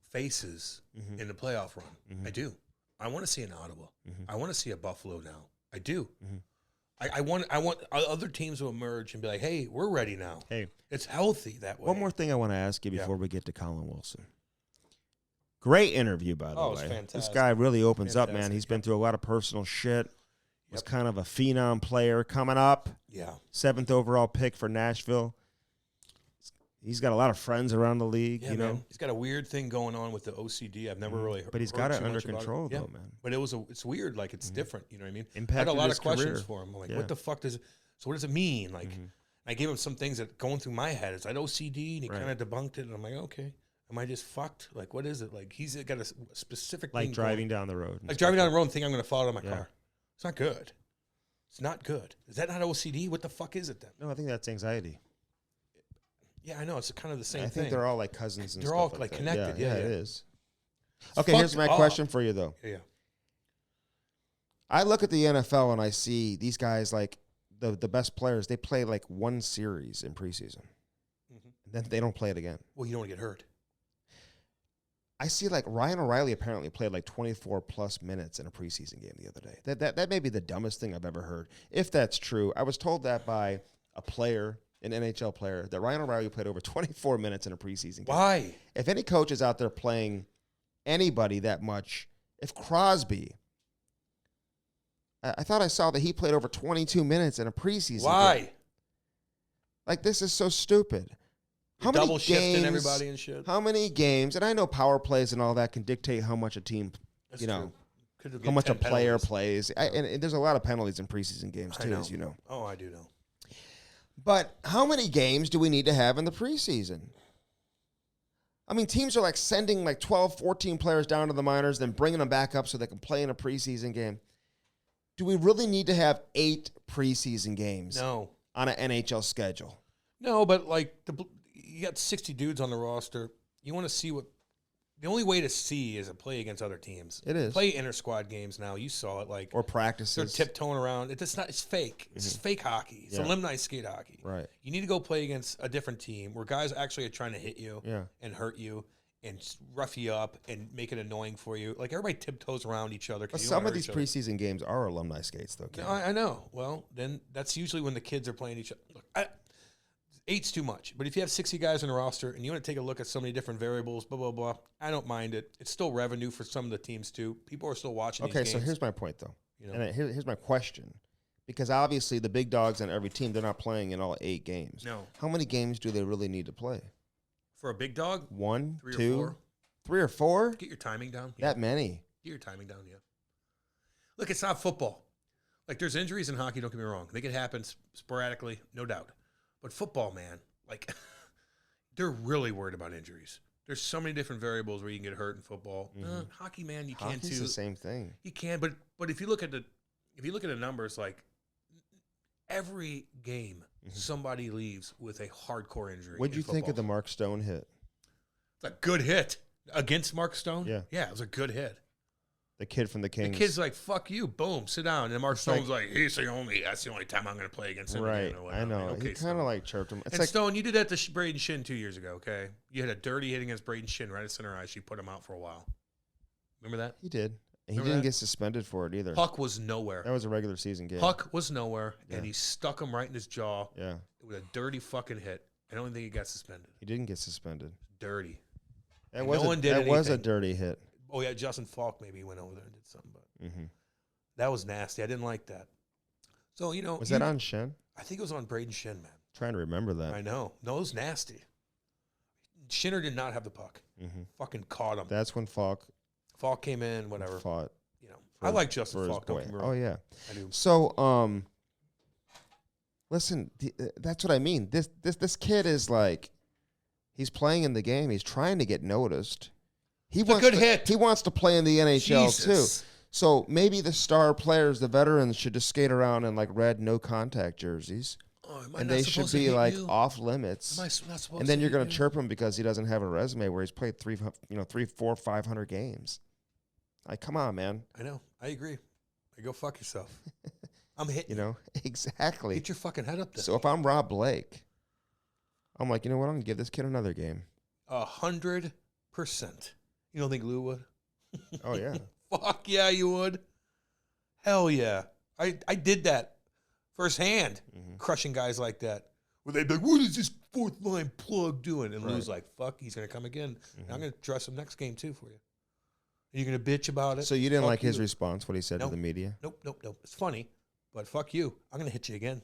faces in the playoff run. I do. I want to see an Ottawa. I want to see a Buffalo now. I do. I want other teams to emerge and be like, hey, we're ready now. Hey, it's healthy that way. One more thing I want to ask you before we get to Colin Wilson. Great interview, by the Oh, it was way. fantastic. This guy really opens up, man. Fantastic, He's been through a lot of personal shit. Was Yep. kind of a phenom player coming up. Yeah. 7th overall pick for Nashville. He's got a lot of friends around the league, Yeah, you man. know. He's got a weird thing going on with the OCD. I've never really heard. But he's got it under control, though, man. But it's weird. Like, it's different. You know what I mean? I Impacted had a lot his of questions career. for him. Like, Yeah. what the fuck does? So what does it mean? Like, I gave him some things that going through my head. Is that OCD? And he Right. kind of debunked it. And I'm like, okay, am I just fucked? Like, what is it? Like, he's got a specific Like thing driving down the road. like driving down the road and think I'm going to fall out of my Yeah. car. It's not good. It's not good. Is that not OCD? What the fuck is it then? No, I think that's anxiety. Yeah, I know. It's kind of the same I thing. think they're all like cousins and They're stuff all, like like, that. connected. Yeah, Yeah, it yeah. is. Okay, here's my question for you, though. Yeah. I look at the NFL and I see these guys, like the best players, they play like one series in preseason. And then they don't play it again. Well, you don't want to get hurt. I see like Ryan O'Reilly apparently played like 24 plus minutes in a preseason game the other day. That may be the dumbest thing I've ever heard. If that's true, I was told that by a player, an NHL player, that Ryan O'Reilly played over 24 minutes in a preseason game. Why? If any coach is out there playing anybody that much, if Crosby, I thought I saw that he played over 22 minutes in a preseason Why? game. Like, this is so stupid. How many Double shifting games, everybody and shit. How many games, and I know power plays and all that can dictate how much a team, That's you know, true. Could how much a 10 player penalties. plays. And there's a lot of penalties in preseason games I too, know. as you know. Oh, I do know. But how many games do we need to have in the preseason? I mean, teams are like sending like 12, 14 players down to the minors, then bringing them back up so they can play in a preseason game. Do we really need to have 8 preseason games No. on an NHL schedule? No, but like you got 60 dudes on the roster. You want to see what the only way to see is to play against other teams. It is. Play inter squad games now. You saw it like Or they're practices. tiptoeing around. It's not. It's fake. It's fake hockey. It's Yeah. alumni skate hockey. Right. You need to go play against a different team where guys actually are trying to hit you Yeah. and hurt you and rough you up and make it annoying for you. Like everybody tiptoes around each other. But some of these preseason games are alumni skates, though. Ken. No, I know. Well, then that's usually when the kids are playing each other. Look, 8's too much. But if you have 60 guys on the roster and you want to take a look at so many different variables, blah, blah, blah, I don't mind it. It's still revenue for some of the teams, too. People are still watching Okay, these so games. here's my point, though. You know? And here's my question. Because obviously the big dogs on every team, they're not playing in all 8 games. No. How many games do they really need to play? For a big dog, 1, 3 2, or 4. 3 or 4? Get your timing down. Yeah. That many? Get your timing down, yeah. Look, it's not football. Like, there's injuries in hockey, don't get me wrong. They can happen sporadically, no doubt. But football, man, like, they're really worried about injuries. There's so many different variables where you can get hurt in football. Hockey, man, you can Hockey's too. the same thing. You can, but if you look at the numbers, like every game, somebody leaves with a hardcore injury. What'd you think of the Mark Stone hit? It's a good hit against Mark Stone. Yeah. it was a good hit. The kid from the Kings. The kid's like, "Fuck you, boom, sit down." And Mark Stone's like, "That's the only time I'm going to play against him." Right, again or whatever. I know. Okay, He kind Stone. of like chirped him. It's And like, Stone, you did that to Braden Shin 2 years ago. Okay, you had a dirty hit against Braden Shin right at center ice. You put him out for a while. Remember that? he did. And he Remember didn't that? get suspended for it either. Puck was nowhere. That was a regular season game. Puck was nowhere, Yeah. and he stuck him right in his jaw Yeah. with a dirty fucking hit. I don't think he got suspended. He didn't get suspended. Dirty. That And was no one did that was a anything. dirty hit. Oh yeah, Justin Falk maybe went over there and did something, but Mm-hmm. that was nasty. I didn't like that. So Was that on Shen? I think it was on Braden Shin, man. Trying to remember that. I know. No, it was nasty. Shinner did not have the puck. Mm-hmm. Fucking caught him. That's when Falk Falk came in, whatever. fought. I like Justin for his Falk. Don't boy. get me wrong. Oh yeah. I do. So listen, that's what I mean. This kid is like, he's playing in the game. He's trying to get noticed. He It's a good hit. He wants to play in the NHL Jesus. too. So maybe the star players, the veterans, should just skate around in like red no contact jerseys, Oh, am I and not they should supposed to be hit like you? off limits. Am I not supposed And then to you're hit going to you? chirp him because he doesn't have a resume where he's played 3, 4, 500 games. Like, come on, man. I know. I agree. Hey, go fuck yourself. I'm hitting. You know, exactly. Get your fucking head up there. So if I'm Rob Blake, I'm like, you know what? I'm going to give this kid another game. 100%. You don't think Lou would? Oh, yeah. Fuck yeah, you would. Hell yeah. I did that firsthand, crushing guys like that. Where they'd be like, what is this fourth line plug doing? And Lou's like, fuck, he's going to come again. And I'm going to dress him next game too for you. Are you going to bitch about it? So you didn't like his response, what he said to the media? Nope. It's funny, but fuck you. I'm going to hit you again.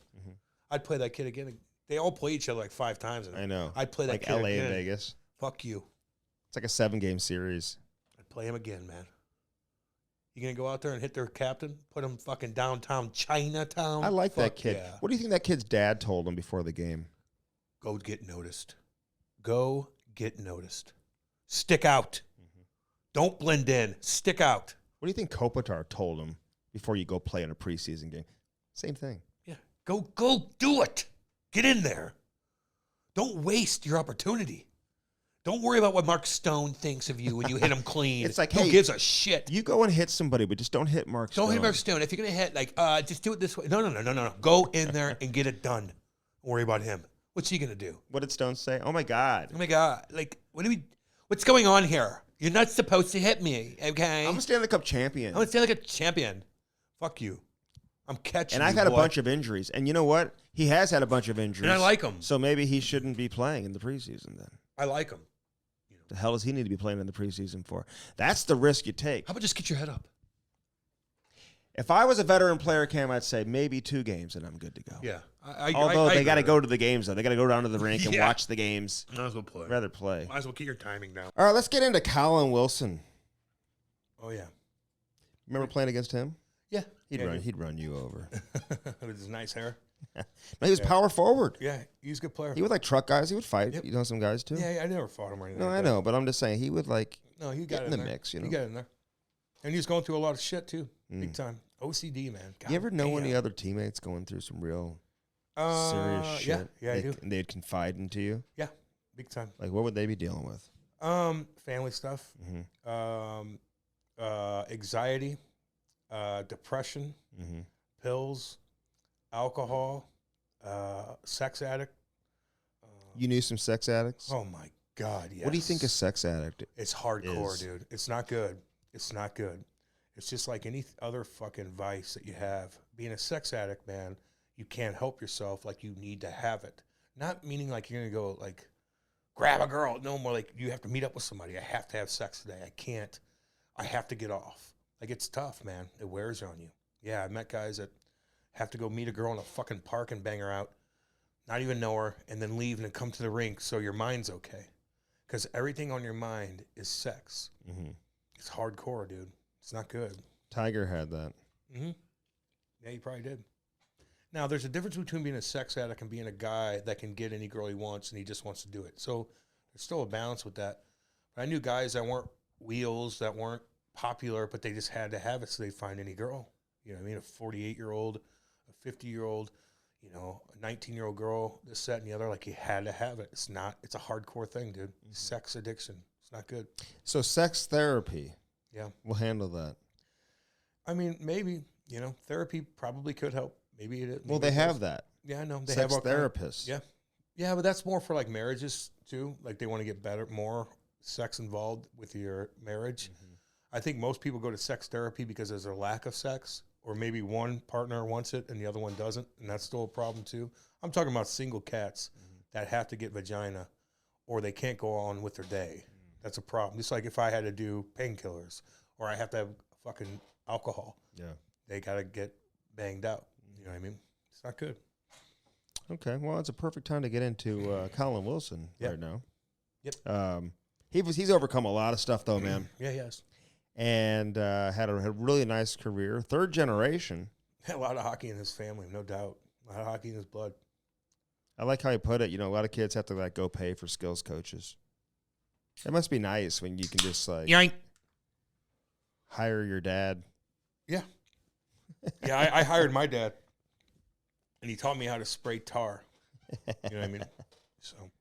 I'd play that kid again. They all play each other like 5 times. I know. I'd play that like kid LA again. and Vegas. Fuck you. It's like a 7-game series. I'd play him again, man. You going to go out there and hit their captain? Put him fucking downtown Chinatown? I like that kid. Yeah. What do you think that kid's dad told him before the game? Go get noticed. Go get noticed. Stick out. Don't blend in. Stick out. What do you think Kopitar told him before you go play in a preseason game? Same thing. Yeah. Go do it. Get in there. Don't waste your opportunity. Don't worry about what Mark Stone thinks of you when you hit him clean. It's like, who hey, gives a shit? You go and hit somebody, but just don't hit Mark Stone. Don't hit Mark Stone. If you're going to hit, like, just do it this way. No. Go in there and get it done. Don't worry about him. What's he going to do? What did Stone say? Oh, my God. Oh, my God. Like, what's going on here? You're not supposed to hit me, okay? I'm a Stanley Cup champion. I'm a Stanley Cup champion. Fuck you. I'm catching And I've had a bunch of injuries. And you know what? He has had a bunch of injuries. And I like him. So maybe he shouldn't be playing in the preseason then. I like him. The hell does he need to be playing in the preseason for? That's the risk you take. How about just get your head up? If I was a veteran player, Cam, I'd say maybe 2 games and I'm good to go. Yeah. Although they got to go to the games, though. They got to go down to the rink and watch the games. Might as well play. Rather play. Might as well keep your timing down. All right, let's get into Colin Wilson. Oh, yeah. Remember playing against him? Yeah. He'd run you over. With his nice hair. No, he was power forward. Yeah, he's a good player. He would like truck guys. He would fight. Yep. You know some guys too? Yeah, I never fought him or anything. No, I know, but I'm just saying he would like he got get in the mix. You know, he got in there, and he was going through a lot of shit too, big time. OCD, man. God you ever know damn. any other teammates going through some real serious shit? Yeah, I do. And they'd confide into you. Yeah, big time. Like, what would they be dealing with? Family stuff, anxiety, depression, pills, alcohol, sex addict. You knew some sex addicts? Oh my God, yes. What do you think a sex addict It's hardcore, is? dude. It's not good. It's not good. It's just like any other fucking vice that you have. Being a sex addict, man, you can't help yourself. Like, you need to have it. Not meaning like you're going to go, like, grab a girl. No, more like you have to meet up with somebody. I have to have sex today. I can't. I have to get off. Like, it's tough, man. It wears on you. Yeah, I met guys that have to go meet a girl in a fucking park and bang her out, not even know her, and then leave and then come to the rink so your mind's okay. Because everything on your mind is sex. It's hardcore, dude. It's not good. Tiger had that. Yeah, he probably did. Now, there's a difference between being a sex addict and being a guy that can get any girl he wants and he just wants to do it. So there's still a balance with that. But I knew guys that weren't wheels, that weren't popular, but they just had to have it so they'd find any girl. You know what I mean? A 48-year-old, a 50-year-old, you know, a 19-year-old girl, this, that, and the other. Like, you had to have it. It's a hardcore thing, dude. Sex addiction. It's not good. So sex therapy. Yeah. We'll handle that. I mean, maybe, you know, therapy probably could help. Maybe it is. Well, they have that. Yeah, I know. They Sex have therapists. Yeah. Yeah, but that's more for like marriages too. Like, they want to get better, more sex involved with your marriage. I think most people go to sex therapy because there's a lack of sex, or maybe one partner wants it and the other one doesn't, and that's still a problem too. I'm talking about single cats that have to get vagina or they can't go on with their day. That's a problem. Just like if I had to do painkillers or I have to have fucking alcohol. Yeah. They got to get banged out. You know what I mean? It's not good. Okay. Well, it's a perfect time to get into Colin Wilson right now. Yep. He's overcome a lot of stuff, though, man. Yeah, he has. And had a really nice career. 3rd generation. A lot of hockey in his family, no doubt. A lot of hockey in his blood. I like how he put it. You know, a lot of kids have to like go pay for skills coaches. It must be nice when you can just like hire your dad. Yeah. Yeah, I hired my dad, and he taught me how to spray tar. You know what I mean? So,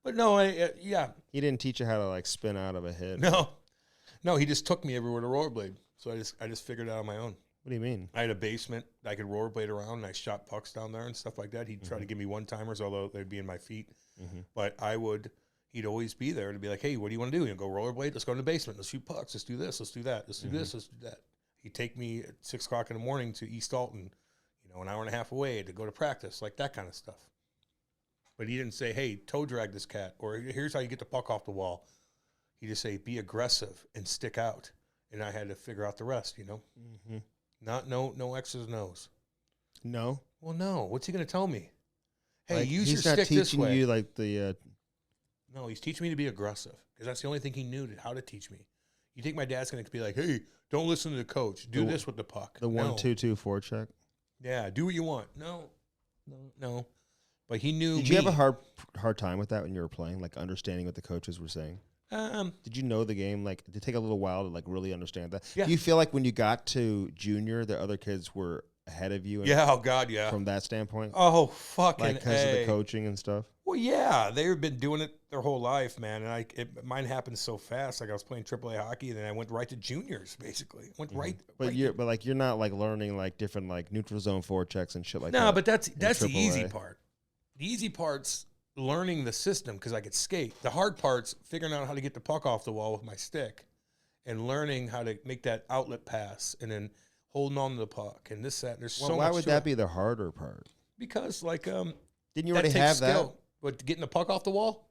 but no, yeah. He didn't teach you how to like spin out of a hit. No, he just took me everywhere to rollerblade. So I just figured it out on my own. What do you mean? I had a basement I could rollerblade around, and I shot pucks down there and stuff like that. He'd try to give me one-timers, although they'd be in my feet. But he'd always be there to be like, hey, what do you want to do? Go rollerblade? Let's go in the basement. Let's shoot pucks. Let's do this. Let's do that. Let's do this. Let's do that. He'd take me at 6 o'clock in the morning to East Alton, you know, an hour and a half away to go to practice, like that kind of stuff. But he didn't say, hey, toe drag this cat, or here's how you get the puck off the wall. He just say, be aggressive and stick out and I had to figure out the rest. Mm-hmm. No X's and O's. No. Well, no. What's he going to tell me? Hey, Like, use your he's not stick this teaching way. you like the. No, he's teaching me to be aggressive because that's the only thing he knew how to teach me. You think my dad's going to be like, hey, don't listen to the coach. Do this with the puck. The 1-2-2 forecheck. Yeah, do what you want. No. But he knew. Did you have a hard time with that when you were playing, like understanding what the coaches were saying? Did you know the game? Like, did it take a little while to like really understand that? Yeah. Do you feel like when you got to junior, the other kids were ahead of you? Yeah. Oh God. Yeah. From that standpoint. Oh fucking. Like because of the coaching and stuff. Well, yeah, they've been doing it their whole life, man. And mine happened so fast. Like I was playing AAA hockey, and then I went right to juniors, basically. But you're not like learning like different like neutral zone forechecks and shit like that. No, but that's the easy AAA. part. The easy part's learning the system because I could skate. The hard part's figuring out how to get the puck off the wall with my stick, and learning how to make that outlet pass, and then holding on to the puck and this, that. And there's so much. Why would that be the harder part? Because like didn't you already have that? But getting the puck off the wall,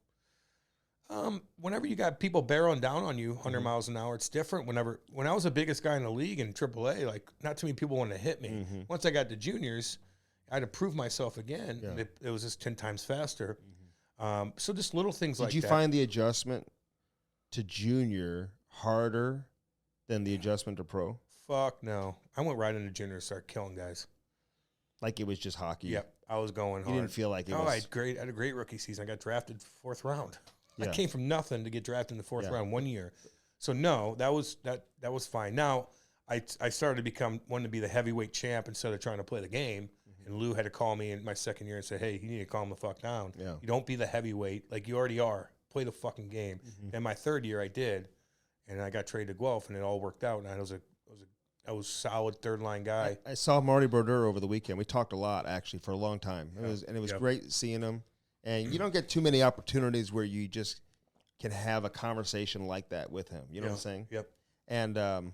whenever you got people barreling down on you 100 miles an hour, it's different. When I was the biggest guy in the league in AAA, like not too many people wanted to hit me. Mm-hmm. Once I got to juniors, I had to prove myself again. Yeah. And it was just 10 times faster. So just little things like that. Did you find the adjustment to junior harder than the adjustment to pro? Fuck no. I went right into junior and started killing guys. Like it was just hockey? Yep. I was going hard. You didn't feel like it was... I had a great rookie season. I got drafted 4th round. Yeah. I came from nothing to get drafted in the 4th round 1 year. So no, that was fine. Now I started to become wanting to be the heavyweight champ instead of trying to play the game. And Lou had to call me in my 2nd year and say, hey, you need to calm the fuck down. Yeah. You don't be the heavyweight like you already are. Play the fucking game. And my 3rd year I did, and I got traded to Guelph, and it all worked out. And I was a solid 3rd line guy. I saw Marty Bedard over the weekend. We talked a lot actually for a long time. It was great seeing him. And you don't get too many opportunities where you just can have a conversation like that with him. You know what I'm saying? Yep. And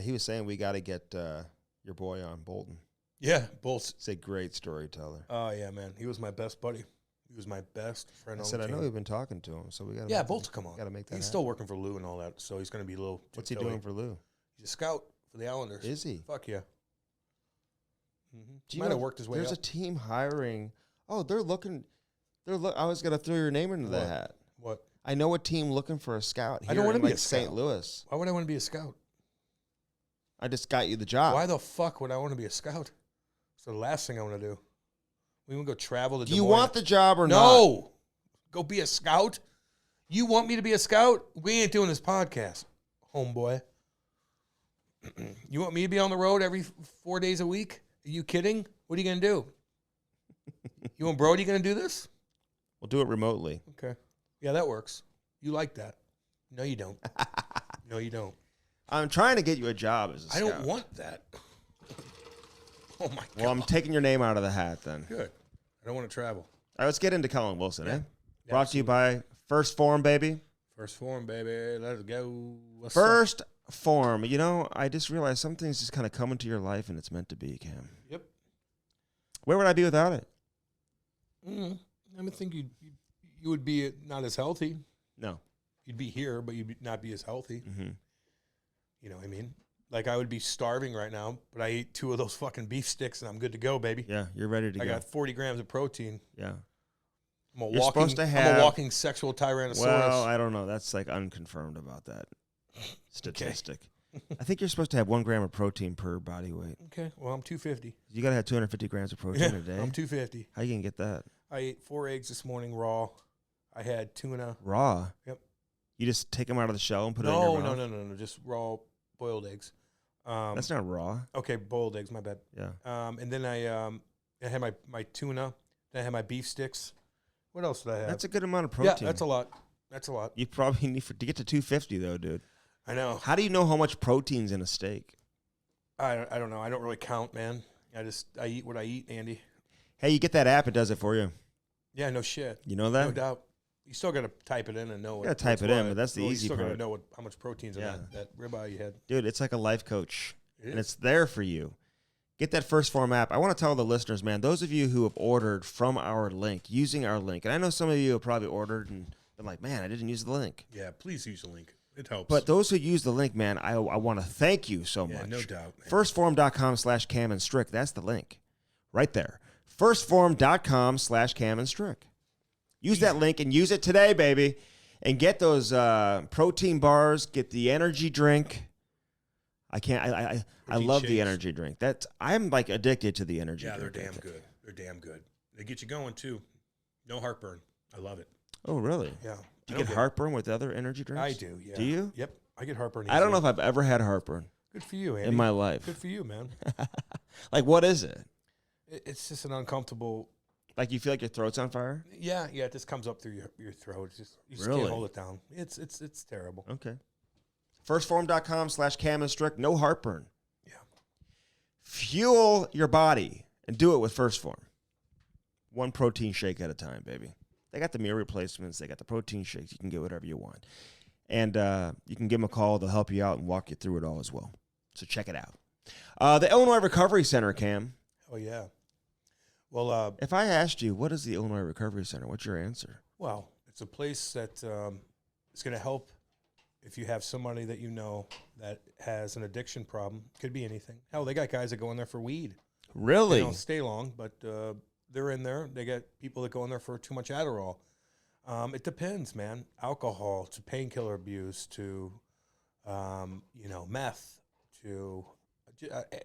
he was saying we got to get your boy on, Bolton. Yeah, Bolts. He's a great storyteller. Oh yeah, man. He was my best buddy. He was my best friend. I said, I know we've been talking to him, so we got to. Yeah, Bolts, come on. Got to make that. He's happen. still working for Lou and all that, so he's going to be a little. What's he doing for Lou? He's a scout for the Islanders. Is he? Fuck yeah. He You might know, have worked his way There's up. a team hiring. Oh, they're looking. I was going to throw your name into the hat. What? I know a team looking for a scout here I don't want in to be like a scout. St. Louis. Why would I want to be a scout? I just got you the job. Why the fuck would I want to be a scout? It's the last thing I want to do. We want to go travel to Do Des you Moines. want the job or not? No. Go be a scout? You want me to be a scout? We ain't doing this podcast, homeboy. You want me to be on the road every 4 days a week? Are you kidding? What are you going to do? You and Brody going to do this? We'll do it remotely. Okay. Yeah, that works. You like that. No, you don't. No, you don't. I'm trying to get you a job as a I scout. don't want that. Oh, my God. Well, I'm taking your name out of the hat then. Good. I don't want to travel. All right, let's get into Colin Wilson, Yeah. eh? Brought to you by First Form, baby. First form, baby. Let's go. What's First Form. You know, I just realized some things just kind of come into your life and it's meant to be, Cam. Yep. Where would I be without it? I would think you would be not as healthy. No. You'd be here, but you'd not be as healthy. Mm-hmm. You know what I mean? Like I would be starving right now, but I ate 2 of those fucking beef sticks and I'm good to go, baby. Yeah, you're ready to I go. got 40 grams of protein. Yeah. I'm You're supposed to I'm have- a walking sexual tyrannosaurus. Well, I don't know. That's like unconfirmed about that statistic. I think you're supposed to have 1 gram of protein per body weight. Okay. Well, I'm 250. You got to have 250 grams of protein a day. I'm 250. How you going to get that? I ate 4 eggs this morning raw. I had tuna. Raw? Yep. You just take them out of the shell and put it in your mouth? No. Just raw boiled eggs. That's not raw. Okay, boiled eggs. My bad. Yeah. And then I had my tuna. Then I had my beef sticks. What else did I have? That's a good amount of protein. Yeah, that's a lot. That's a lot. You probably need to get to 250 though, dude. I know. How do you know how much protein's in a steak? I don't know. I don't really count, man. I eat what I eat, Andy. Hey, you get that app, it does it for you. Yeah, no shit. You know that? No doubt. You still got to type it in and know. You got to type it in, but that's the easy You still got part. to know how much protein's in Yeah. that ribeye you had. Dude, it's like a life coach. It And is. it's there for you. Get that First Form app. I want to tell the listeners, man, those of you who have ordered from our link, using our link, and I know some of you have probably ordered and been like, man, I didn't use the link. Yeah, please use the link. It helps. But those who use the link, man, I want to thank you so much. No doubt. Man. Firstform.com/Cam and Strick. That's the link right there. Firstform.com/Cam and Strick. Use that link and use it today, baby. And get those protein bars. Get the energy drink. I love the energy drink. I'm like addicted to the energy drink. Yeah, they're damn good. They're damn good. They get you going too. No heartburn. I love it. Oh, really? Yeah. Do you get heartburn with other energy drinks? I do, yeah. Do you? Yep. I get heartburn easily. I don't know if I've ever had heartburn. Good for you, Andy. In my life. Good for you, man. Like, what is it? It's just an uncomfortable... Like, you feel like your throat's on fire? Yeah, it just comes up through your throat. You just really? Can't hold it down. It's terrible. Okay. Firstform.com/Cam and Strick. No heartburn. Yeah. Fuel your body and do it with First Form. One protein shake at a time, baby. They got the meal replacements. They got the protein shakes. You can get whatever you want. And you can give them a call. They'll help you out and walk you through it all as well. So check it out. The Illinois Recovery Center, Cam. Oh, yeah. Well, if I asked you, what is the Illinois Recovery Center? What's your answer? Well, it's a place that is going to help if you have somebody that you know that has an addiction problem. Could be anything. Hell, they got guys that go in there for weed. Really? They don't stay long, but they're in there. They got people that go in there for too much Adderall. It depends, man. Alcohol to painkiller abuse to, meth to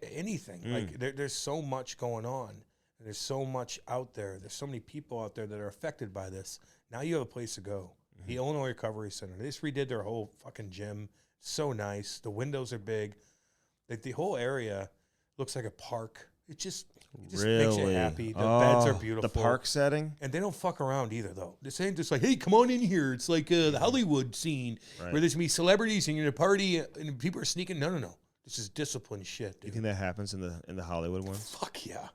anything. Like there's so much going on. And there's so much out there. There's so many people out there that are affected by this. Now you have a place to go. Mm-hmm. The Illinois Recovery Center. They just redid their whole fucking gym. So nice. The windows are big. Like the whole area looks like a park. It just really makes you happy. The beds are beautiful. The park setting? And they don't fuck around either, though. This ain't just like, hey, come on in here. It's like the Hollywood scene where there's going to be celebrities and you're in a party and people are sneaking. No. This is disciplined shit, dude. You think that happens in the Hollywood one? Fuck yeah.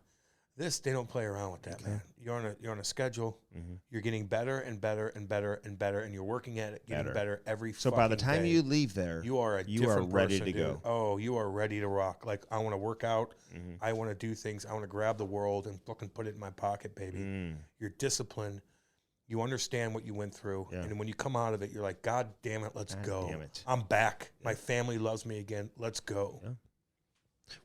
They don't play around with that, man. You're on a schedule. Mm-hmm. You're getting better and better and better and better, and you're working at it, getting better every. So by the time you leave there, you are ready person, to go. Oh, you are ready to rock. Like I want to work out. Mm-hmm. I want to do things. I want to grab the world and fucking put it in my pocket, baby. You're disciplined. You understand what you went through, and when you come out of it, you're like, God damn it, let's go. Damn it. I'm back. My family loves me again. Let's go. Yeah.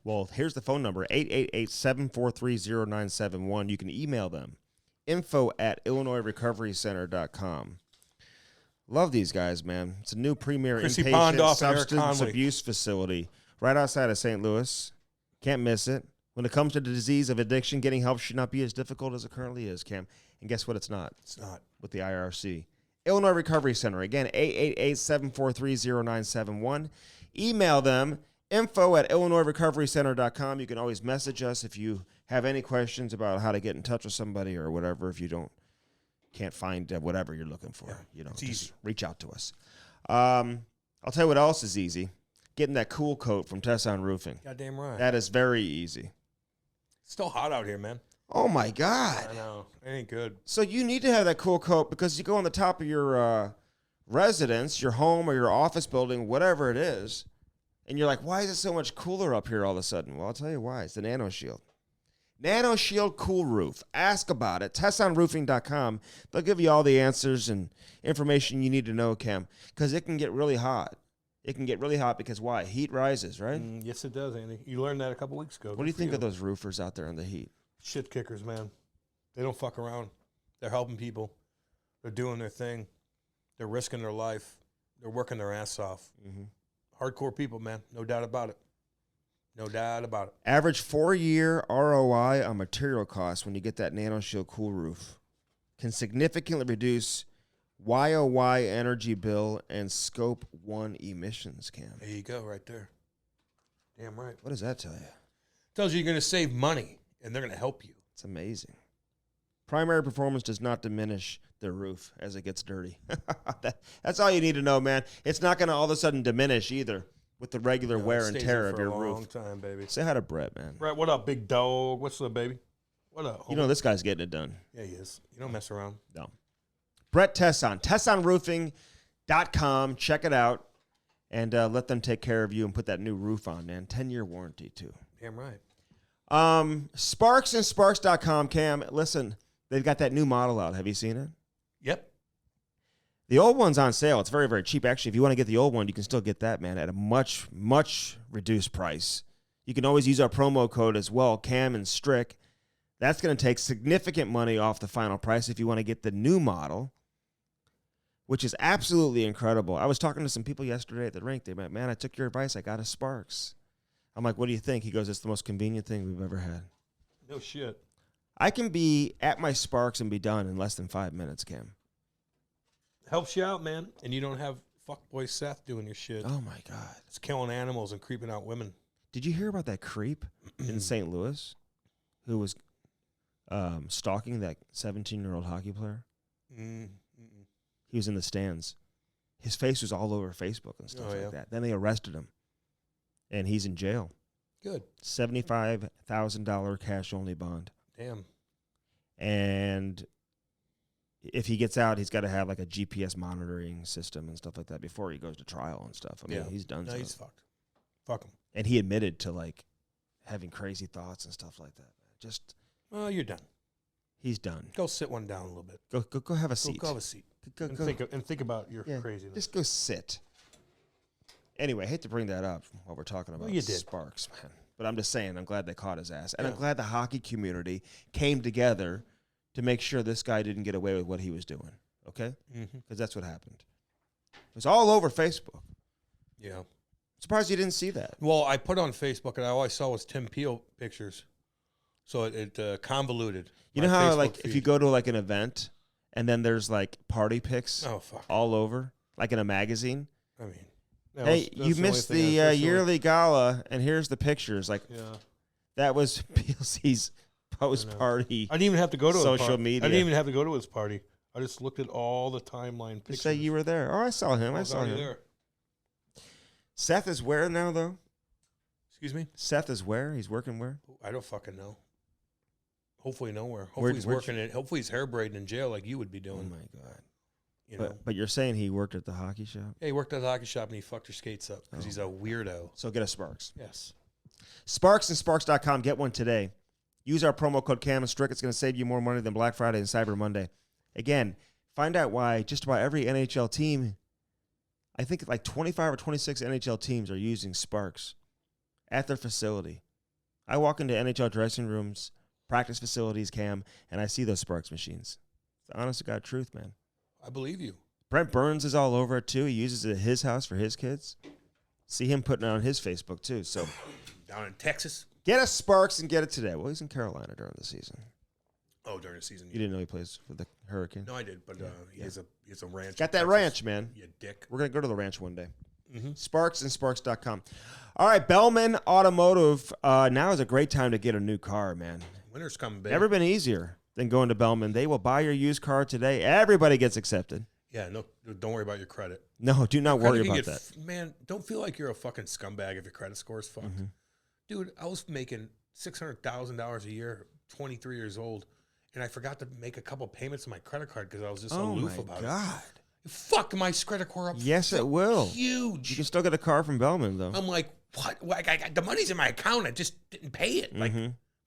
Well, here's the phone number, 888-743-0971. You can email them, info@illinoisrecoverycenter.com. Love these guys, man. It's a new premier inpatient substance abuse facility right outside of St. Louis. Can't miss it. When it comes to the disease of addiction, getting help should not be as difficult as it currently is, Cam. And guess what? It's not. It's not. With the IRC. Illinois Recovery Center. Again, 888-743-0971. Email them, info@illinoisrecoverycenter.com. You can always message us if you have any questions about how to get in touch with somebody or whatever. If you can't find whatever you're looking for, it's just easy. Reach out to us. I'll tell you what else is easy. Getting that cool coat from Tesson Roofing. Goddamn right. That is very easy. It's still hot out here, man. Oh my God. I know. It ain't good. So you need to have that cool coat because you go on the top of your residence, your home or your office building, whatever it is. And you're like, why is it so much cooler up here all of a sudden? Well, I'll tell you why. It's the Nano Shield. Nano Shield Cool Roof. Ask about it. TessonRoofing.com. They'll give you all the answers and information you need to know, Cam, because it can get really hot. It can get really hot because why? Heat rises, right? Yes, it does, Andy. You learned that a couple weeks ago. What do you think of those roofers out there in the heat? Shit kickers, man. They don't fuck around. They're helping people. They're doing their thing. They're risking their life. They're working their ass off. Mm-hmm. Hardcore people, man. No doubt about it. No doubt about it. Average 4-year ROI on material costs when you get that Nano Shield Cool Roof can significantly reduce YOY energy bill and Scope 1 emissions, Cam. There you go, right there. Damn right. What does that tell you? It tells you you're going to save money, and they're going to help you. It's amazing. Primary performance does not diminish the roof as it gets dirty. That's all you need to know, man. It's not going to all of a sudden diminish either with the regular wear and tear of your roof. Long time, baby. Say hi to Brett, man. Brett, what up, big dog? What's up, baby? What up? You know this guy's getting it done. Yeah, he is. You don't mess around. No. Brett Tesson, TessonRoofing.com. Check it out and let them take care of you and put that new roof on, man. 10-year warranty, too. Damn right. Sparks.com, Cam. Listen, they've got that new model out. Have you seen it? Yep. The old one's on sale. It's very, very cheap. Actually, if you want to get the old one, you can still get that, man, at a much, much reduced price. You can always use our promo code as well, Cam and Strick. That's going to take significant money off the final price if you want to get the new model, which is absolutely incredible. I was talking to some people yesterday at the rink. They went, man, I took your advice. I got a Sparks. I'm like, what do you think? He goes, it's the most convenient thing we've ever had. No shit. I can be at my Sparks and be done in less than 5 minutes, Cam. Helps you out, man. And you don't have fuckboy Seth doing your shit. Oh, my God. It's killing animals and creeping out women. Did you hear about that creep in St. Louis who was stalking that 17-year-old hockey player? He was in the stands. His face was all over Facebook and stuff like that. Then they arrested him, and he's in jail. Good. $75,000 cash-only bond. Damn. And if he gets out, he's got to have like a GPS monitoring system and stuff like that before he goes to trial and stuff. I mean, he's done. No, he's fucked. Fuck him. And he admitted to like having crazy thoughts and stuff like that. Just. Well, you're done. He's done. Go sit one down a little bit. Go have a seat. Go have a seat. Go. Think about your craziness. Just go sit. Anyway, I hate to bring that up while we're talking about Sparks, man. But I'm just saying, I'm glad they caught his ass. And I'm glad the hockey community came together to make sure this guy didn't get away with what he was doing. Okay? Because that's what happened. It was all over Facebook. Yeah. Surprised you didn't see that. Well, I put on Facebook, and all I saw was Tim Peel pictures. So it convoluted. You know how, Facebook like, feed. if you go to, like, an event, and then there's, like, party pics all over, like in a magazine? I mean, hey, you missed the yearly gala, and here's the pictures. Like, that was PLC's post-party. I didn't even have to go to social media. I didn't even have to go to his party. I just looked at all the timeline pictures. Just say you were there. Oh, I saw him. I saw him. There. Seth is where now, though? Excuse me? Seth is where? He's working where? I don't fucking know. Hopefully nowhere. Hopefully he's working it. Hopefully he's hair braiding in jail like you would be doing. Oh, my God. You know? But you're saying he worked at the hockey shop? Yeah, he worked at the hockey shop and he fucked her skates up because he's a weirdo. So get a Sparks. Yes. SparksandSparks.com. Get one today. Use our promo code Cam and Strick. It's going to save you more money than Black Friday and Cyber Monday. Again, find out why just about every NHL team, I think like 25 or 26 NHL teams are using Sparks at their facility. I walk into NHL dressing rooms, practice facilities, Cam, and I see those Sparks machines. It's the honest to God truth, man. I believe you. Brent Burns is all over it, too. He uses it at his house for his kids. See him putting it on his Facebook, too. So down in Texas. Get a Sparks and get it today. Well, he's in Carolina during the season. Oh, during the season. You didn't know he plays for the Hurricanes? No, I did, but he has a ranch. Got that ranch, man. You dick. We're going to go to the ranch one day. SparksandSparks.com. All right, Bellman Automotive. Now is a great time to get a new car, man. Winter's coming, baby. Never been easier than going to Bellman. They will buy your used car today. Everybody gets accepted. Yeah, no, don't worry about your credit. No, do not worry about that. Man, don't feel like you're a fucking scumbag if your credit score is fucked. Dude, I was making $600,000 a year, 23 years old, and I forgot to make a couple payments on my credit card because I was just aloof about it. Oh, my God. Fuck my credit score up. Yes, it will. Huge. You can still get a car from Bellman, though. I'm like, what? The money's in my account. I just didn't pay it. Like,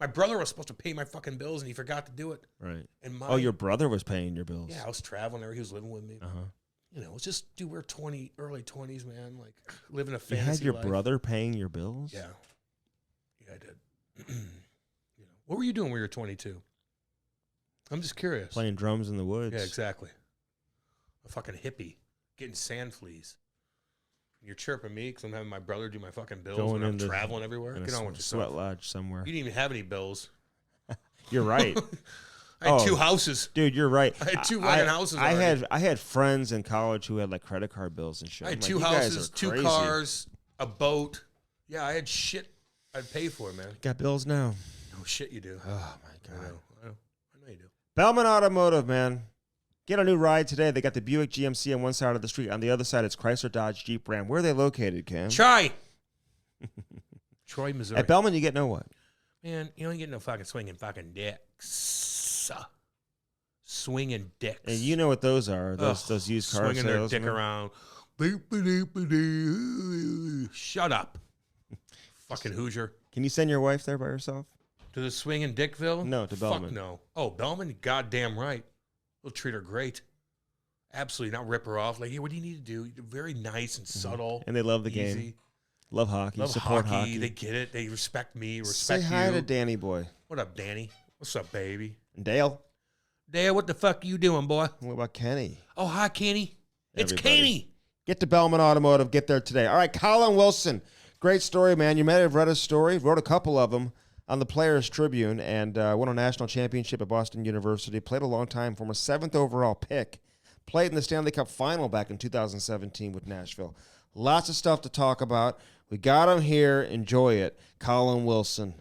my brother was supposed to pay my fucking bills, and he forgot to do it. Right. And your brother was paying your bills. Yeah, I was traveling there. He was living with me. You know, it's just, dude, we're early 20s, man. Like, living a fantasy life. You had your brother paying your bills? Yeah. Yeah, I did. What were you doing when you were 22? I'm just curious. Playing drums in the woods. Yeah, exactly. A fucking hippie. Getting sand fleas. You're chirping me because I'm having my brother do my fucking bills when I'm traveling everywhere. Get on with yourself. Sweat lodge somewhere. You didn't even have any bills. You're right. I had 2 houses. Dude, you're right. I had 2 fucking houses already. I had friends in college who had like credit card bills and shit. I had 2 houses, 2 cars, a boat. Yeah, I had shit I'd pay for, man. Got bills now. No shit you do. Oh, my God. I know you do. Bellman Automotive, man. Get a new ride today. They got the Buick GMC on one side of the street. On the other side, it's Chrysler, Dodge, Jeep, Ram. Where are they located, Cam? Troy, Missouri. At Bellman, you get no what? Man, you don't get no fucking swinging fucking dicks. Swinging dicks. And you know what those are, those used car swinging salesmen. their dick around. Shut up. Fucking Hoosier. Can you send your wife there by herself? To the swinging Dickville? No, to Bellman. Fuck no. Oh, Bellman? Goddamn right. We'll treat her great. Absolutely not rip her off. Like, hey, what do you need to do? Very nice and subtle. And they love the easy. game. Love hockey. Love support hockey. They get it. They respect me. Respect Say hi you. to Danny boy. What up, Danny? What's up, baby? And Dale. Dale, what the fuck you doing, boy? What about Kenny? Oh, hi, Kenny. It's Everybody. Kenny. Get to Bellman Automotive. Get there today. All right, Colin Wilson. Great story, man. You may have read his story. Wrote a couple of them on the Players Tribune and won a national championship at Boston University. Played a long time, from a 7th overall pick. Played in the Stanley Cup final back in 2017 with Nashville. Lots of stuff to talk about. We got him here. Enjoy it. Colin Wilson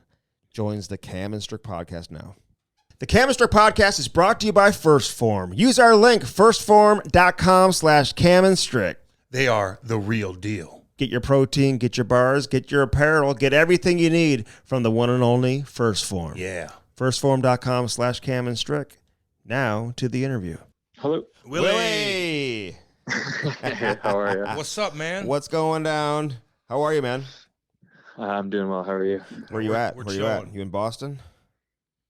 joins the Cam Strick podcast now. The Cam Strick podcast is brought to you by First Form. Use our link, firstform.com/Cam Strick. They are the real deal. Get your protein, get your bars, get your apparel, get everything you need from the one and only First Form. Yeah. Firstform.com/Cam Strick. Now to the interview. Hello. Willie. How are you? What's up, man? What's going down? How are you, man? I'm doing well. How are you? Where you at? we're Where you at? chilling. You in Boston?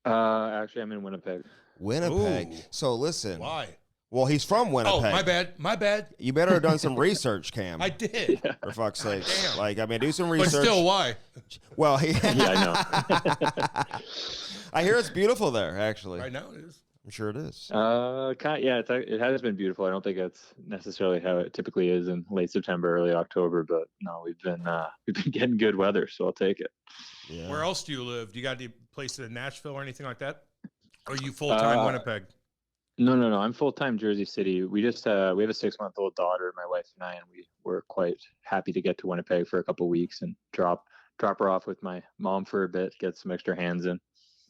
Actually, I'm in Winnipeg. Winnipeg. Ooh. So listen. Why? Well, he's from Winnipeg. Oh, my bad. You better have done some research, Cam. I did. For fuck's sake. Damn. Like, I mean, do some But research. still, why? Well, Yeah, I know. I hear it's beautiful there, actually. Right now it is. I'm sure it is. It has been beautiful. I don't think it's necessarily how it typically is in late September, early October, but no, we've been getting good weather, so I'll take it. Yeah. Where else do you live? Do you got any places in Nashville or anything like that? Or are you full-time Winnipeg? No. I'm full-time Jersey City. We just we have a 6-month-old daughter, my wife and I, and we were quite happy to get to Winnipeg for a couple of weeks and drop her off with my mom for a bit, get some extra hands in.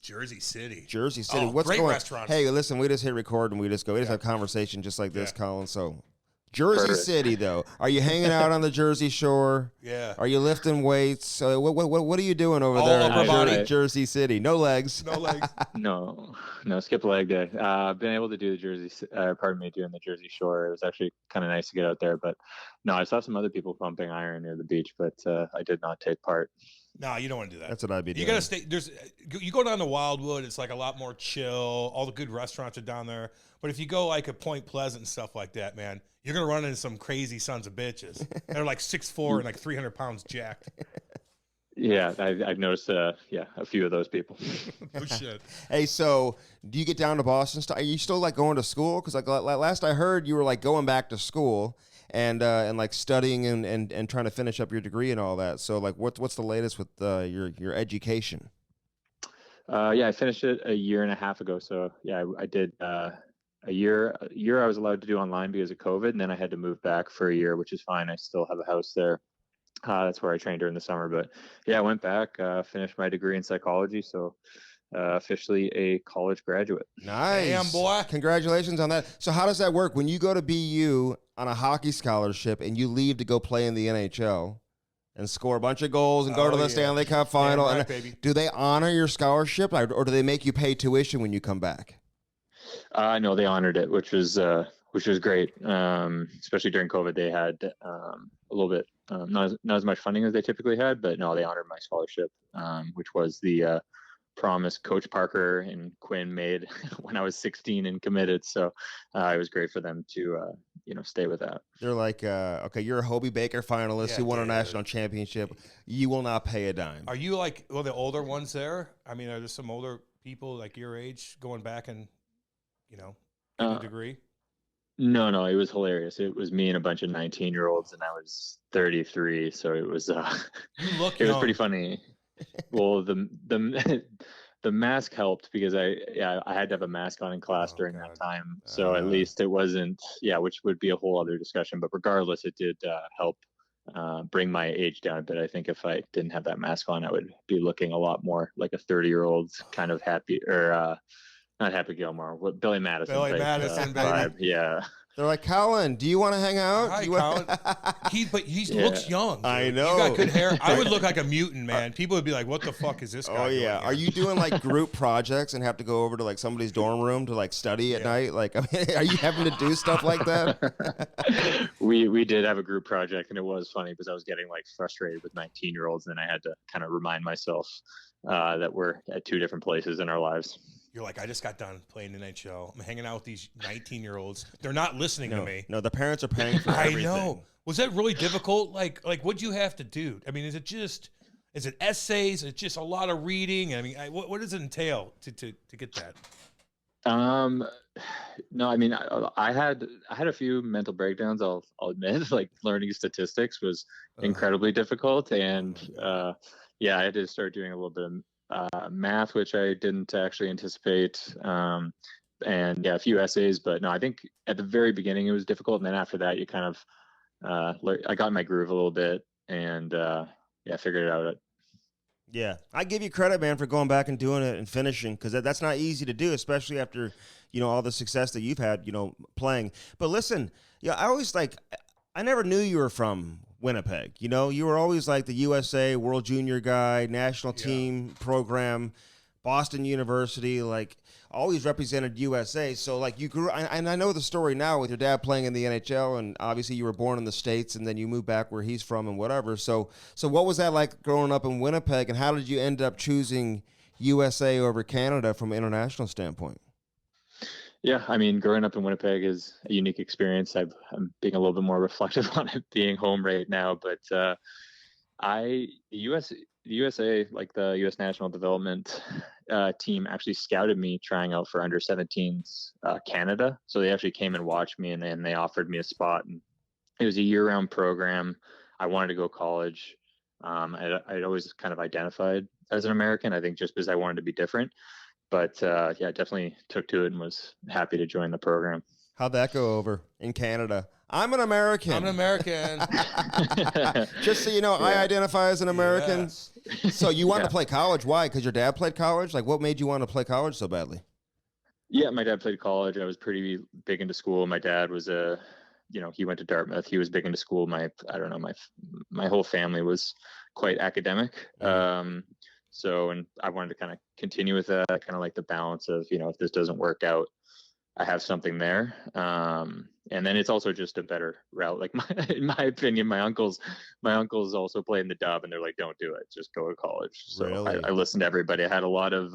Jersey City. Oh, What's great going? Restaurants. Hey, listen, we just hit record and we just have conversation just like this, Colin. So, Jersey Perfect. City, though. Are you hanging out on the Jersey Shore? Yeah. Are you lifting weights? What are you doing over All there upper in body. Jersey City? No legs. No legs. No, skip leg day. I've been able to do doing the Jersey Shore. It was actually kind of nice to get out there, but no, I saw some other people pumping iron near the beach, but I did not take part. No, you don't want to do that. That's what I'd be doing. You gotta stay. You go down to Wildwood. It's like a lot more chill. All the good restaurants are down there. But if you go like at Point Pleasant and stuff like that, man, you're gonna run into some crazy sons of bitches. They're like 6'4" and like 300 pounds jacked. Yeah, I've noticed. A few of those people. Oh shit. Hey, so do you get down to Boston? Are you still like going to school? Because like last I heard, you were like going back to school and like studying and trying to finish up your degree and all that. So like, what's the latest with your education? I finished it a year and a half ago. So yeah, I did a year I was allowed to do online because of COVID, and then I had to move back for a year, which is fine. I still have a house there. That's where I trained during the summer. But yeah, I went back, finished my degree in psychology. So officially a college graduate. Nice. Damn, boy. Congratulations on that. So how does that work when you go to BU on a hockey scholarship and you leave to go play in the NHL and score a bunch of goals and go to the Stanley Cup final? Damn right, and baby. do they honor your scholarship or do they make you pay tuition when you come back? No, they honored it, which was great. Especially during COVID, they had a little bit not as much funding as they typically had, but no, they honored my scholarship, which was the promise Coach Parker and Quinn made when I was 16 and committed. So it was great for them to stay with that. They're like, okay, you're a Hobie Baker finalist who won a national championship. You will not pay a dime. Are you like the older ones there? I mean, are there some older people like your age going back and getting a degree? No, it was hilarious. It was me and a bunch of 19-year-olds, and I was 33. So it was You look it was young. pretty funny. Well, the mask helped because I had to have a mask on in class during that time. So at least it wasn't, which would be a whole other discussion. But regardless, it did help bring my age down a bit. I think if I didn't have that mask on, I would be looking a lot more like a 30-year-old kind of happy, or not Happy Gilmore, what Billy Madison. Billy type, Madison, baby. vibe. Yeah. They're like, Colin, do you want to hang out? Hi, Do you want- Colin. He looks young. Dude. I know. You got good hair. I would look like a mutant, man. People would be like, "What the fuck is this guy?" Oh yeah. doing Are here?" you doing like group projects and have to go over to like somebody's dorm room to like study at night? Like, I mean, are you having to do stuff like that? We did have a group project, and it was funny because I was getting like frustrated with 19-year-olds, and I had to kind of remind myself that we're at two different places in our lives. You're like, I just got done playing the NHL. I'm hanging out with these 19-year-olds. They're not listening to me. No, the parents are paying for everything. I know. Was that really difficult? Like what'd you have to do? I mean, is it essays? Is it just a lot of reading? I mean, what does it entail to get that? No, I mean, I had a few mental breakdowns. I'll admit, like learning statistics was incredibly difficult, and I had to start doing a little bit of math, which I didn't actually anticipate. And a few essays, but no, I think at the very beginning it was difficult, and then after that, you kind of I got in my groove a little bit, and figured it out. Yeah, I give you credit, man, for going back and doing it and finishing, because that's not easy to do, especially after, all the success that you've had, playing. But listen, I never knew you were from Winnipeg. You were always like the USA World Junior guy, national team program, Boston University, always represented USA. So you grew, and I know the story now with your dad playing in the NHL, and obviously you were born in the States, and then you moved back where he's from and whatever. So what was that like growing up in Winnipeg, and how did you end up choosing USA over Canada from an international standpoint? Yeah, I mean, growing up in Winnipeg is a unique experience. I'm being a little bit more reflective on it being home right now, but the USA, like the U.S. National Development team, actually scouted me trying out for under 17s Canada. So they actually came and watched me, and then they offered me a spot. And it was a year-round program. I wanted to go to college. I'd always kind of identified as an American, I think, just because I wanted to be different. But definitely took to it and was happy to join the program. How'd that go over in Canada? I'm an American. Just so you know, I identify as an American. Yes. So you wanted to play college. Why? Because your dad played college? What made you want to play college so badly? Yeah, my dad played college. I was pretty big into school. My dad was he went to Dartmouth. He was big into school. My whole family was quite academic. So, and I wanted to kind of continue with that, kind of like the balance of, if this doesn't work out, I have something there. And then it's also just a better route. In my opinion, my uncles also play in the dub, and they're like, don't do it. Just go to college. So really? I listened to everybody. I had a lot of,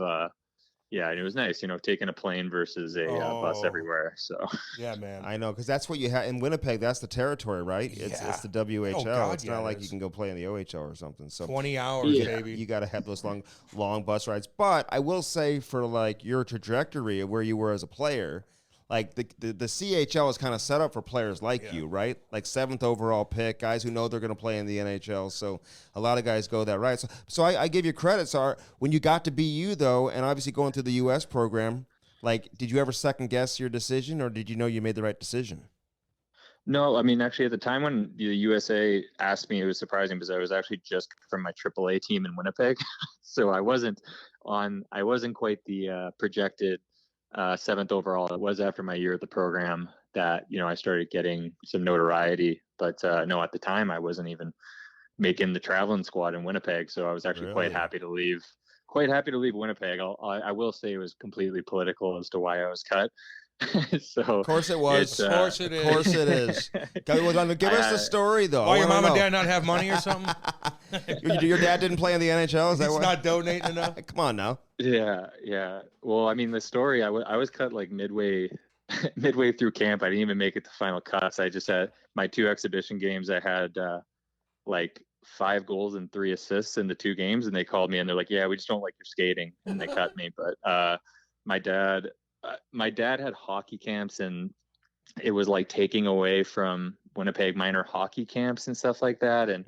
and it was nice, taking a plane versus a bus everywhere. So yeah, man, I know, because that's what you have in Winnipeg. That's the territory, right? It's the WHL. Oh, God, it's not like you can go play in the OHL or something. So 20 hours, baby. You got to have those long bus rides. But I will say, for your trajectory of where you were as a player, the CHL is kind of set up for players like you, right? 7th overall pick, guys who know they're going to play in the NHL. So a lot of guys go that right. So I give you credit. So when you got to BU, though, and obviously going through the U.S. program, did you ever second guess your decision, or did you know you made the right decision? No, I mean, actually, at the time when the USA asked me, it was surprising because I was actually just from my AAA team in Winnipeg. So I wasn't quite the projected 7th overall. It was after my year at the program that, I started getting some notoriety, but no, at the time I wasn't even making the traveling squad in Winnipeg. So I was actually quite happy to leave Winnipeg. I will say it was completely political as to why I was cut. So of course it was. Of course it is. Of course it is. Give us the story, though. Why your mom and dad not have money or something? Your dad didn't play in the NHL? Is that He's not donating enough? Come on now. Yeah. Well, I mean, the story, I was cut midway through camp. I didn't even make it to final cuts. I just had my 2 exhibition games. I had 5 goals and 3 assists in the 2 games, and they called me and they're like, yeah, we just don't like your skating, and they cut me. But my dad had hockey camps, and it was taking away from Winnipeg minor hockey camps and stuff like that. And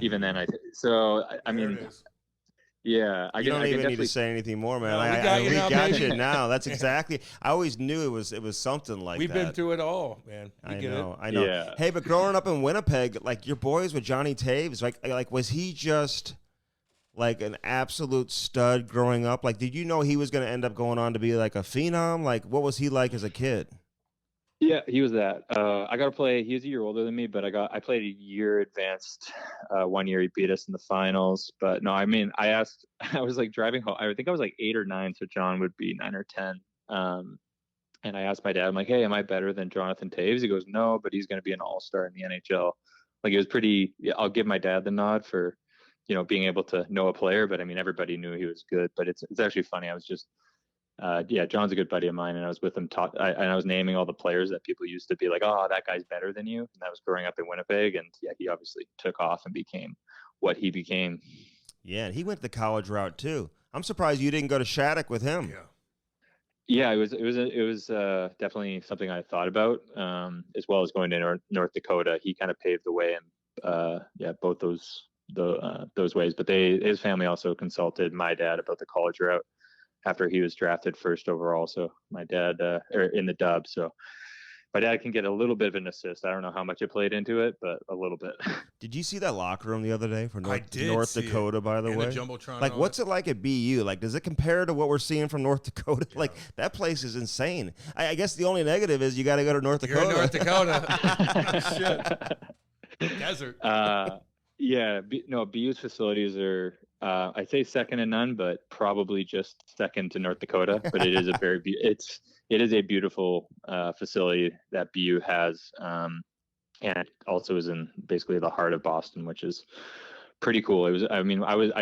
even then, I mean, yeah, you don't even need to say anything more, man. No, we got you now. That's exactly. I always knew it was something like We've that. We've been through it all, man. I know. Yeah. Hey, but growing up in Winnipeg, your boys with Johnny Taves, was he just an absolute stud growing up? Did you know he was going to end up going on to be a phenom? What was he like as a kid? Yeah, he was that. I got to play. He was a year older than me, but I played a year advanced. 1 year he beat us in the finals. But no, I mean, I was driving home. I think I was 8 or 9, so John would be 9 or 10. And I asked my dad, I'm like, hey, am I better than Jonathan Taves? He goes, no, but he's going to be an all-star in the NHL. It was pretty. I'll give my dad the nod for, being able to know a player. But I mean, everybody knew he was good. But it's actually funny. I was just yeah, John's a good buddy of mine, and I was with him and I was naming all the players that people used to be like, oh, that guy's better than you. And that was growing up in Winnipeg, and yeah, he obviously took off and became what he became. Yeah, and he went the college route too. I'm surprised you didn't go to Shattuck with him. Yeah, it was definitely something I thought about, as well as going to North Dakota. He kind of paved the way, and both those ways. But his family also consulted my dad about the college route after he was drafted first overall. So my dad, in the dub. So my dad can get a little bit of an assist. I don't know how much it played into it, but a little bit. Did you see that locker room the other day for North Dakota, by the in way? The Jumbotron, like, what's it like at BU? Like, does it compare to what we're seeing from North Dakota? Yeah. Like, that place is insane. I guess the only negative is you got to go to North Dakota. You're in North Dakota. Shit. Desert. BU's facilities are, I'd say second to none, but probably just second to North Dakota. But it is it is a beautiful facility that BU has, and also is in basically the heart of Boston, which is pretty cool. I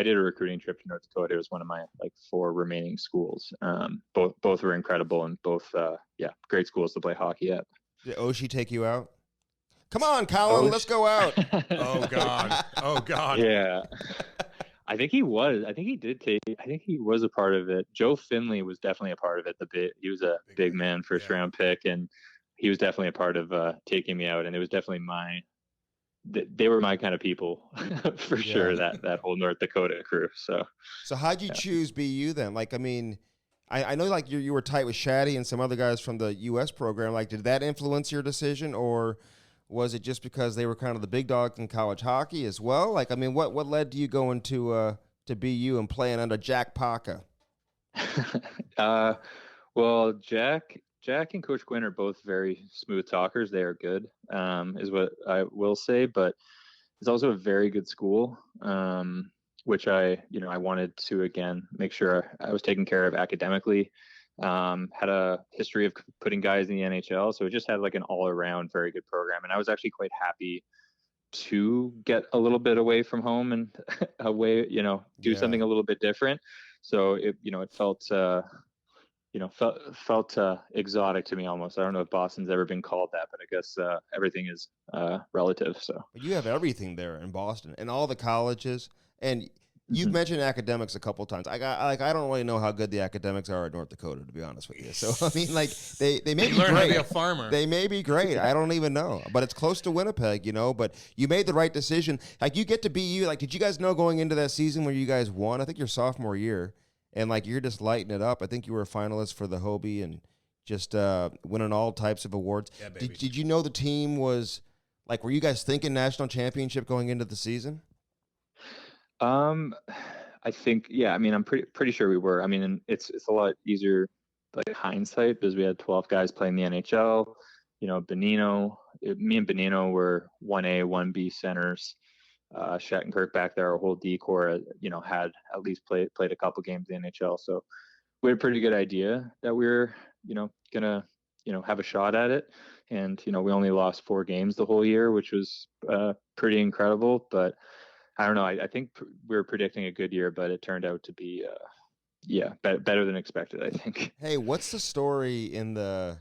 did a recruiting trip to North Dakota. It was one of my 4 remaining schools. Both were incredible, and both great schools to play hockey at. Did Oshie take you out? Come on, Colin, let's go out. Oh God. Yeah. I think he was. I think he was a part of it. Joe Finley was definitely a part of it. He was a big man, first round pick, and he was definitely a part of taking me out. And it was definitely they were my kind of people for sure. That whole North Dakota crew. So how'd you choose BU then? Like, I mean, I know like you were tight with Shaddy and some other guys from the U.S. program. Like, did that influence your decision, or was it just because they were kind of the big dogs in college hockey as well? Like, I mean, what led to you going to BU and playing under Jack Paca? Well, Jack and Coach Quinn are both very smooth talkers. They are good, is what I will say. But it's also a very good school, which I wanted to, again, make sure I was taken care of academically. Had a history of putting guys in the NHL, so it just had like an all-around very good program, and I was actually quite happy to get a little bit away from home and do something a little bit different. So it felt exotic to me almost. I don't know if Boston's ever been called that, but I guess everything is relative. So you have everything there in Boston and all the colleges, and you've mentioned academics a couple of times. I don't really know how good the academics are at North Dakota, to be honest with you. So I mean, like they may be learn great. How to be a farmer. They may be great. I don't even know, but it's close to Winnipeg, But you made the right decision. Like, you get to BU. Like, did you guys know going into that season where you guys won? I think your sophomore year, and like you're just lighting it up. I think you were a finalist for the Hobie and just winning all types of awards. Yeah, baby. Did you know the team was like? Were you guys thinking national championship going into the season? I think, I mean, I'm pretty sure we were. I mean, it's a lot easier, like, hindsight, because we had 12 guys playing the NHL. Me and Benino were 1A, 1B centers. Shattenkirk back there, our whole D-core, had at least played a couple games in the NHL. So we had a pretty good idea that we were, gonna, have a shot at it. And, we only lost 4 games the whole year, which was pretty incredible. But I don't know. I think we were predicting a good year, but it turned out to be, better than expected, I think. Hey, what's the story in the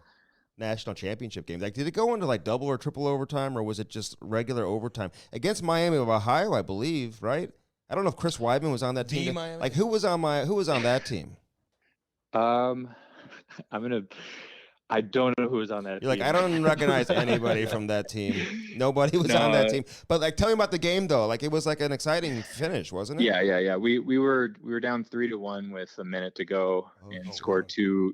national championship games? Like, did it go into like double or triple overtime, or was it just regular overtime against Miami of Ohio? I believe, right? I don't know if Chris Weidman was on that team. Miami? Like, who was on that team? I don't know who was on that You're team. Like, I don't recognize anybody from that team. Nobody was on that team. But like, tell me about the game though. Like, it was like an exciting finish, wasn't it? Yeah. We were down 3-1 with a minute to go, and scored two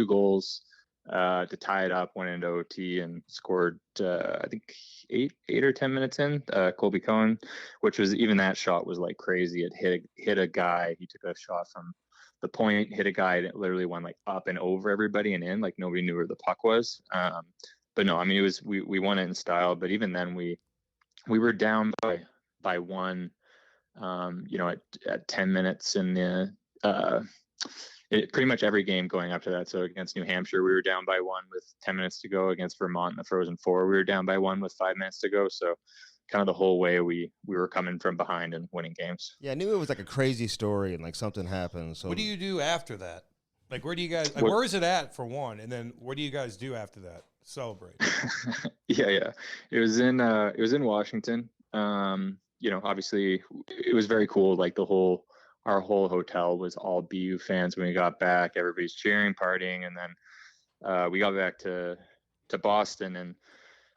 goals to tie it up. Went into OT and scored I think 8 or 10 minutes in. Colby Cohen, which was, even that shot was like crazy. It hit a guy. He took a shot from the point, hit a guy that literally went like up and over everybody and in, like nobody knew where the puck was. But no, I mean, it was, we won it in style, but even then we were down by 1, at 10 minutes in the, pretty much every game going after that. So against New Hampshire, we were down by 1 with 10 minutes to go. Against Vermont in the Frozen Four, we were down by 1 with 5 minutes to go. So kind of the whole way we were coming from behind and winning games. Yeah, I knew it was like a crazy story and like something happened. So what do you do after that? Like, where do you guys? Like, where is it at for one? And then what do you guys do after that? Celebrate. Yeah. It was in Washington. Obviously it was very cool. Like our whole hotel was all BU fans when we got back. Everybody's cheering, partying, and then we got back to Boston, and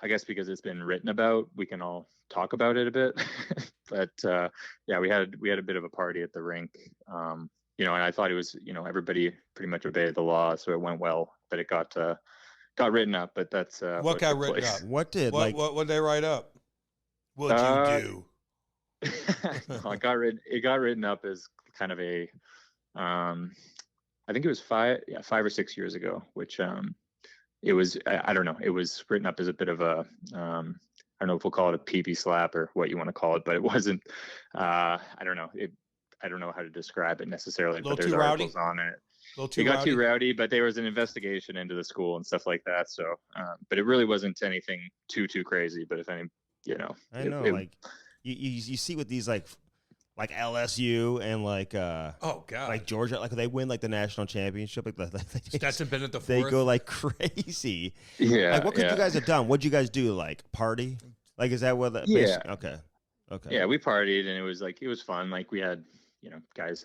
I guess because it's been written about, we can all talk about it a bit. But we had a bit of a party at the rink. And I thought it was, everybody pretty much obeyed the law, so it went well. But it got written up. But that's what got written up. What did what did they write up? What'd you do? It got written up as kind of a, I think it was 5 or 6 years ago, which it was, I don't know, it was written up as a bit of a, I don't know if we'll call it a pee-pee slap or what you want to call it, but it wasn't, I don't know. I don't know how to describe it necessarily, but there's articles on it. It got too rowdy, but there was an investigation into the school and stuff like that. So, but it really wasn't anything too crazy. But if any, I know, like you see with these like LSU and like Georgia, like they win like the national championship, like Stetson Bennett the fourth. They go like crazy. Yeah. Like what could you guys have done? What'd you guys do? Like party? Like is that what? Okay. Yeah, we partied and it was fun. Like we had, guys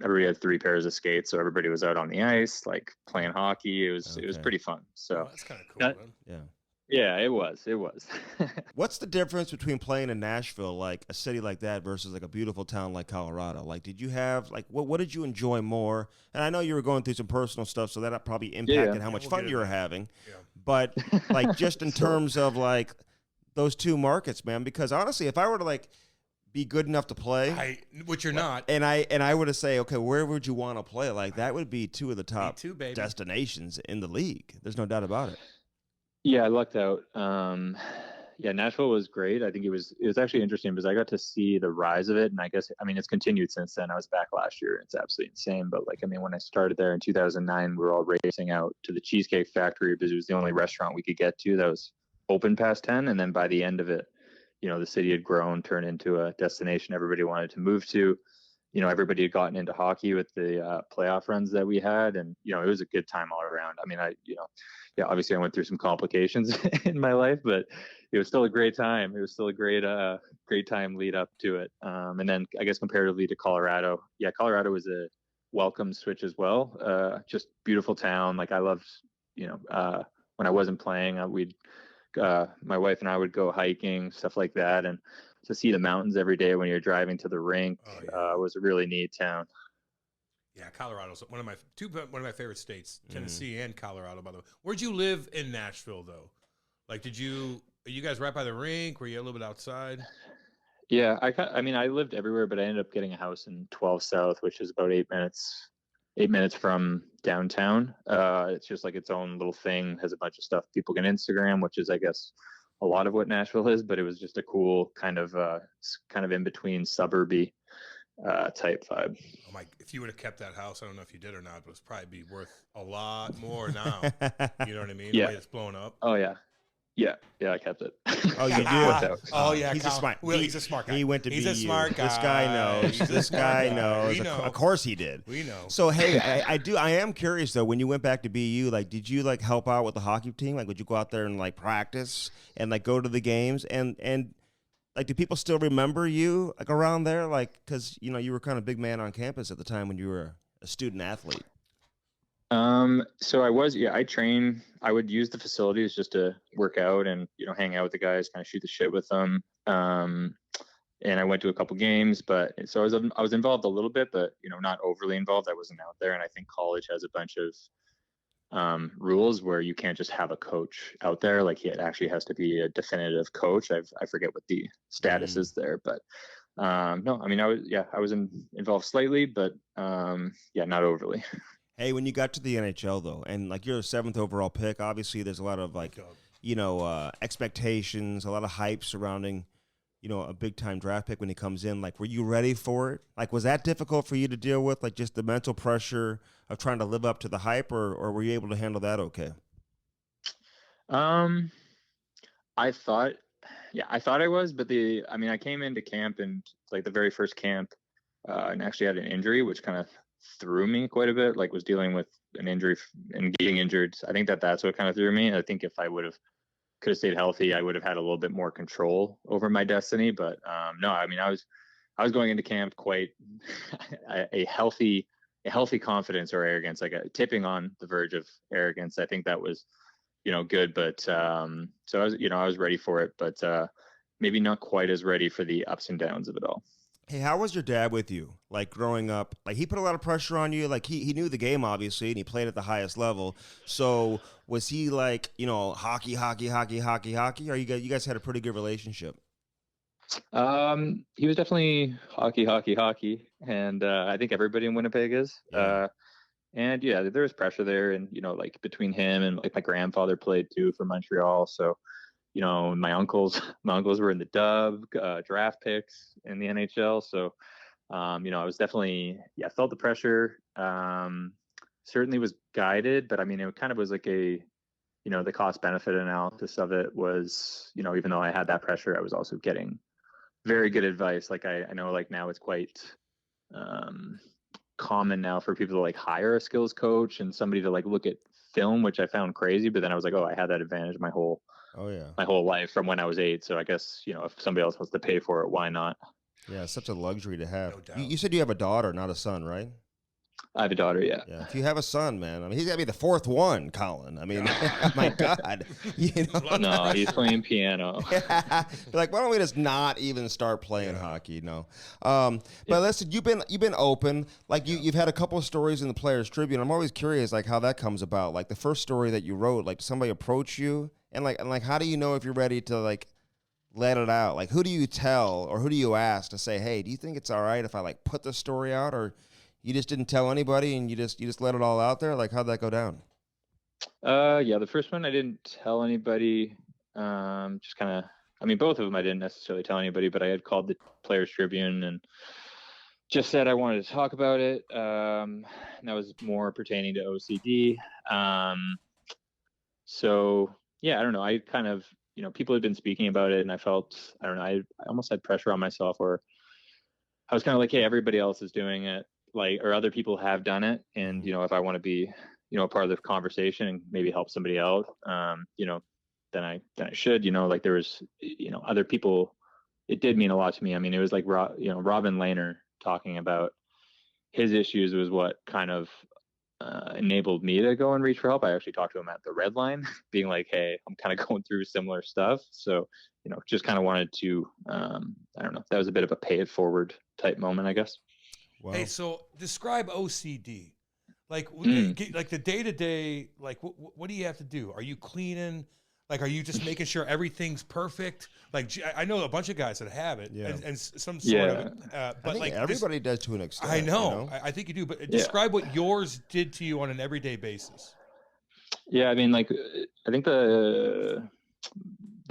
everybody had 3 pairs of skates, so everybody was out on the ice, like playing hockey. It was pretty fun. So that's kind of cool. Yeah. Yeah, it was. What's the difference between playing in Nashville, like a city like that, versus like a beautiful town like Colorado? Like, did you have like what did you enjoy more? And I know you were going through some personal stuff, so that probably impacted how much fun you were having. Yeah. But like just in terms of like those two markets, man, because honestly, if I were to like be good enough to play, which you're not, and I were to say, okay, where would you want to play? Like that would be 2 of the top baby. destinations in the league. There's no doubt about it. Yeah, I lucked out. Nashville was great. I think it was actually interesting because I got to see the rise of it, and it's continued since then. I was back last year. It's absolutely insane. But when I started there in 2009, we were all racing out to the Cheesecake Factory because it was the only restaurant we could get to that was open past 10. And then by the end of it, the city had grown, turned into a destination everybody wanted to move to. Everybody had gotten into hockey with the playoff runs that we had, and it was a good time all around. Obviously I went through some complications in my life, but it was still a great time. It was still a great time lead up to it. And then I guess comparatively to Colorado, Colorado was a welcome switch as well. Just beautiful town. Like I loved, when I wasn't playing, my wife and I would go hiking, stuff like that, and to see the mountains every day when you're driving to the rink was a really neat town. Yeah, Colorado's one of my favorite states, Tennessee and Colorado, by the way. Where'd you live in Nashville, though? Like, are you guys right by the rink? Were you a little bit outside? Yeah, I lived everywhere, but I ended up getting a house in 12 South, which is about 8 minutes from downtown. It's just like its own little thing, has a bunch of stuff people can Instagram, which is, I guess, a lot of what Nashville is, but it was just a cool kind of in between suburby type vibe. Oh my! If you would have kept that house, I don't know if you did or not, but it's probably be worth a lot more now. You know what I mean? Yeah. The way it's blown up. Oh yeah. Yeah, I kept it. Oh, you do? Oh yeah, he's a smart. He's a smart guy. He went to He's BU. a smart guy. This guy knows. This guy knows. We know. Of course he did. We know. So hey, I am curious though. When you went back to BU, like, did you like help out with the hockey team? Like, would you go out there and like practice and like go to the games and like, do people still remember you like around there? Like, because you were kind of big man on campus at the time when you were a student athlete. So I train. I would use the facilities just to work out and, hang out with the guys, kind of shoot the shit with them. And I went to a couple games, but so I was involved a little bit, but, not overly involved. I wasn't out there. And I think college has a bunch of, rules where you can't just have a coach out there. Like it actually has to be a definitive coach. I forget what the status is there, but, no, I was involved slightly, but, not overly. Hey, when you got to the NHL though, and like you're a 7th overall pick, obviously there's a lot of like, expectations, a lot of hype surrounding, a big time draft pick when he comes in. Like, were you ready for it? Like, was that difficult for you to deal with? Like, just the mental pressure of trying to live up to the hype, or were you able to handle that okay? I thought I was, but I came into camp and like the very first camp, and actually had an injury, which kind of threw me quite a bit, like was dealing with an injury and getting injured. I think that's what kind of threw me. I think if I could have stayed healthy, I would have had a little bit more control over my destiny. But no, I mean, I was going into camp quite a healthy confidence or arrogance, like tipping on the verge of arrogance. I think that was, good. But so I was ready for it, but maybe not quite as ready for the ups and downs of it all. Hey, how was your dad with you? Like growing up, like he put a lot of pressure on you. Like he knew the game obviously, and he played at the highest level. So was he like, hockey? Or you guys had a pretty good relationship? He was definitely hockey, and I think everybody in Winnipeg is. Yeah. And yeah, there was pressure there, and like between him and like my grandfather played too for Montreal, so my uncles were in the dub draft picks in the NHL. So, I was definitely, felt the pressure. Certainly was guided, but I mean, it kind of was like the cost benefit analysis of it was, even though I had that pressure, I was also getting very good advice. Like I know like now it's quite common now for people to like hire a skills coach and somebody to like look at film, which I found crazy. But then I was like, oh, I had that advantage my whole life from when I was 8. So I guess, if somebody else wants to pay for it, why not? Yeah, it's such a luxury to have. No doubt. You said you have a daughter, not a son, right? I have a daughter, yeah. Yeah, if you have a son, man, I mean, he's got to be the fourth one, Colin. I mean, my God. No, he's playing piano. Like, why don't we just not even start playing hockey? No. But listen, you've been open. Like, you've had a couple of stories in the Players Tribune. I'm always curious, like, how that comes about. Like, the first story that you wrote, like, somebody approach you? And how do you know if you're ready to, like, let it out? Like, who do you tell or who do you ask to say, hey, do you think it's all right if I, like, put this story out? Or you just didn't tell anybody and you just let it all out there? Like, how'd that go down? The first one I didn't tell anybody. Just kind of, I mean, both of them I didn't necessarily tell anybody, but I had called the Players Tribune and just said I wanted to talk about it. And that was more pertaining to OCD. So yeah, I don't know. I kind of, people had been speaking about it and I felt, I don't know, I almost had pressure on myself where I was kind of like, hey, everybody else is doing it, like, or other people have done it. And, if I want to be, a part of the conversation and maybe help somebody out, then I should, like there was, other people, it did mean a lot to me. I mean, it was like, Robin Lehner talking about his issues was what kind of enabled me to go and reach for help. I actually talked to him at the Red Line being like, hey, I'm kind of going through similar stuff. So, just kind of wanted to, I don't know, that was a bit of a pay it forward type moment, I guess. Wow. Hey, so describe OCD. Like, like the day-to-day, like what do you have to do? Are you cleaning? Like, are you just making sure everything's perfect? Like, I know a bunch of guys that have it, and some sort of. But I think like everybody does to an extent. I know. I think you do. But describe what yours did to you on an everyday basis. Yeah, I mean, like, I think the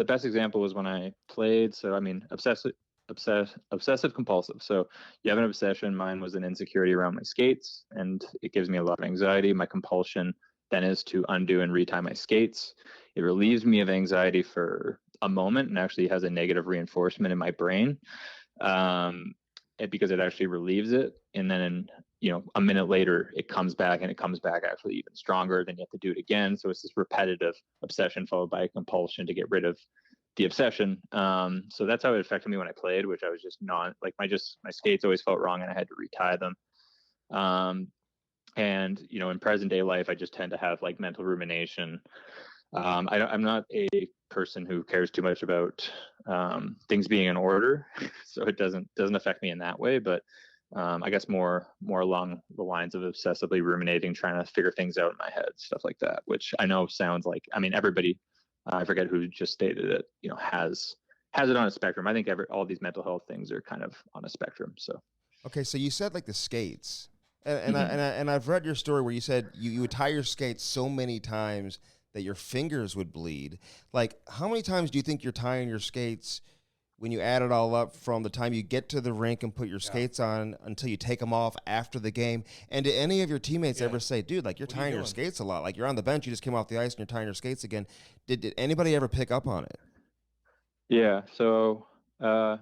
best example was when I played. So, I mean, obsessive compulsive. So you have an obsession. Mine was an insecurity around my skates, and it gives me a lot of anxiety. My compulsion then is to undo and retie my skates. It relieves me of anxiety for a moment and actually has a negative reinforcement in my brain, because it actually relieves it. And then, a minute later, it comes back, and it comes back actually even stronger. Then you have to do it again. So it's this repetitive obsession followed by a compulsion to get rid of the obsession. So that's how it affected me when I played, which I was just not like my skates always felt wrong and I had to retie them. And, in present day life, I just tend to have like mental rumination. I'm not a person who cares too much about things being in order. So it doesn't affect me in that way. But I guess more along the lines of obsessively ruminating, trying to figure things out in my head, stuff like that, which I know sounds like, I mean, everybody, I forget who just stated it, has it on a spectrum. I think all these mental health things are kind of on a spectrum. So, okay, so you said like the skates, and I've read your story where you said you would tie your skates so many times that your fingers would bleed. Like, how many times do you think you're tying your skates when you add it all up from the time you get to the rink and put your skates on until you take them off after the game? And did any of your teammates ever say, dude, like you're tying your skates a lot? Like you're on the bench, you just came off the ice and you're tying your skates again. Did anybody ever pick up on it? Yeah. So the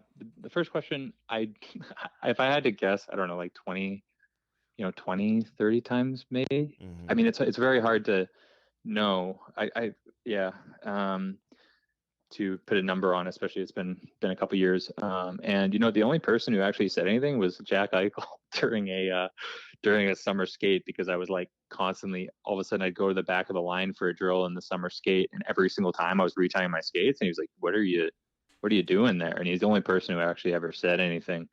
first question, if I had to guess, I don't know, like 20 20, 30 times maybe. Mm-hmm. I mean, it's very hard to know. Yeah. To put a number on, especially it's been a couple years. And the only person who actually said anything was Jack Eichel during a summer skate, because I was like constantly, all of a sudden I'd go to the back of the line for a drill in the summer skate, and every single time I was retying my skates, and he was like, what are you doing there? And he's the only person who actually ever said anything.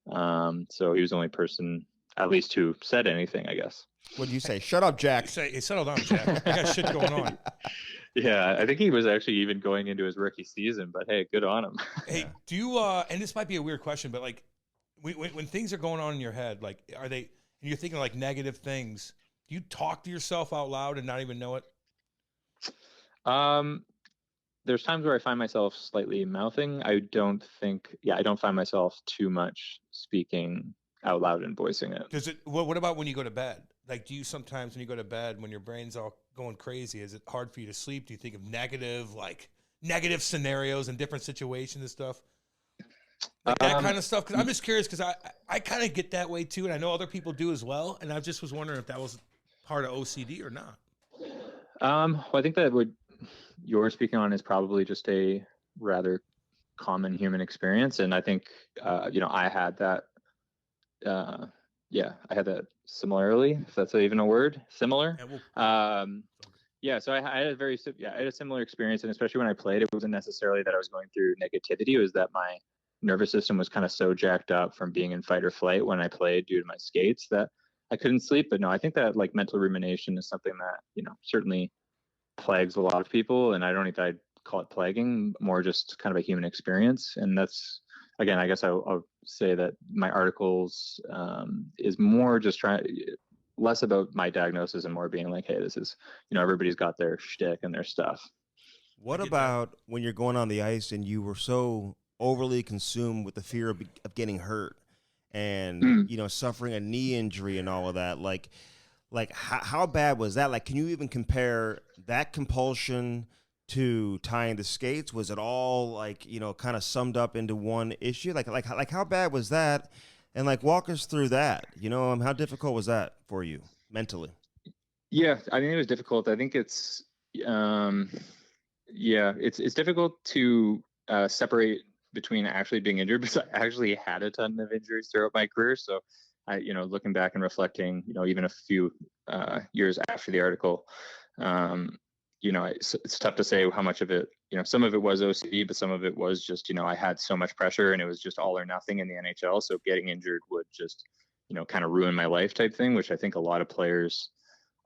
So he was the only person, at least, who said anything, I guess. What do you say? Shut up, Jack. Hey, settle down, Jack. I got shit going on. Yeah, I think he was actually even going into his rookie season, but hey, good on him. Hey, do you, and this might be a weird question, but like when things are going on in your head, like and you're thinking like negative things, do you talk to yourself out loud and not even know it? There's times where I find myself slightly mouthing. I don't find myself too much speaking out loud and voicing it. What about when you go to bed? Like, do you sometimes when you go to bed, when your brain's all going crazy, is it hard for you to sleep? Do you think of negative scenarios and different situations and stuff? Like that kind of stuff? Because I'm just curious, because I kind of get that way too, and I know other people do as well. And I just was wondering if that was part of OCD or not. Well, I think that what you're speaking on is probably just a rather common human experience. And I think, I had that, I had that similarly, if that's even a word, similar. So I had a similar experience. And especially when I played, it wasn't necessarily that I was going through negativity. It was that my nervous system was kind of so jacked up from being in fight or flight when I played due to my skates that I couldn't sleep. But no, I think that like mental rumination is something that, certainly plagues a lot of people. And I don't think I'd call it plaguing, more just kind of a human experience. And that's, again, I guess I'll say that my articles is more just less about my diagnosis and more being like, hey, this is, everybody's got their shtick and their stuff. What about when you're going on the ice and you were so overly consumed with the fear of getting hurt and, suffering a knee injury and all of that? Like how bad was that? Like, can you even compare that compulsion to tying the skates? Was it all like, kind of summed up into one issue? Like how bad was that? And like, walk us through that, how difficult was that for you mentally? Yeah, I think it was difficult. I think it's, it's difficult to separate between actually being injured, because I actually had a ton of injuries throughout my career. So I, looking back and reflecting, even a few years after the article, it's tough to say how much of it, some of it was OCD, but some of it was just, I had so much pressure and it was just all or nothing in the NHL. So getting injured would just, kind of ruin my life type thing, which I think a lot of players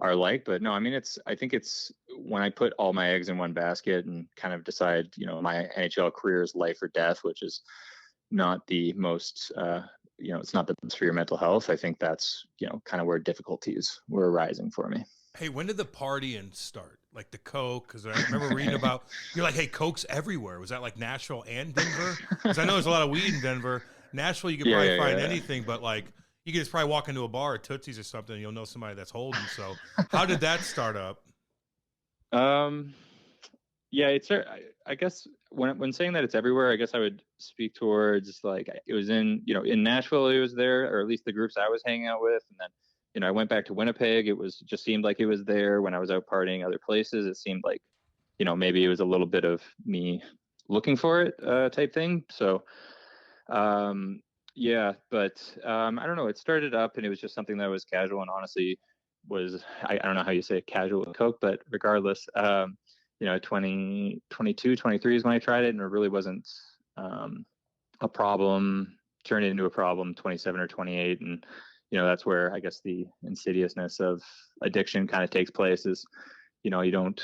are like. But no, I mean, I think it's when I put all my eggs in one basket and kind of decide, my NHL career is life or death, which is not the most, it's not the best for your mental health. I think that's, kind of where difficulties were arising for me. Hey, when did the partying start? Like the coke? Because I remember reading about, you're like, hey, coke's everywhere. Was that like Nashville and Denver? Because I know there's a lot of weed in Denver. Nashville, you could probably find anything, but like you could just probably walk into a bar at Tootsie's or something and you'll know somebody that's holding. So how did that start up? It's, I guess when saying that it's everywhere, I guess I would speak towards like it was in, in Nashville, it was there, or at least the groups I was hanging out with. And then, I went back to Winnipeg. It was just seemed like it was there. When I was out partying other places, it seemed like, maybe it was a little bit of me looking for it type thing. So, but I don't know. It started up and it was just something that was casual and honestly was, I don't know how you say casual with Coke, but regardless, 22, 23 is when I tried it, and it really wasn't a problem. Turned it into a problem 27 or 28. And, that's where I guess the insidiousness of addiction kind of takes place is, you don't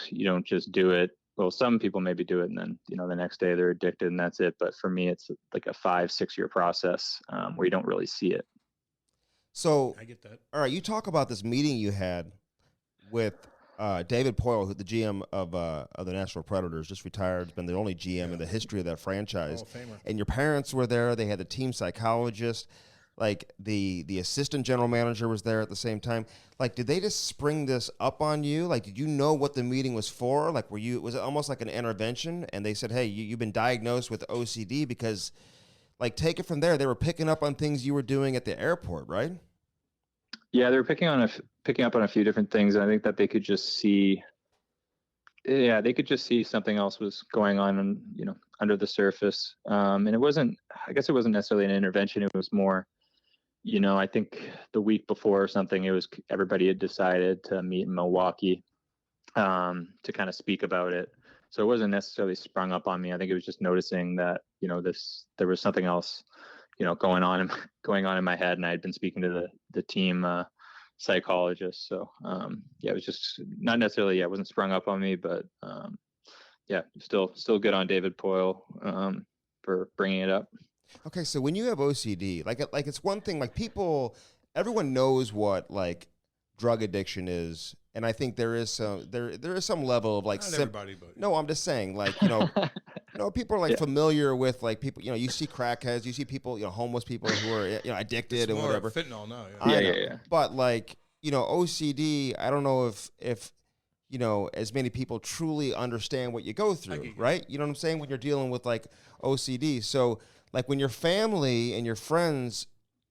just do it. Well, some people maybe do it and then, the next day they're addicted and that's it. But for me, it's like a 5-6 year process where you don't really see it. So I get that. All right. You talk about this meeting you had with David Poile, who the GM of the Nashville Predators, just retired. Has been the only GM in the history of that franchise. Hall of Famer. And your parents were there. They had the team psychologist. Like the assistant general manager was there at the same time. Like, did they just spring this up on you? Like, did you know what the meeting was for? Like, was it almost like an intervention? And they said, hey, you've been diagnosed with OCD because, like, take it from there. They were picking up on things you were doing at the airport, right? Yeah, they were picking up on a few different things. And I think that they could just see, something else was going on, under the surface. And I guess it wasn't necessarily an intervention. It was more, I think the week before or something, everybody had decided to meet in Milwaukee, to kind of speak about it. So it wasn't necessarily sprung up on me. I think it was just noticing that, there was something else, going on in my head. And I had been speaking to the team, psychologist. So, it was just not necessarily, it wasn't sprung up on me, but, still good on David Poyle, for bringing it up. Okay. So when you have OCD, like it's one thing, like everyone knows what like drug addiction is. And I think there is some level of like, not everybody, but no, I'm just saying, like, people are like familiar with like people, you see crackheads, you see people, homeless people who are, addicted and whatever. Fentanyl now. Yeah. But like, OCD, I don't know if as many people truly understand what you go through, right? You know what I'm saying? When you're dealing with like OCD. So like when your family and your friends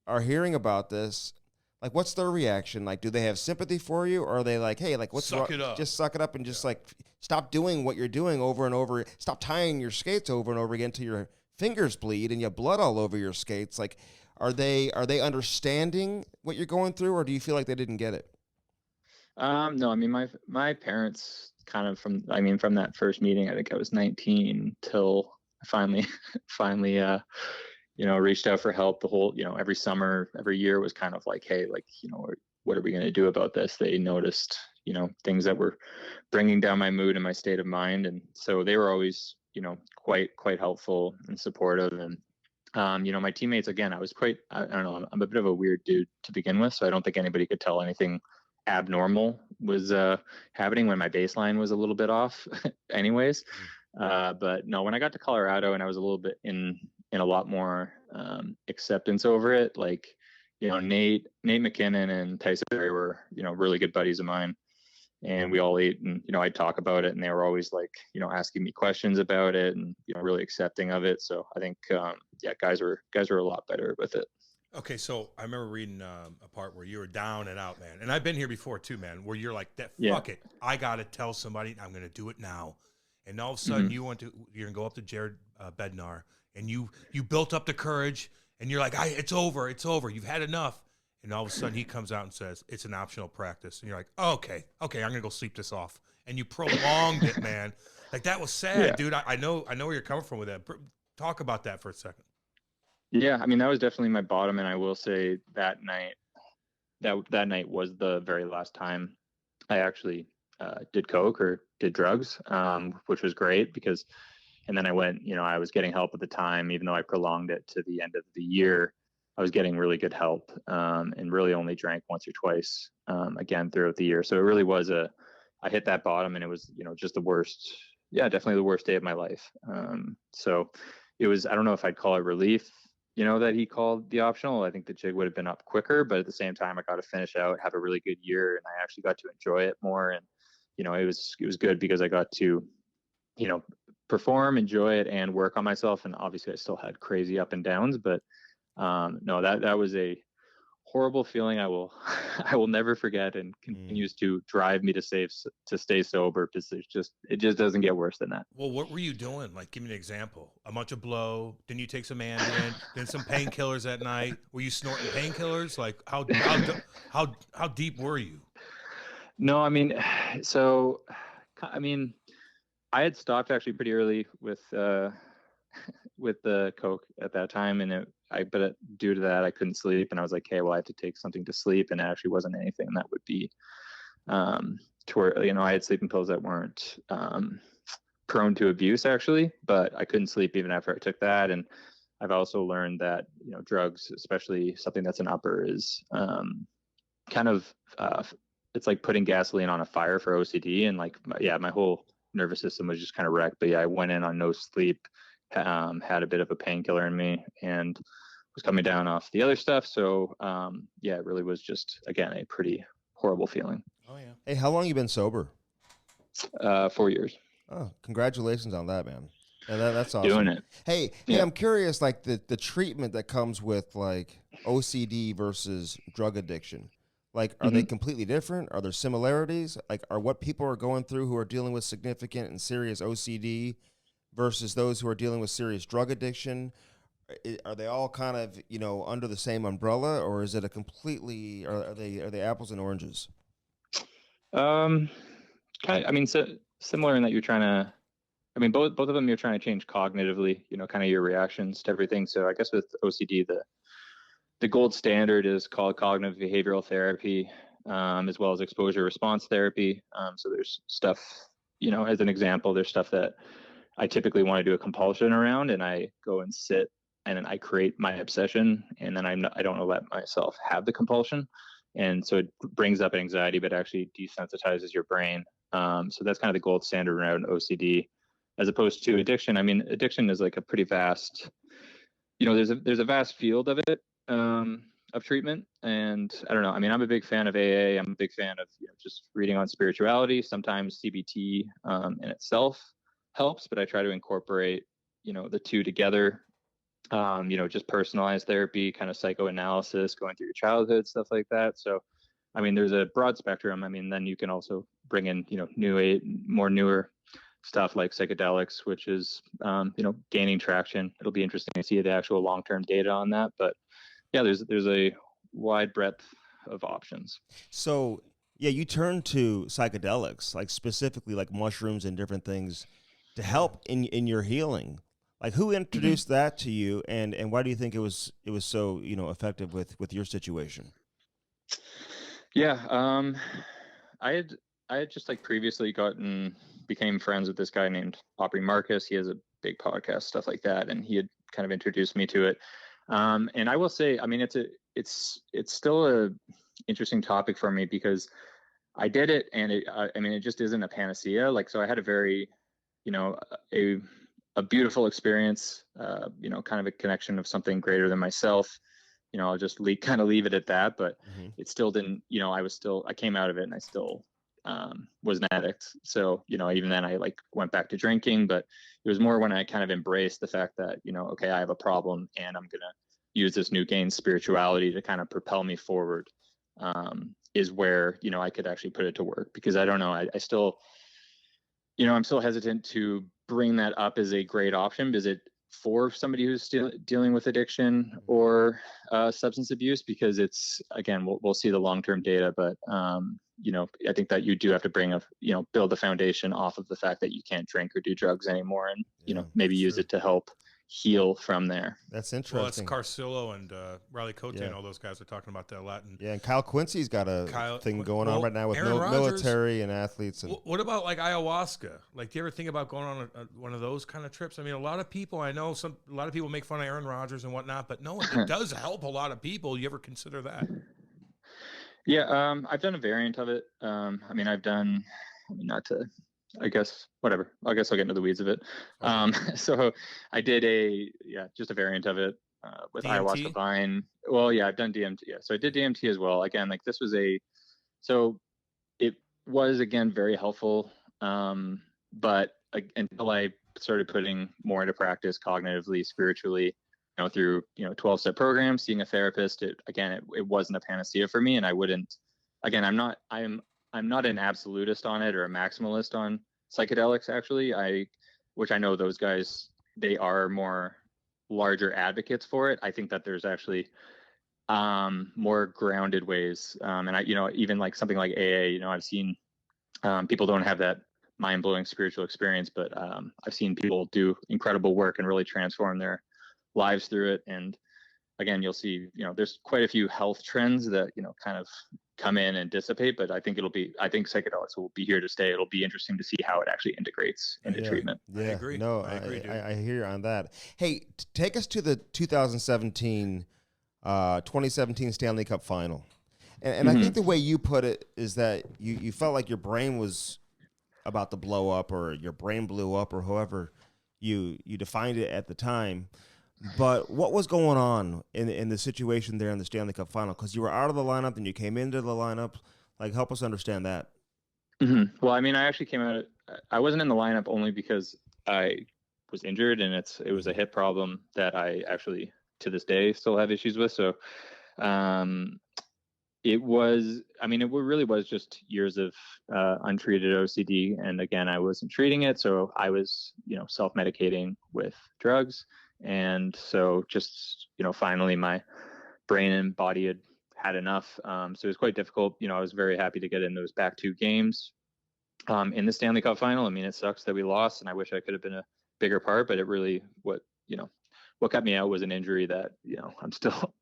are hearing about this, like, what's their reaction? Like, do they have sympathy for you, or are they like, hey, like, what's suck it up. Just suck it up and just like stop doing what you're doing over and over. Stop tying your skates over and over again till your fingers bleed and you have blood all over your skates. Like, are they understanding what you're going through, or do you feel like they didn't get it? No, I mean my parents kind of from that first meeting. I think I was 19 till I finally reached out for help. The whole, every summer, every year was kind of like, hey, like, what are we going to do about this? They noticed, things that were bringing down my mood and my state of mind. And so they were always, quite helpful and supportive. And, my teammates, again, I don't know, I'm a bit of a weird dude to begin with. So I don't think anybody could tell anything abnormal was happening when my baseline was a little bit off anyways. But no, when I got to Colorado and I was a little bit in a lot more acceptance over it, like, Nate McKinnon and Tyson Berry were, really good buddies of mine, and we all ate, and, I'd talk about it, and they were always like, asking me questions about it and, really accepting of it. So I think, guys were a lot better with it. Okay, so I remember reading a part where you were down and out, man. And I've been here before too, man, where you're like, fuck it. I got to tell somebody, I'm going to do it now. And all of a sudden you're going to go up to Jared Bednar, and you built up the courage, and you're like, it's over. You've had enough. And all of a sudden he comes out and says, it's an optional practice. And you're like, okay, I'm going to go sleep this off. And you prolonged it, man. Like, that was sad, dude. I know where you're coming from with that. Talk about that for a second. Yeah, I mean, that was definitely my bottom, and I will say that night was the very last time I actually did coke or did drugs, which was great because, and then I went, I was getting help at the time, even though I prolonged it to the end of the year. I was getting really good help, and really only drank once or twice again throughout the year. So it really was I hit that bottom, and it was, just the worst. Yeah, definitely the worst day of my life. So it was, I don't know if I'd call it relief, that he called the optional. I think the jig would have been up quicker, but at the same time, I got to finish out, have a really good year, and I actually got to enjoy it more. And, it was good because I got to, perform, enjoy it, and work on myself. And obviously I still had crazy up and downs, but no, that was a horrible feeling I will never forget, and continues to drive me to stay sober, because it just doesn't get worse than that. Well, what were you doing? Like, give me an example. A bunch of blow. Then you take some Ambien, then some painkillers at night. Were you snorting painkillers? Like, how deep were you? No, I mean, I had stopped actually pretty early with the coke at that time, and but due to that, I couldn't sleep, and I was like, hey, well, I have to take something to sleep, and it actually wasn't anything that would be to where, I had sleeping pills that weren't prone to abuse actually, but I couldn't sleep even after I took that. And I've also learned that, drugs, especially something that's an upper, is kind of it's like putting gasoline on a fire for OCD, and like, my whole nervous system was just kind of wrecked. But I went in on no sleep, had a bit of a painkiller in me, and was coming down off the other stuff. So it really was just, again, a pretty horrible feeling. Oh yeah. Hey, how long you been sober? 4 years. Oh, congratulations on that, man. Yeah, that's awesome. Doing it. Hey, I'm curious, like the treatment that comes with like OCD versus drug addiction. Like, are they completely different? Are there similarities? Like, are what people are going through who are dealing with significant and serious OCD versus those who are dealing with serious drug addiction? Are they all kind of, under the same umbrella, or is it a completely, are they apples and oranges? I mean, so similar in that you're trying to, I mean, both of them you're trying to change cognitively, kind of your reactions to everything. So I guess with OCD, the gold standard is called cognitive behavioral therapy, as well as exposure response therapy. So there's stuff, as an example, there's stuff that I typically want to do a compulsion around, and I go and sit and then I create my obsession, and then I don't let myself have the compulsion. And so it brings up anxiety, but actually desensitizes your brain. So that's kind of the gold standard around OCD, as opposed to addiction. I mean, addiction is like a pretty vast, there's a vast field of it, of treatment. And I don't know. I mean, I'm a big fan of AA. I'm a big fan of just reading on spirituality. Sometimes CBT in itself helps, but I try to incorporate, the two together. Just personalized therapy, kind of psychoanalysis, going through your childhood, stuff like that. So, I mean, there's a broad spectrum. I mean, then you can also bring in, newer stuff like psychedelics, which is, gaining traction. It'll be interesting to see the actual long-term data on that. But yeah, there's a wide breadth of options. So, yeah, you turn to psychedelics, like specifically like mushrooms and different things to help in your healing. Like, who introduced that to you, and why do you think it was so effective with your situation? Yeah, I had just like previously became friends with this guy named Aubrey Marcus. He has a big podcast, stuff like that, and he had kind of introduced me to it. And I will say, I mean, it's still a interesting topic for me because I did it, and it just isn't a panacea. Like, so I had a very, a beautiful experience, kind of a connection of something greater than myself. I'll just leave it at that, but it still didn't, I came out of it and I still was an addict. So, even then I went back to drinking, but it was more when I kind of embraced the fact that, okay, I have a problem and I'm going to use this new gained spirituality to kind of propel me forward, is where, I could actually put it to work. Because I don't know, I still, I'm still hesitant to bring that up as a great option. Is it for somebody who's still dealing with addiction or substance abuse? Because it's, again, we'll see the long-term data, but I think that you do have to build a foundation off of the fact that you can't drink or do drugs anymore, and maybe use it to help heal from there. That's interesting. Well, that's Carcillo and Riley Cote and all those guys are talking about that a lot. And and Kyle Quincy's got a thing going on right now with military and athletes. And what about like ayahuasca? Like, do you ever think about going on one of those kind of trips? I mean, a lot of people I know, a lot of people make fun of Aaron Rodgers and whatnot, but no, it does help a lot of people. You ever consider that? Yeah, I've done a variant of it. I guess whatever. I guess I'll get into the weeds of it. So I did just a variant of it with DMT? ayahuasca vine. Well, yeah, I've done DMT. Yeah, so I did DMT as well. Again, like this was so it was again very helpful. But until I started putting more into practice cognitively, spiritually, through 12-step programs, seeing a therapist, it wasn't a panacea for me, and I wouldn't. Again, I'm not an absolutist on it or a maximalist on psychedelics. Actually, which I know those guys, they are more larger advocates for it. I think that there's actually more grounded ways, and even like something like AA. I've seen people don't have that mind-blowing spiritual experience, but I've seen people do incredible work and really transform their lives through it. And again, you'll see, there's quite a few health trends that, kind of come in and dissipate, but I think psychedelics will be here to stay. It'll be interesting to see how it actually integrates into treatment. Yeah, I agree. No, I agree. I hear you on that. Hey, take us to the 2017 Stanley Cup final. And I think the way you put it is that you felt like your brain was about to blow up, or your brain blew up, or however you defined it at the time. But what was going on in the situation there in the Stanley Cup final? Because you were out of the lineup, and you came into the lineup. Like, help us understand that. Well, I mean, I actually came out. I wasn't in the lineup only because I was injured, and it was a hip problem that I actually to this day still have issues with. So, It was, I mean, it really was just years of untreated OCD. And again, I wasn't treating it. So I was, self-medicating with drugs. And so just, finally my brain and body had enough. So it was quite difficult. I was very happy to get in those back 2 games in the Stanley Cup final. I mean, it sucks that we lost, and I wish I could have been a bigger part, but it really, what kept me out was an injury that,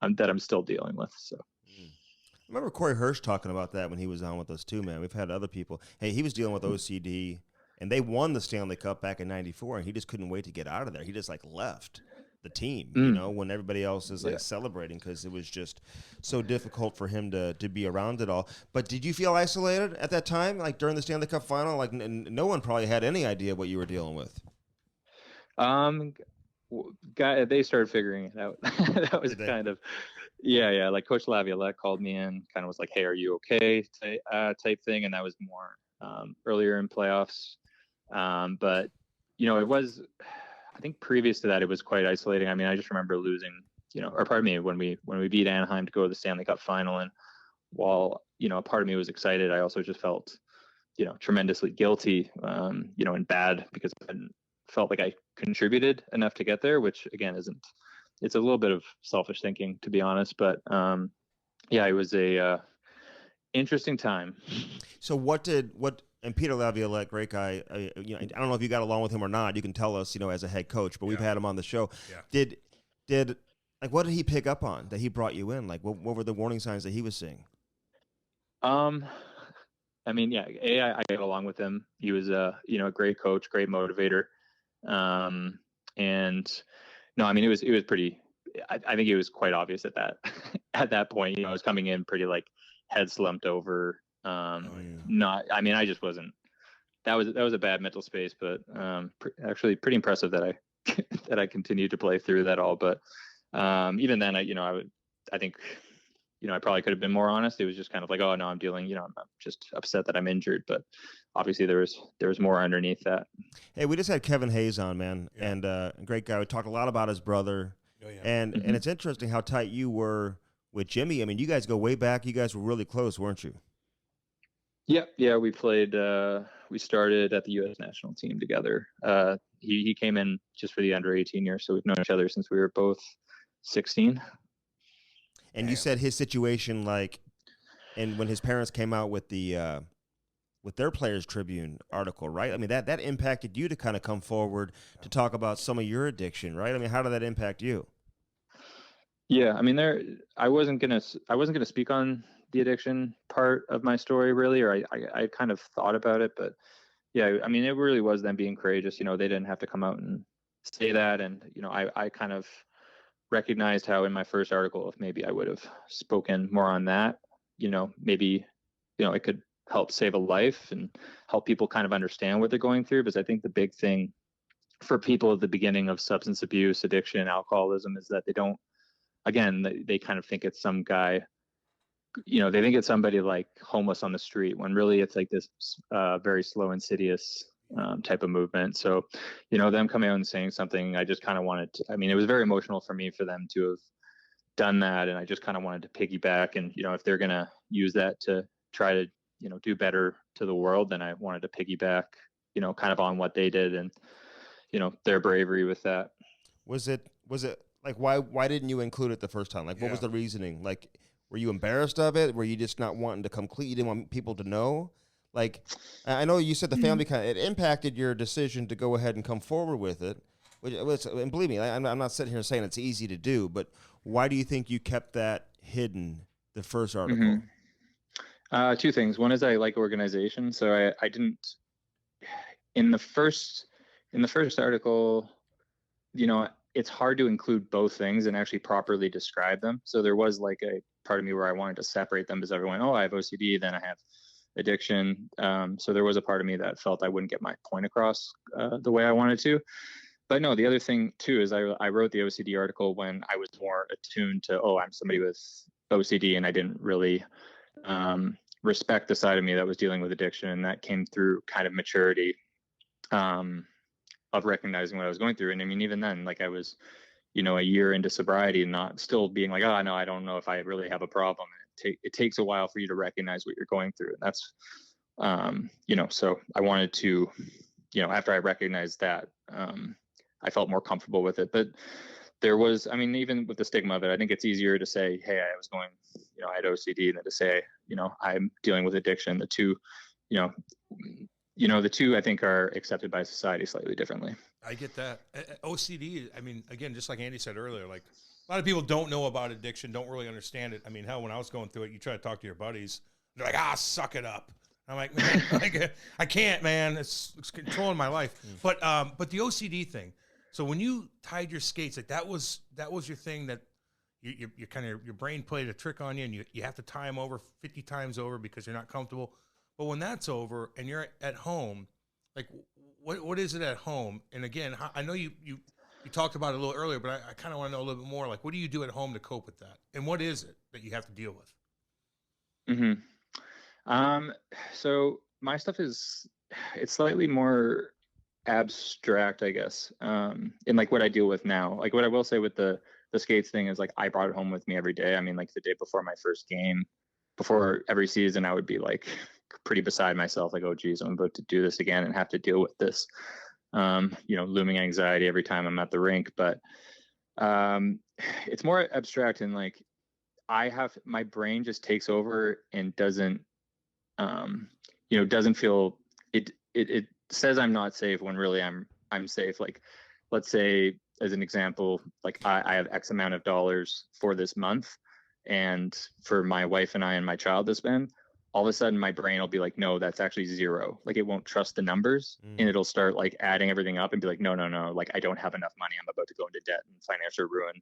I'm still dealing with. So. I remember Corey Hirsch talking about that when he was on with us too, man. We've had other people. Hey, he was dealing with OCD, and they won the Stanley Cup back in '94, and he just couldn't wait to get out of there. He just left the team, when everybody else is celebrating, because it was just so difficult for him to be around it all. But did you feel isolated at that time, during the Stanley Cup final? No one probably had any idea what you were dealing with. They started figuring it out. That was kind of, like Coach Laviolette called me in, kind of was like, "Hey, are you okay?" type thing. And that was more earlier in playoffs. But it was, I think previous to that, it was quite isolating. I mean, I just remember losing, when we beat Anaheim to go to the Stanley Cup final. And while, a part of me was excited, I also just felt, tremendously guilty, and bad, because I hadn't felt like I contributed enough to get there, which again it's a little bit of selfish thinking, to be honest. But it was a interesting time. So and Peter Laviolette, great guy. I don't know if you got along with him or not. You can tell us, as a head coach, but we've had him on the show. Yeah. Did what did he pick up on that he brought you in? What were the warning signs that he was seeing? I mean, I got along with him. He was a great coach, great motivator. And no, I mean, it was pretty, I think it was quite obvious at that point, I was coming in pretty head slumped over. I just wasn't, that was a bad mental space, but, actually pretty impressive that I continued to play through that all. But, even then I think, I probably could have been more honest. It was just kind of oh no, I'm dealing, I'm just upset that I'm injured, but obviously there was more underneath that. Hey, we just had Kevin Hayes on, man, and a great guy. We talked a lot about his brother, and it's interesting how tight you were with Jimmy. I mean, you guys go way back. You guys were really close, weren't you? Yeah, we played. We started at the U.S. national team together. He came in just for the under 18 years, so we've known each other since we were both 16. And you said his situation, and when his parents came out with the with their Players Tribune article, right? I mean, that impacted you to kind of come forward to talk about some of your addiction, right? I mean, how did that impact you? Yeah, I mean, I wasn't gonna speak on the addiction part of my story, really, or I kind of thought about it, but yeah, I mean, it really was them being courageous. They didn't have to come out and say that, and I kind of recognized how in my first article, if maybe I would have spoken more on that, maybe, it could help save a life and help people kind of understand what they're going through. Because I think the big thing for people at the beginning of substance abuse, addiction, alcoholism is that they don't, again, they kind of think it's some guy, they think it's somebody homeless on the street, when really it's this very slow, insidious type of movement. So, them coming out and saying something, I just kind of wanted to, I mean, it was very emotional for me for them to have done that. And I just kind of wanted to piggyback, and, if they're going to use that to try to, do better to the world, then I wanted to piggyback, kind of on what they did and, their bravery with that. Was it why didn't you include it the first time? What was the reasoning? Were you embarrassed of it? Were you just not wanting to come clean? You didn't want people to know? I know you said the family it impacted your decision to go ahead and come forward with it. And believe me, I'm not sitting here saying it's easy to do, but why do you think you kept that hidden, the first article? Two things. One is I like organization, so I didn't in the first article, it's hard to include both things and actually properly describe them. So there was a part of me where I wanted to separate them, because everyone, I have OCD, then I have addiction. So there was a part of me that felt I wouldn't get my point across the way I wanted to. But no, the other thing too is I wrote the OCD article when I was more attuned to, I'm somebody with OCD, and I didn't really respect the side of me that was dealing with addiction. And that came through kind of maturity of recognizing what I was going through. And I mean, even then, I was, a year into sobriety and not still being no, I don't know if I really have a problem. it takes a while for you to recognize what you're going through. And that's, you know, so I wanted to, you know, after I recognized that, I felt more comfortable with it. But there was, I mean, even with the stigma of it, I think it's easier to say, hey, I was going, you know, I had OCD, than to say, you know, I'm dealing with addiction. The two, the two I think are accepted by society slightly differently. I get that. OCD, I mean, again, just like Andy said earlier, like a lot of people don't know about addiction, don't really understand it. I mean, hell, when I was going through it, you try to talk to your buddies, they're like, suck it up. I'm like, man, like, I can't, man. It's controlling my life. But the OCD thing. So when you tied your skates, like that was your thing that you kind of, your brain played a trick on you, and you have to tie them over 50 times over because you're not comfortable. But when that's over and you're at home, like what is it at home? And again, I know you talked about it a little earlier, but I kind of want to know a little bit more. Like, what do you do at home to cope with that? And what is it that you have to deal with? So my stuff it's slightly more abstract, I guess. And like what I deal with now, like what I will say with the skates thing is like, I brought it home with me every day. I mean, like the day before my first game, before every season, I would be like pretty beside myself. Like, oh geez, I'm about to do this again and have to deal with this, looming anxiety every time I'm at the rink. But it's more abstract, and like my brain just takes over and doesn't feel it says I'm not safe when really I'm safe. Like, let's say as an example, like I have X amount of dollars for this month, and for my wife and I and my child to spend, all of a sudden my brain will be like, no, that's actually zero. Like, it won't trust the numbers, and it'll start like adding everything up and be like, no, like I don't have enough money. I'm about to go into debt and financial ruin.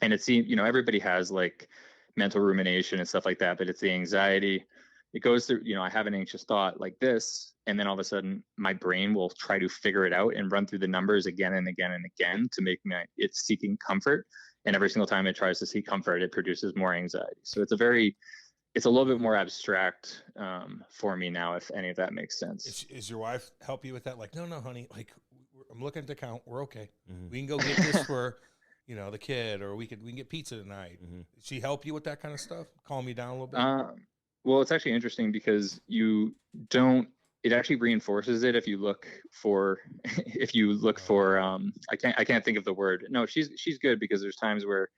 And it seems, everybody has like mental rumination and stuff like that, but it's the anxiety. It goes through, I have an anxious thought like this, and then all of a sudden my brain will try to figure it out and run through the numbers again and again and again to make it's seeking comfort. And every single time it tries to seek comfort, it produces more anxiety. So it's a little bit more abstract for me now, if any of that makes sense. Is your wife help you with that? Like, no, honey, like I'm looking at the count. We're okay. Mm-hmm. We can go get this for, the kid, or we can get pizza tonight. Mm-hmm. Did she help you with that kind of stuff? Calm you down a little bit? Well, it's actually interesting because it actually reinforces it if you look for I can't think of the word. No, she's good, because there's times where,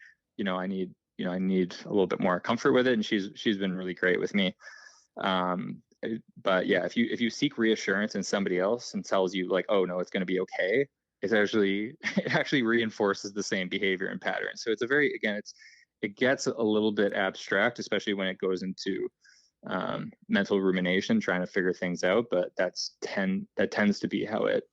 I need a little bit more comfort with it, and she's been really great with me. But yeah, if you seek reassurance in somebody else and tells you like, oh no, it's going to be okay, it actually reinforces the same behavior and pattern. So it's it gets a little bit abstract, especially when it goes into mental rumination, trying to figure things out. But that tends to be how it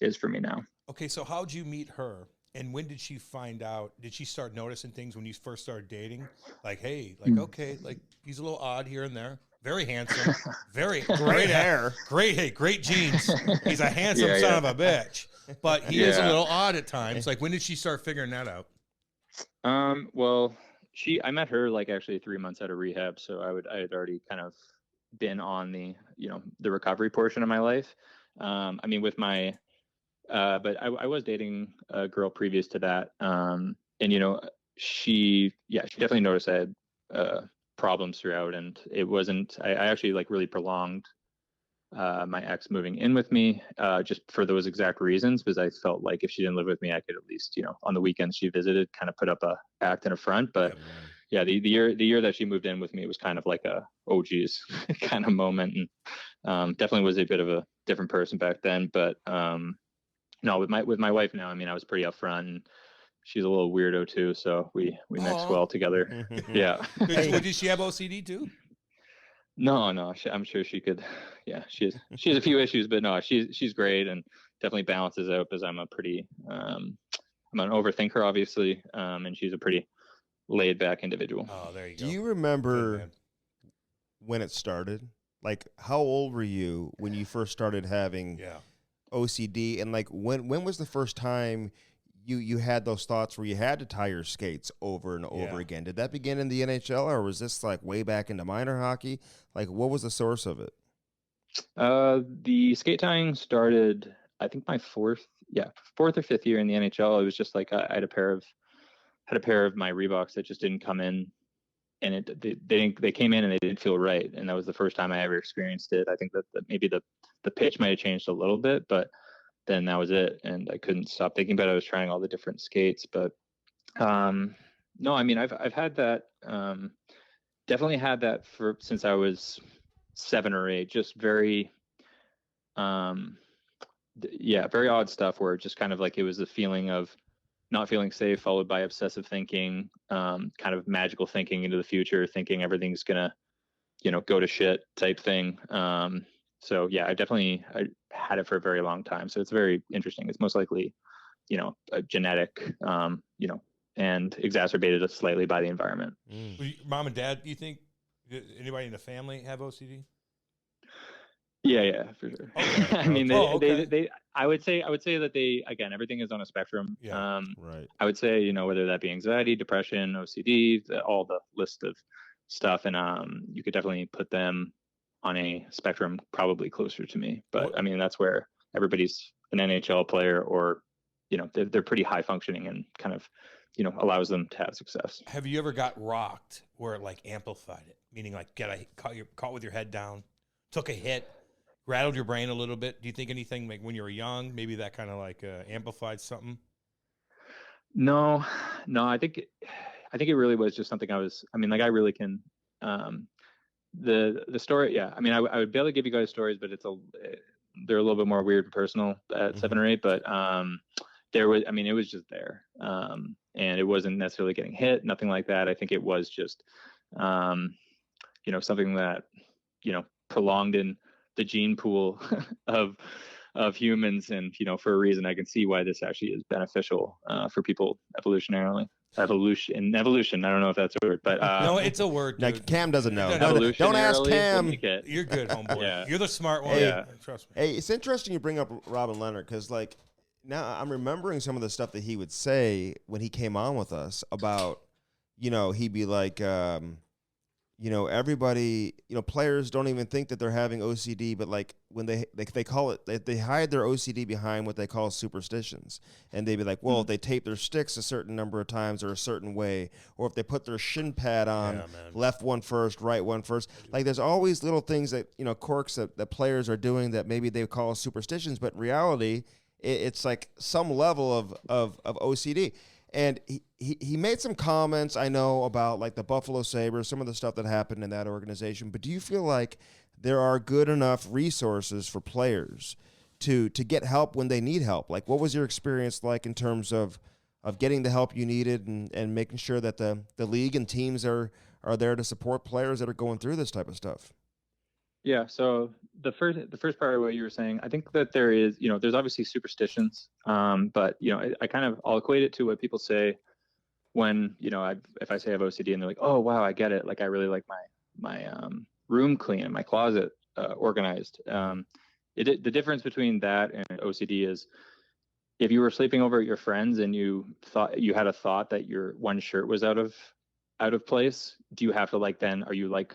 is for me now. Okay, so how'd you meet her? And when did she find out? Did she start noticing things when you first started dating? Like, hey, like, okay, like he's a little odd here and there. Very handsome. Very great hair. Great jeans. He's a handsome son of a bitch. But he is a little odd at times. Like, when did she start figuring that out? Well, I met her like actually 3 months out of rehab. So I had already kind of been on the recovery portion of my life. I mean, with my, but I was dating a girl previous to that. And, she definitely noticed I had, problems throughout, and it wasn't, I actually like really prolonged, my ex moving in with me, just for those exact reasons, because I felt like if she didn't live with me, I could at least, on the weekends she visited, kind of put up a act and a front. But the year that she moved in with me, it was kind of like a, oh geez, kind of moment. And, definitely was a bit of a different person back then. But, no, with my wife now, I mean, I was pretty upfront, and she's a little weirdo too. So we mix well together. Yeah. Did she have OCD too? No, I'm sure she could. Yeah, she has a few issues, but no, she's great, and definitely balances out, because I'm I'm an overthinker, obviously, and she's a pretty laid back individual. Oh, there you go. Do you remember when it started? Like, how old were you when you first started having OCD, and like when was the first time you had those thoughts where you had to tie your skates over and over again? Did that begin in the NHL, or was this like way back into minor hockey? Like, what was the source of it? The skate tying started, I think, my fourth or fifth year in the NHL. It was just like I had a pair of my Reeboks that just didn't come in and they came in and they didn't feel right, and that was the first time I ever experienced it. I think that maybe the pitch might have changed a little bit, but then that was it, and I couldn't stop thinking about it. I was trying all the different skates, but no, I mean, I've had that, definitely had that since I was 7 or 8, just very, very odd stuff where just kind of like it was a feeling of not feeling safe, followed by obsessive thinking, kind of magical thinking into the future, thinking everything's gonna, go to shit type thing. So yeah, I had it for a very long time. So it's very interesting. It's most likely, a genetic, and exacerbated slightly by the environment. Mom and dad, do you think anybody in the family have OCD? Yeah, for sure. Okay. I mean, I would say that again, everything is on a spectrum. Yeah. Right. I would say, whether that be anxiety, depression, OCD, all the list of stuff. And you could definitely put them on a spectrum, probably closer to me. But I mean, that's where everybody's an NHL player, or, they're pretty high functioning and kind of, allows them to have success. Have you ever got rocked where it like amplified it? Meaning like caught with your head down, took a hit, rattled your brain a little bit? Do you think anything like when you were young, maybe that kind of like amplified something? No, I think it really was just something I I really can, the story. Yeah. I mean, I would be able to give you guys stories, but they're a little bit more weird and personal at 7 or 8, but, it was just there. And it wasn't necessarily getting hit, nothing like that. I think it was just, something that, prolonged in the gene pool of humans. And, for a reason, I can see why this actually is beneficial for people evolutionarily. Evolution. I don't know if that's a word, but no, it's a word. Now, Cam doesn't know. Don't ask Cam. You're good, homeboy. Yeah. You're the smart one. Yeah. Trust me. Hey, it's interesting you bring up Robin Leonard, because like now I'm remembering some of the stuff that he would say when he came on with us about, he'd be like, everybody, players don't even think that they're having OCD, but like when they call it, they hide their OCD behind what they call superstitions. And they'd be like, well, if they tape their sticks a certain number of times or a certain way, or if they put their shin pad on, left one first, right one first, like there's always little things that, quirks that players are doing that maybe they call superstitions, but in reality, it's like some level of OCD. And he made some comments, I know, about like the Buffalo Sabres, some of the stuff that happened in that organization. But do you feel like there are good enough resources for players to get help when they need help? Like, what was your experience like in terms of getting the help you needed and making sure that the league and teams are there to support players that are going through this type of stuff? Yeah. So the first part of what you were saying, I think that there is, there's obviously superstitions, but I'll equate it to what people say when, if I say I have OCD and they're like, oh wow, I get it. Like I really like my room clean and my closet organized. The difference between that and OCD is if you were sleeping over at your friends and you had a thought that your one shirt was out of place, do you have to are you like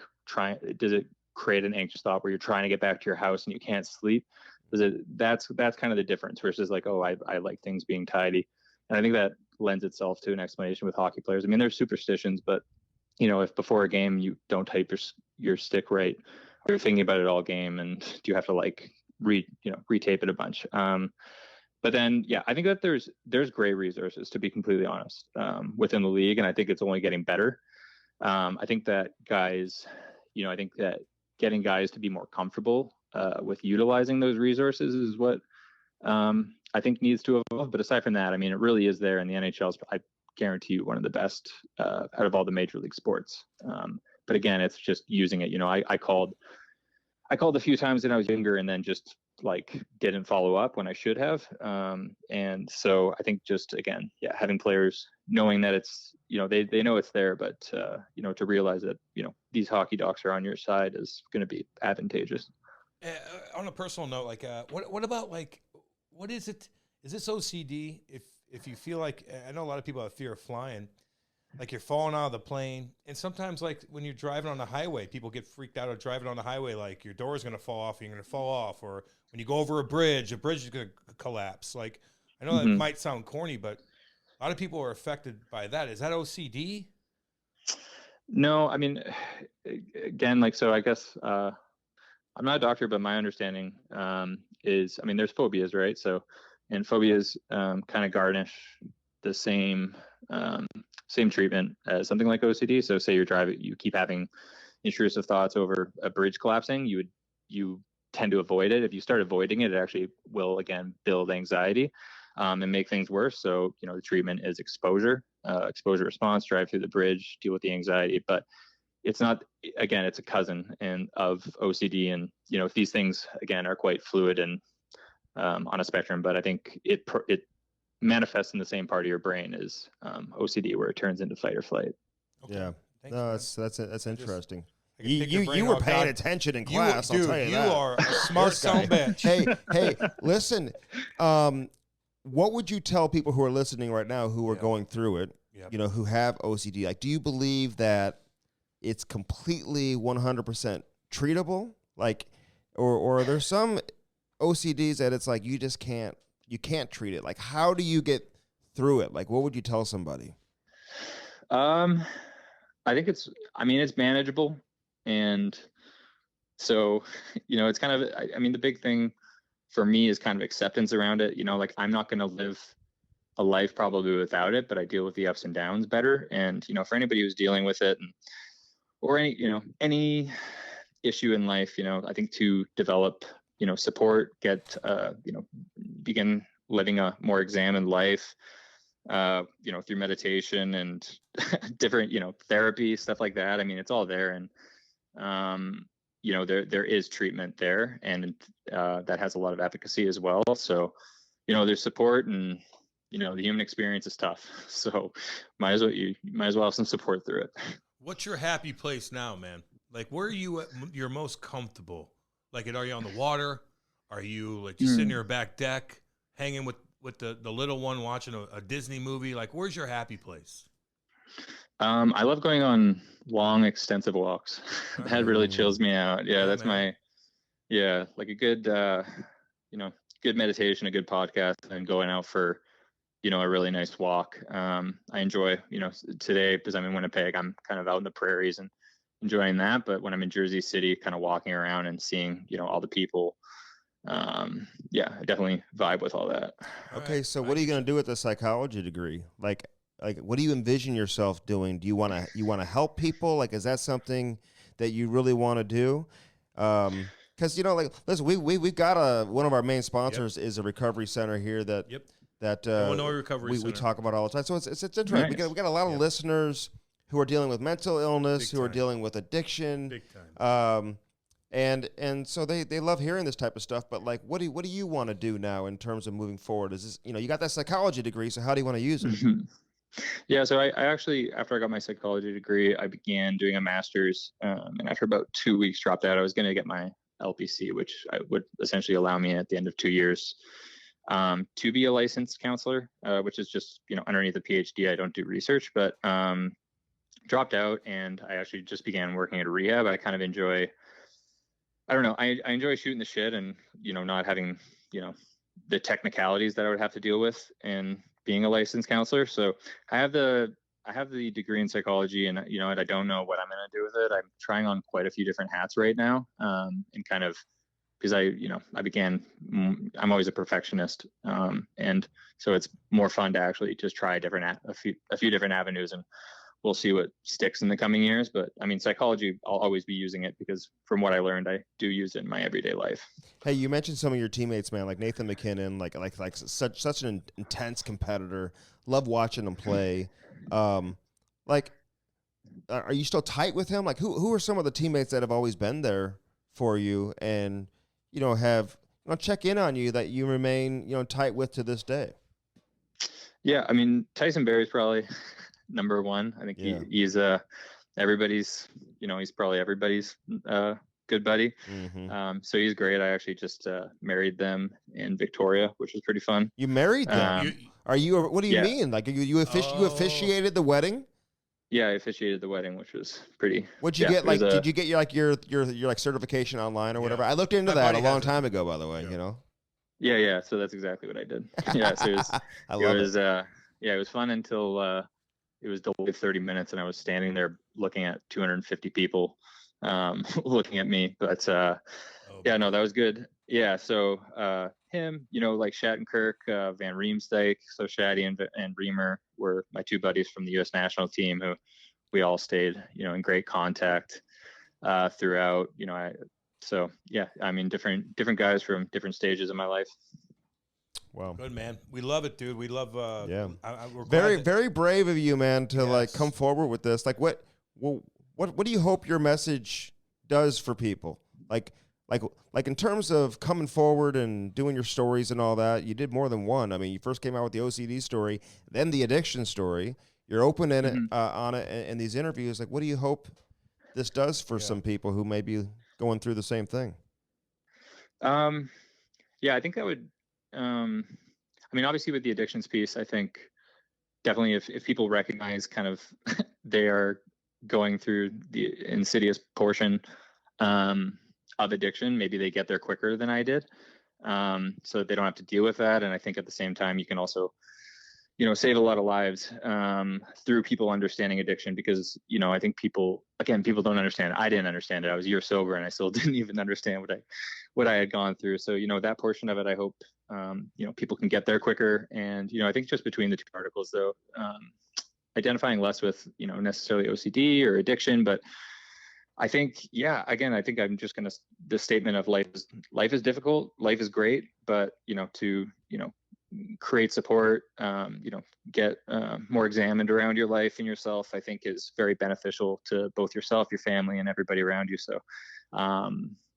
does it create an anxious thought where you're trying to get back to your house and you can't sleep? That's kind of the difference versus like, oh, I like things being tidy. And I think that lends itself to an explanation with hockey players. I mean, there's superstitions, but if before a game you don't tape your stick right, or you're thinking about it all game, and do you have to like retape it a bunch? But then, yeah, I think that there's great resources, to be completely honest, within the league, and I think it's only getting better. I think that guys, getting guys to be more comfortable with utilizing those resources is what I think needs to evolve. But aside from that, I mean, it really is there, and the NHL is, I guarantee you, one of the best out of all the major league sports. But again, it's just using it. I called a few times when I was younger, and then just like didn't follow up when I should have. And so I think just again, having players knowing that it's they know it's there, but to realize that these hockey docs are on your side is going to be advantageous. On a personal note, like what about like what is it? Is this OCD? If you feel like, I know a lot of people have fear of flying, like you're falling out of the plane, and sometimes like when you're driving on the highway, people get freaked out of driving on the highway, like your door is going to fall off, and you're going to fall off, or when you go over a bridge is going to collapse. Like I know that might sound corny, but a lot of people are affected by that. Is that OCD? No, I mean, again, like, so I guess I'm not a doctor, but my understanding is, I mean, there's phobias, right? So, and phobias kind of garnish the same treatment as something like OCD. So, say you're driving, you keep having intrusive thoughts over a bridge collapsing, you tend to avoid it. If you start avoiding it, it actually will again build anxiety and make things worse. So, the treatment is exposure response, drive through the bridge, deal with the anxiety, but it's not, again, it's a cousin of OCD. And, these things again are quite fluid and on a spectrum, but I think it manifests in the same part of your brain as OCD, where it turns into fight or flight. Okay. Yeah. Thanks, no, that's interesting. You were paying attention in class. Dude, I'll tell you that. You are a smart son of a bitch. Hey, listen. What would you tell people who are listening right now who are going through it? Yep. Who have OCD? Like, do you believe that it's completely 100% treatable? Like, or are there some OCDs that it's like you can't treat it? Like, how do you get through it? Like, what would you tell somebody? I think it's manageable. And so, it's kind of, I mean, the big thing for me is kind of acceptance around it. Like, I'm not going to live a life probably without it, but I deal with the ups and downs better. And, for anybody who's dealing with it or any issue in life, I think to develop, support, get, begin living a more examined life, through meditation and different, therapy, stuff like that. I mean, it's all there. And, there is treatment there, and that has a lot of efficacy as well. So, there's support, and, the human experience is tough. So might as well have some support through it. What's your happy place now, man? Like, where are you at your most comfortable? Like, are you on the water? Are you like just sitting in your back deck, hanging with the little one, watching a Disney movie? Like, where's your happy place? I love going on long, extensive walks. That really chills me out. Yeah, that's man. like a good, good meditation, a good podcast, and going out for, a really nice walk. I enjoy, today, because I'm in Winnipeg, I'm kind of out in the prairies and enjoying that. But when I'm in Jersey City, kind of walking around and seeing, all the people, I definitely vibe with all that. Okay, so what are you going to do with the psychology degree? Like, what do you envision yourself doing? Do you want to help people? Like, is that something that you really want to do? Because like, listen, we've got one of our main sponsors is a recovery center here that Illinois Recovery Center. We talk about all the time. So it's interesting. Nice. We got a lot of listeners who are dealing with mental illness, who are dealing with addiction. Big time. And so they love hearing this type of stuff. But like, what do you want to do now in terms of moving forward? Is this, you got that psychology degree, so how do you want to use it? Yeah, so I actually, after I got my psychology degree, I began doing a master's, and after about 2 weeks dropped out. I was going to get my LPC, which would essentially allow me at the end of 2 years to be a licensed counselor, which is just, underneath a PhD. I don't do research, but dropped out, and I actually just began working at a rehab. I kind of enjoy, I don't know, I enjoy shooting the shit and, not having, the technicalities that I would have to deal with and being a licensed counselor. So I have the degree in psychology, and I don't know what I'm going to do with it. I'm trying on quite a few different hats right now, and kind of because I'm always a perfectionist, and so it's more fun to actually just try a few different avenues, and we'll see what sticks in the coming years. But I mean, psychology, I'll always be using it because from what I learned, I do use it in my everyday life. Hey, you mentioned some of your teammates, man, like Nathan McKinnon, like such an intense competitor. Love watching him play. Are you still tight with him? Like, who are some of the teammates that have always been there for you and have check in on you that you remain tight with to this day? Yeah, I mean, Tyson Berry's probably number one. I think he's everybody's, he's probably everybody's good buddy. Mm-hmm. So he's great. I actually just married them in Victoria, which was pretty fun. You married them? What do you mean? Like you officiated the wedding? Yeah, I officiated the wedding, which was pretty. What'd you get? Like, did you get your certification online or whatever? I looked into that a long time ago, by the way. Yeah. So that's exactly what I did. Yeah. So it was. It was fun until it was delayed 30 minutes, and I was standing there looking at 250 people looking at me. But yeah, no, that was good. Yeah, so him, like Shattenkirk, Van Riemsdyk, so Shatty and Reamer were my two buddies from the U.S. national team who we all stayed, in great contact throughout. So yeah, I mean, different guys from different stages of my life. Wow. Good, man. We love it, dude. We love. Yeah. We're Very brave of you, man, to like come forward with this. Like, what do you hope your message does for people? Like in terms of coming forward and doing your stories and all that. You did more than one. I mean, you first came out with the OCD story, then the addiction story. You're open in it on it in these interviews. Like, what do you hope this does for some people who may be going through the same thing? Yeah, I think that would. I mean, obviously with the addictions piece, I think definitely if people recognize kind of they are going through the insidious portion of addiction, maybe they get there quicker than I did, so they don't have to deal with that. And I think at the same time, you can also, save a lot of lives through people understanding addiction, because, I think people don't understand. I didn't understand it. I was years sober and I still didn't even understand what I had gone through. So, that portion of it, I hope, people can get there quicker. And, I think just between the two articles, though, identifying less with, necessarily OCD or addiction, but I think, again, I think I'm just going to, the statement of life is difficult, life is great, but, to, create support, get more examined around your life and yourself, I think is very beneficial to both yourself, your family, and everybody around you. So,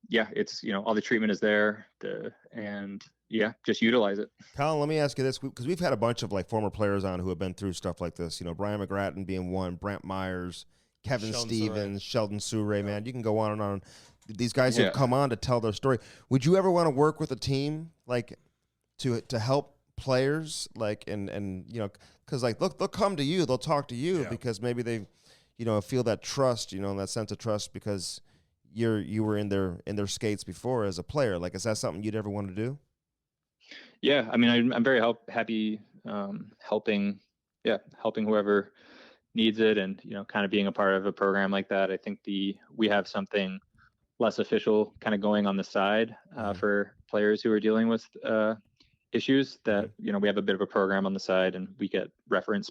it's, all the treatment is there, just utilize it. Colin, let me ask you this, because we've had a bunch of like former players on who have been through stuff like this. Brian McGrattan being one, Brent Myers, Kevin Stevens, Sheldon Surrey, man. You can go on and on. These guys have come on to tell their story. Would you ever want to work with a team like to help players, like, and because like they'll come to you, they'll talk to you because maybe they feel that trust, and that sense of trust because you were in their skates before as a player. Like, is that something you'd ever want to do? Yeah, I mean, I'm very happy helping whoever needs it, and kind of being a part of a program like that. I think we have something less official kind of going on the side for players who are dealing with issues that we have a bit of a program on the side, and we get reference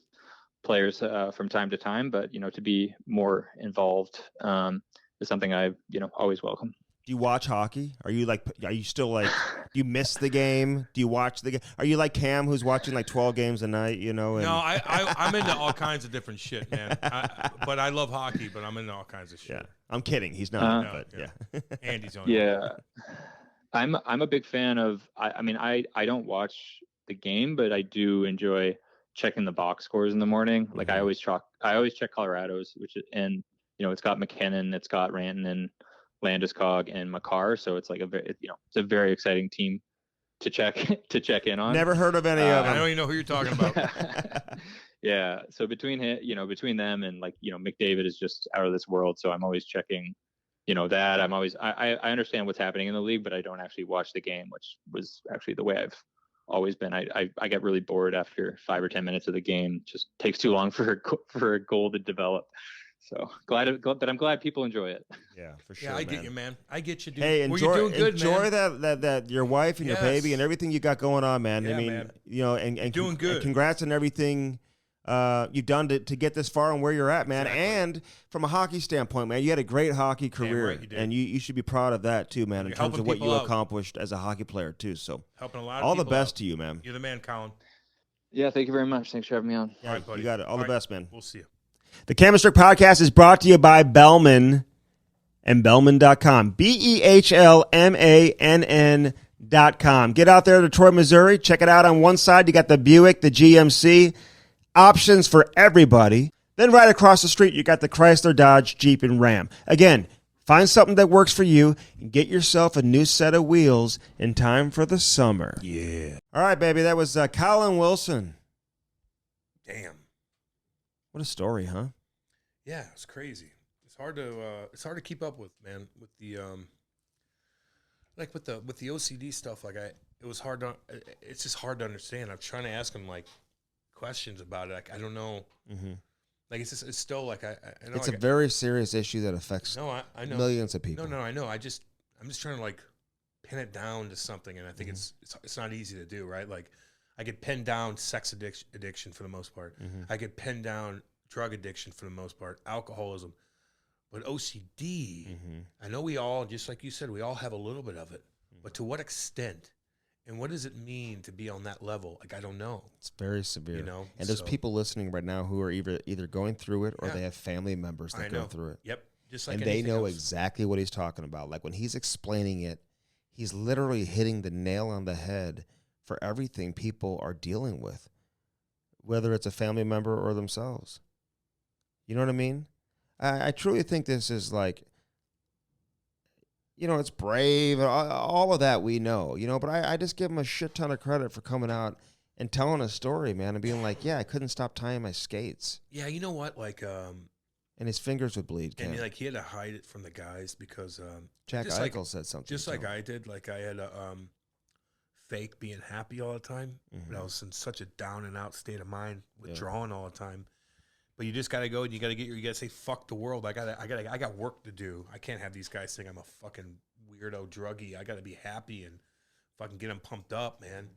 players from time to time, but to be more involved is something I always welcome. Do you watch hockey? Are you still like, do you miss the game? Do you watch the game? Are you like Cam, who's watching like 12 games a night, and... No, I'm into all kinds of different shit, man. But I love hockey, but I'm into all kinds of shit. Yeah. I'm kidding. He's not, but yeah. Andy's on. Yeah. I'm a big fan of, I don't watch the game, but I do enjoy checking the box scores in the morning. Like I always check Colorado's, and it's got McKinnon, it's got Rantanen, Landeskog, and Makar, so it's like it's a very exciting team to check in on. Never heard of any of them. I don't even know who you're talking about. Yeah, so between them and McDavid is just out of this world. So I'm always checking, that. I understand what's happening in the league, but I don't actually watch the game, which was actually the way I've always been. I get really bored after 5 or 10 minutes of the game. It just takes too long for a goal to develop. So but I'm glad people enjoy it. Yeah, for sure. Yeah, I get you, man. I get you, dude. Hey, enjoy, you're doing good, enjoy man. that your wife and your baby and everything you got going on, man. Yeah, I mean, man. and doing good. And congrats on everything you've done to get this far and where you're at, man. Exactly. And from a hockey standpoint, man, you had a great hockey career, right, you did. and you should be proud of that too, man. In terms of what you accomplished as a hockey player too. So helping a lot of all people the best out. to you, man. You're the man, Colin. Yeah, thank you very much. Thanks for having me on. Yeah, all right, buddy. You got it. All the best, man. We'll see you. The Cam Strick podcast is brought to you by Bellman and Bellman.com. BEHLMANN.com. Get out there to Detroit, Missouri. Check it out. On one side, you got the Buick, the GMC. Options for everybody. Then right across the street, you got the Chrysler, Dodge, Jeep, and Ram. Again, find something that works for you and get yourself a new set of wheels in time for the summer. Yeah. All right, baby. That was Colin Wilson. Damn. What a story, huh? Yeah, it's crazy. It's hard to keep up with, man. With the with the OCD stuff. Like it's just hard to understand. I'm trying to ask him like questions about it. Like I don't know. Like it's still like I know it's a very serious issue that affects I know millions of people. No, I know. I'm just trying to like pin it down to something, and I think it's not easy to do, right? Like I could pin down sex addiction for the most part. I could pin down drug addiction for the most part, alcoholism, but OCD. I know we all, just like you said, we all have a little bit of it, but to what extent? And what does it mean to be on that level? Like, I don't know. It's very severe. You know? And there's people listening right now who are either going through it or they have family members that go through it. Yep. Just like and they know exactly what he's talking about. Like when he's explaining it, he's literally hitting the nail on the head for everything people are dealing with, whether it's a family member or themselves. You know what I mean? I truly think this is like, you know, it's brave, all of that we know, you know, but I just give him a shit ton of credit for coming out and telling a story, man, and being like, yeah, I couldn't stop tying my skates. Yeah, you know what? Like, and his fingers would bleed. And like he had to hide it from the guys because Jack Eichel said something. Just like I did, like I had a fake being happy all the time, but I was in such a down and out state of mind, withdrawing all the time. But you just gotta go and you gotta say fuck the world. I got work to do. I can't have these guys saying I'm a fucking weirdo druggie. I gotta be happy and fucking get them pumped up, man.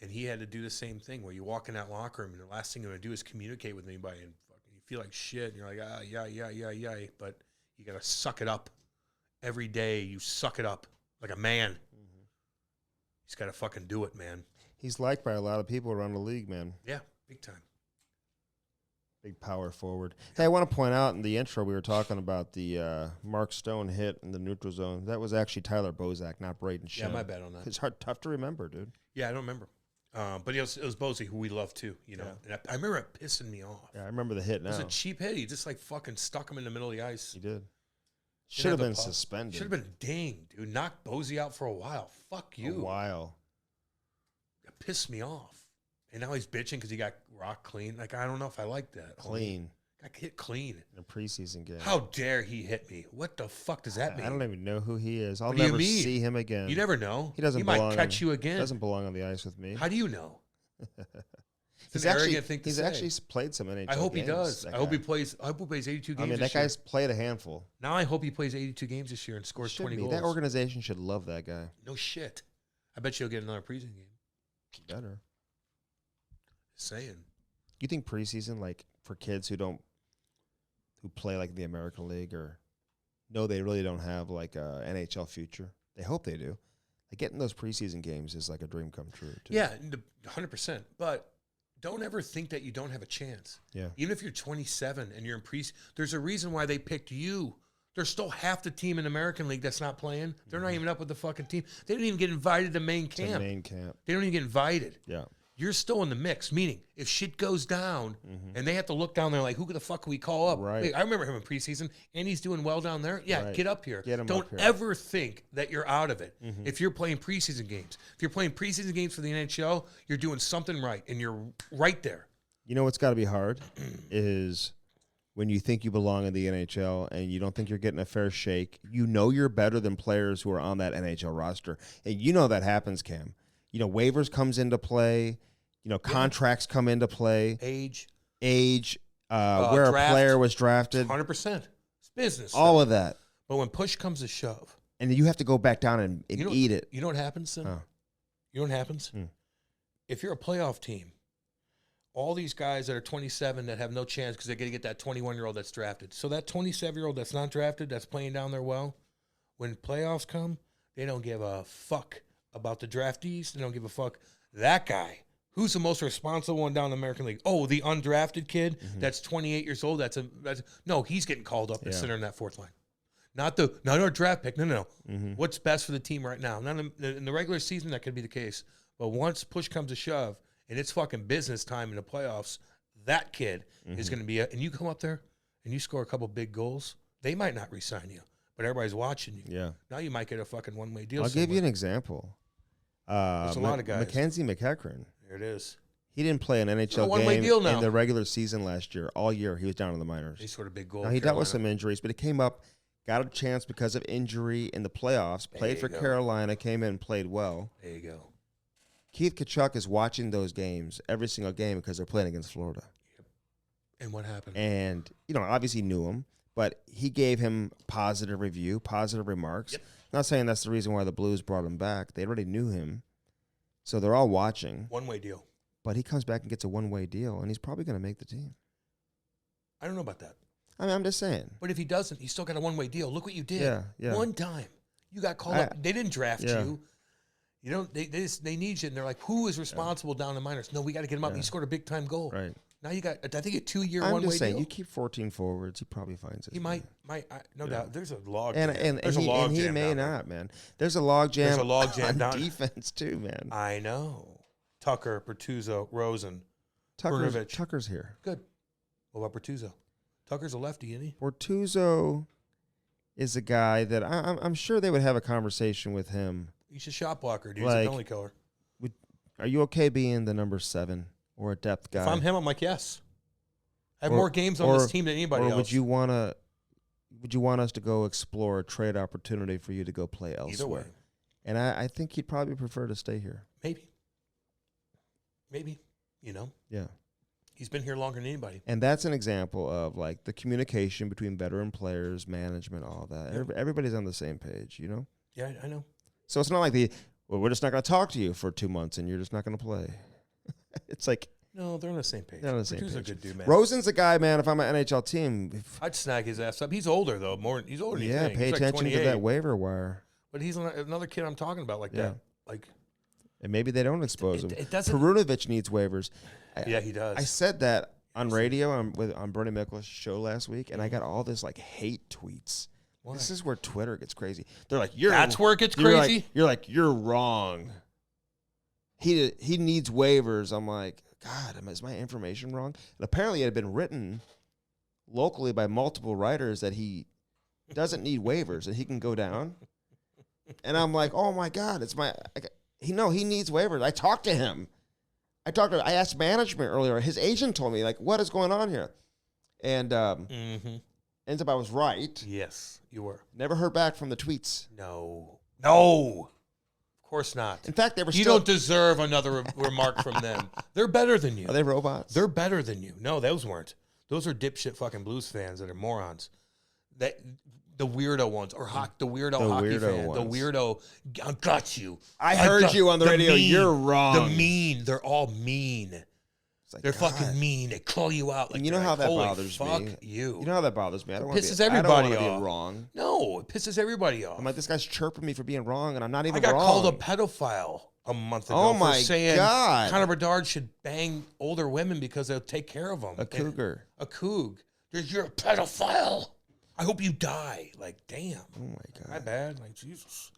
And he had to do the same thing where you walk in that locker room and the last thing you're gonna do is communicate with anybody and fucking you feel like shit and you're like, yeah. But you gotta suck it up. Every day you suck it up like a man. He's gotta fucking do it, man. He's liked by a lot of people around the league, man. Yeah, big time. Big power forward. Hey, I want to point out in the intro we were talking about the Mark Stone hit in the neutral zone. That was actually Tyler Bozak, not Braden Shen. Yeah, my bad on that. It's tough to remember, dude. Yeah, I don't remember. But it was Bozak, who we love too, you know. Yeah. And I remember it pissing me off. Yeah, I remember the hit now. It was a cheap hit. He just like fucking stuck him in the middle of the ice. He did. Should have been suspended. Should have been dinged, dude. Knock Bozak out for a while. Fuck you. A while. It pissed me off. And now he's bitching because he got rock clean. Like, I don't know if I like that. Clean. Got hit clean. In a preseason game. How dare he hit me? What the fuck does that mean? I don't even know who he is. I'll never see him again. You never know. He doesn't. He might catch you again. Doesn't belong on the ice with me. How do you know? He's actually played some NHL. I hope games, he does. I hope he plays 82 games. I mean, that guy's played a handful. Now I hope he plays 82 games this year and scores 20 goals. That organization should love that guy. No shit. I bet you'll get another preseason game. Better. Saying. You think preseason, like for kids who play like the American League or know they really don't have like a NHL future, they hope they do. Like getting those preseason games is like a dream come true. Too. Yeah, 100%. But don't ever think that you don't have a chance. Yeah. Even if you're 27 and you're in preseason, there's a reason why they picked you. There's still half the team in the American League that's not playing. They're not even up with the fucking team. They didn't even get invited to main camp. They don't even get invited. Yeah. You're still in the mix, meaning if shit goes down and they have to look down there like, who the fuck can we call up? Right. Wait, I remember him in preseason, and he's doing well down there. Yeah, right. Get up here. Get him Don't up here. ever think that you're out of it. If you're playing preseason games. If you're playing preseason games for the NHL, you're doing something right, and you're right there. You know what's got to be hard is when you think you belong in the NHL and you don't think you're getting a fair shake. You know you're better than players who are on that NHL roster. And you know that happens, Cam. You know, waivers comes into play. You know, contracts come into play. Age, where draft, a player was drafted. 100%. It's business. All of that. But when push comes to shove. And you have to go back down and eat it. You know what happens then? You know what happens? If you're a playoff team, all these guys that are 27 that have no chance because they're going to get that 21-year-old that's drafted. So that 27-year-old that's not drafted, that's playing down there well, when playoffs come, they don't give a fuck about the draftees. They don't give a fuck. That guy, who's the most responsible one down in the American League? Oh, the undrafted kid that's 28 years old. No, he's getting called up and sitting in that fourth line. Not our draft pick. No. What's best for the team right now? Not in the regular season, that could be the case. But once push comes to shove and it's fucking business time in the playoffs, that kid is going to be and you come up there and you score a couple big goals, they might not re-sign you, but everybody's watching you. Yeah. Now you might get a fucking one-way deal. I'll give you an example. There's a lot of guys. Mackenzie McEachran. There it is. He didn't play an NHL game in the regular season last year. All year, he was down in the minors. He scored a big goal. Now, he dealt with some injuries, but he came up, got a chance because of injury in the playoffs, played for Carolina, came in and played well. There you go. Keith Tkachuk is watching those games, every single game, because they're playing against Florida. Yep. And what happened? And, obviously knew him, but he gave him positive review, positive remarks. Yep. Not saying that's the reason why the Blues brought him back. They already knew him. So they're all watching. One-way deal. But he comes back and gets a one-way deal, and he's probably going to make the team. I don't know about that. I'm just saying. But if he doesn't, he's still got a one-way deal. Look what you did. Yeah. One time. You got called up. They didn't draft you. They need you, and they're like, who is responsible down in the minors? No, we got to get him up. He scored a big-time goal. Right. Now you got, I think, a 2-year I'm one-way just saying, deal. you keep 14 forwards, he probably finds it. He might, no doubt. There's a log And he may not, man. There's a log jam. There's a log jam on down defense too, man. I know. Tucker, Bertuzzo, Rosen, Tucker's here. Good. What about Bertuzzo? Tucker's a lefty, isn't he? Bertuzzo is a guy that I'm sure they would have a conversation with him. He's a shot blocker, dude. He's a penalty killer. Are you okay being the number 7 or a depth guy? If I'm him, I'm like, yes. I have more games on this team than anybody else. Or would you want us to go explore a trade opportunity for you to go play elsewhere? Either way. And I think he'd probably prefer to stay here. Maybe. Yeah. He's been here longer than anybody. And that's an example of like the communication between veteran players, management, all that. Yep. Everybody's on the same page, Yeah, I know. So it's not like we're just not going to talk to you for 2 months and you're just not going to play. It's like, no, they're on the same page. They're on the same page. a good dude, man. Rosen's a guy, man. If I'm an NHL team, I'd snag his ass up. He's older though. He's older than you think. pay He's like attention to 28. that waiver wire. But he's another kid I'm talking about like that. Like, and maybe they don't expose him. It doesn't. Perunovic needs waivers. Yeah, he does. I said that on radio on Bernie Mikla's show last week, and I got all this like hate tweets. Why? This is where Twitter gets crazy. They're like, That's where it gets crazy? You're wrong. He needs waivers. I'm like, God, is my information wrong? And apparently it had been written locally by multiple writers that he doesn't need waivers, and he can go down. And I'm like, oh my God, he needs waivers. I talked to him. I asked management earlier. His agent told me, like, what is going on here? And ends up I was right. Yes, you were. Never heard back from the tweets. No. Of course not. In fact, You don't deserve another remark from them. They're better than you. Are they robots? They're better than you. No, those weren't. Those are dipshit fucking Blues fans that are morons. The weirdo ones, or the weirdo hockey fan. Ones. The weirdo, I got you. I heard you on the radio. Mean, you're wrong. The mean. They're all mean. Like, they're fucking mean. They call you out. Like, and you know how that bothers me? Fuck you. You know how that bothers me? I don't want to be wrong. No, it pisses everybody off. I'm like, this guy's chirping me for being wrong, and I'm not even wrong. I got called a pedophile a month ago for saying God. Connor Bedard should bang older women because they'll take care of them. A cougar. A coug. You're a pedophile. I hope you die. Like, damn. Oh, my God. My bad. Like, Jesus.